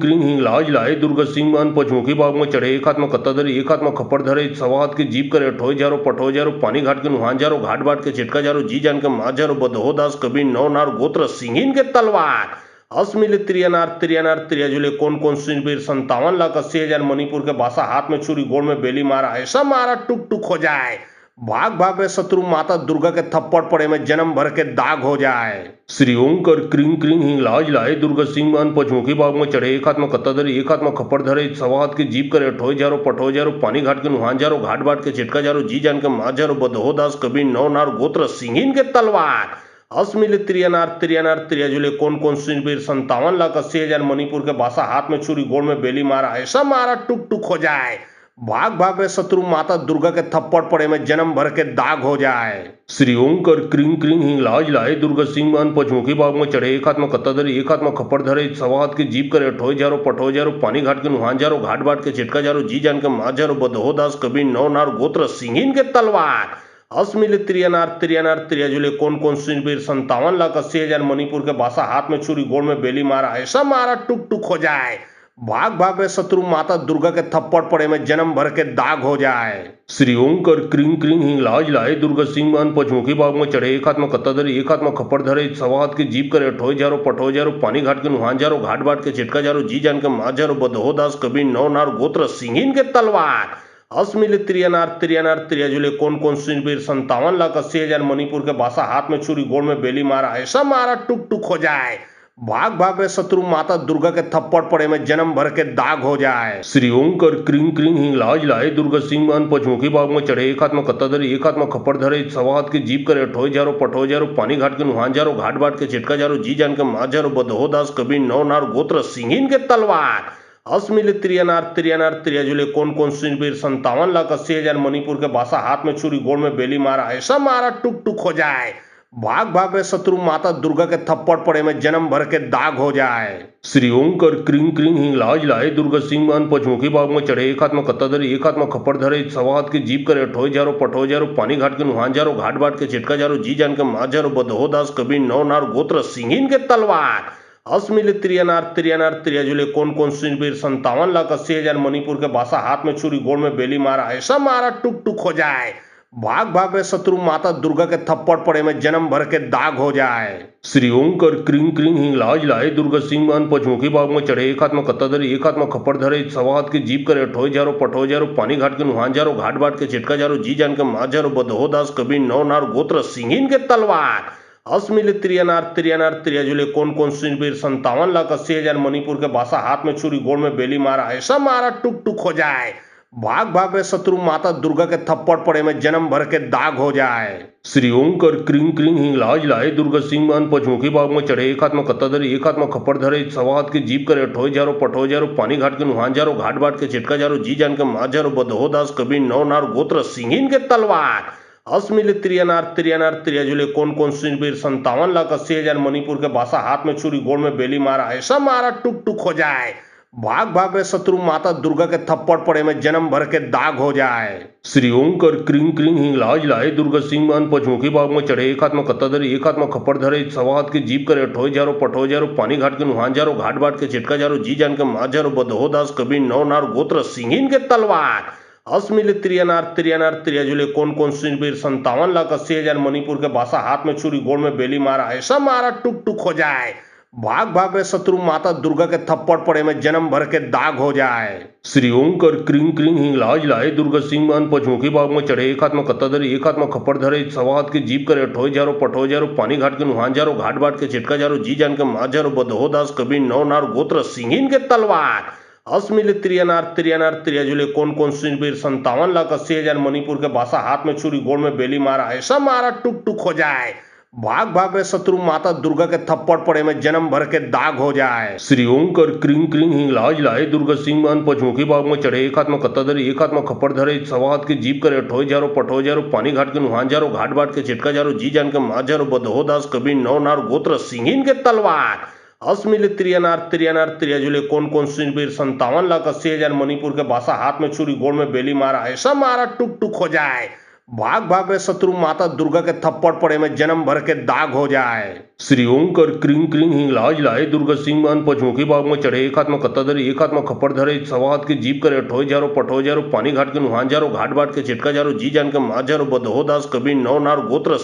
Speaker 1: क्रिंग हिंगलाज लाए दुर्गा सिंह मान पचमुखी बाग में चढ़े एक हाथ में कत्ता धरे एक हाथ में खप्पड़ धरे सवा हाथ की जीप करे ठोय जारो पठोय जारो पानी घाट के नुहान जारो घाट बाट के चिटका जारो जी जान के माँ जारो बदहो दास कबीर नौ नार गोत्र सिंहिन के तलवार अस्मिल त्रियनार त्रियनार त्रियजुले कौन सुनबीर 57,80,000 मणिपुर के बासा हाथ में छुरी गोड़ में बेली मारा ऐसा मारा टुक टुक हो जाए। भाग भाग रे शत्रु माता दुर्गा के थप्पड़ पड़े में जन्म भर के दाग हो जाए। श्री ओंकर क्रिंग क्रिंग हिंगलाज लाए दुर्गा सिंह मान पचमुखी बाग में चढ़े एक हाथ में कत्ता धरे एक हाथ में खप्पड़ धरे सवा हाथ की जीप करे ठोय जारो पठोय जारो पानी घाट के नुहान जारो घाट बाट के चिटका जारो जी जान के माँ जारो बदहो दास कबीर नौ नार गोत्र सिंहिन के तलवार अस्मिल त्रियनार त्रियनार त्रियजुले कौन सुनबीर 57,80,000 मणिपुर के बासा हाथ में छुरी गोड़ में बेली मारा ऐसा मारा टुक टुक हो जाए। भाग भाग रे शत्रु माता दुर्गा के थप्पड़ पड़े में जन्म भर के दाग हो जाए। श्री ओंकर क्रिंग क्रिंग हिंगलाज लाए दुर्गा सिंह मान पचमुखी बाग में चढ़े एक हाथ में कत्ता धरे एक हाथ में खप्पड़ धरे सवा हाथ की जीप करे ठोय जारो पठोय जारो पानी घाट के नुहान जारो घाट बाट के चिटका जारो जी जान के माँ जारो बदहो दास कबीर नौ नार गोत्र सिंहिन के तलवार अस्मिल त्रियनार त्रियनार त्रियजुले कौन सुनबीर 57,80,000 मणिपुर के बासा हाथ में छुरी गोड़ में बेली मारा ऐसा मारा टुक टुक हो जाए। भाग भाग रे शत्रु माता दुर्गा के थप्पड़ पड़े में जन्म भर के दाग हो जाए। श्री ओंकर क्रिंग क्रिंग हिंगलाज लाए दुर्गा सिंह मान पचमुखी बाग में चढ़े एक हाथ में कत्ता धरे एक हाथ में खप्पड़ धरे सवा हाथ की जीप करे ठोय जारो पठोय जारो पानी घाट के नुहान जारो घाट बाट के चिटका जारो जी जान के माँ जारो बदहो दास कबीर नौ नार गोत्र सिंहिन के तलवार अस्मिल त्रियनार त्रियनार त्रियजुले कौन सुनबीर 57,80,000 मणिपुर के बासा हाथ में छुरी गोड़ में बेली मारा ऐसा मारा टुक टुक हो जाए। भाग भाग रे शत्रु माता दुर्गा के थप्पड़ पड़े में जन्म भर के दाग हो जाए। श्री ओंकर क्रिंग क्रिंग हिंगलाज लाए दुर्गा सिंह मान पचमुखी बाग में चढ़े एक हाथ में कत्ता धरे एक हाथ में खप्पड़ धरे सवा हाथ की जीप करे ठोय जारो पठोय जारो पानी घाट के नुहान जारो घाट बाट के चिटका जारो जी जान के माँ जारो बदहो दास कबीर नौ नार गोत्र सिंहिन के तलवार अस्मिल त्रियनार त्रियनार त्रियजुले कौन सुनबीर 57,80,000 मणिपुर के बासा हाथ में छुरी गोड़ में बेली मारा ऐसा मारा टुक टुक हो जाए। भाग भाग रे शत्रु माता दुर्गा के थप्पड़ पड़े में जन्म भर के दाग हो जाए। श्री ओंकर क्रिंग क्रिंग हिंगलाज लाए दुर्गा सिंह मान पचमुखी बाग में चढ़े एक हाथ में कत्ता धरे एक हाथ में खप्पड़ धरे सवा हाथ की जीप करे ठोय जारो पठोय जारो पानी घाट के नुहान जारो घाट बाट के चिटका जारो जी जान के माँ जारो बदहो दास कबीर नौ नार गोत्र सिंहिन के तलवार अस्मिल त्रियनार त्रियनार त्रियजुले कौन सुनबीर 57,80,000 मणिपुर के बासा हाथ में छुरी गोड़ में बेली मारा ऐसा मारा टुक टुक हो जाए। भाग भाग रे शत्रु माता दुर्गा के थप्पड़ पड़े में जन्म भर के दाग हो जाए। श्री ओंकर क्रिंग क्रिंग हिंगलाज लाए दुर्गा सिंह मान पचमुखी बाग में चढ़े एक हाथ में कत्ता धरे एक हाथ में खप्पड़ धरे सवा हाथ की जीप करे ठोय जारो पठोय जारो पानी घाट के नुहान जारो घाट बाट के चिटका जारो जी जान के माँ जारो बदहो दास कबीर नौ नार गोत्र सिंहिन के तलवार अस्मिल त्रियनार त्रियनार त्रियजुले कौन सुनबीर 57,80,000 मणिपुर के बासा हाथ में छुरी गोड़ में बेली मारा ऐसा मारा टुक टुक हो जाए। भाग भाग रे शत्रु माता दुर्गा के थप्पड़ पड़े में जन्म भर के दाग हो जाए। श्री ओंकर क्रिंग क्रिंग हिंगलाज लाए दुर्गा सिंह मान पचमुखी बाग में चढ़े एक हाथ में कत्ता धरे एक हाथ में खप्पड़ धरे सवा हाथ की जीप करे ठोय जारो पठोय जारो पानी घाट के नुहान जारो घाट बाट के चिटका जारो जी जान के माँ जारो बदहो दास कबीर नौ नार गोत्र सिंहिन के तलवार अस्मिल त्रियनार त्रियनार त्रियजुले कौन सुनबीर 57,80,000 मणिपुर के बासा हाथ में छुरी गोड़ में बेली मारा ऐसा मारा टुक टुक हो जाए। भाग भाग रे शत्रु माता दुर्गा के थप्पड़ पड़े में जन्म भर के दाग हो जाए। श्री ओंकर क्रिंग क्रिंग हिंगलाज लाए दुर्गा सिंह मान पचमुखी बाग में चढ़े एक हाथ में कत्ता धरे एक हाथ में खप्पड़ धरे सवा हाथ की जीप करे ठोय जारो पठोय जारो पानी घाट के नुहान जारो घाट बाट के चिटका जारो जी जान के माँ जारो बदहो दास कबीर नौ नार गोत्र सिंहिन के तलवार अस्मिल त्रियनार त्रियनार त्रियजुले कौन सुनबीर 57,80,000 मणिपुर के बासा हाथ में छुरी गोड़ में बेली मारा ऐसा मारा टुक टुक हो जाए। भाग भाग रे शत्रु माता दुर्गा के थप्पड़ पड़े में जन्म भर के दाग हो जाए। श्री ओंकर क्रिंग क्रिंग हिंगलाज लाए दुर्गा सिंह मान पचमुखी बाग में चढ़े, एक हाथ में कत्ता धरे एक हाथ में खप्पड़ धरे, सवा हाथ की जीप करे ठोय जारो पठोय जारो, पानी घाट के नुहान जारो, घाट बाट के चिटका जारो, जी जान के मार जारो, बदहो दास कबीर नौ नार गोत्र सिंहीन के तलवार। अस्मिल त्रियनार त्रियनार त्रियजुले कौन कौन सिंबीर 57,80,000 मणिपुर के बासा, हाथ में छुरी गोड़ में बेली मारा, ऐसा मारा टुक टुक हो जाए। भाग भाग रे शत्रु माता दुर्गा के थप्पड़ पड़े में जन्म भर के दाग हो जाए। श्री ओंकर क्रिंग क्रिंग हिंगलाज लाए दुर्गा सिंह मान पचमुखी बाग में चढ़े, एक हाथ में कत्ता धरे एक हाथ में खप्पड़ धरे, सवा हाथ की जीप करे ठोय जारो पठोय जारो, पानी घाट के नुहान जारो, घाट बाट के चिटका जारो, जी जान के मार जारो, बदहो दास कबीर नौ नार गोत्र सिंहीन के तलवार। अस्मिल त्रियनार त्रियनार त्रियजुले कौन कौन सिंबीर 57,80,000 मणिपुर के बासा, हाथ में छुरी गोड़ में बेली मारा, ऐसा मारा टुक टुक हो जाए। भाग भाग रे शत्रु माता दुर्गा के थप्पड़ पड़े में जन्म भर के दाग हो जाए। श्री ओंकर क्रिंग क्रिंग हिंगलाज लाए दुर्गा सिंह मान पचमुखी बाग में चढ़े, एक हाथ में कत्ता धरे एक हाथ में खप्पड़ धरे, सवा हाथ की जीप करे ठोय जारो पठोय जारो, पानी घाट के नुहान जारो, घाट बाट के चिटका जारो, जी जान के मार जारो, बदहो दास कबीर नौ नार गोत्र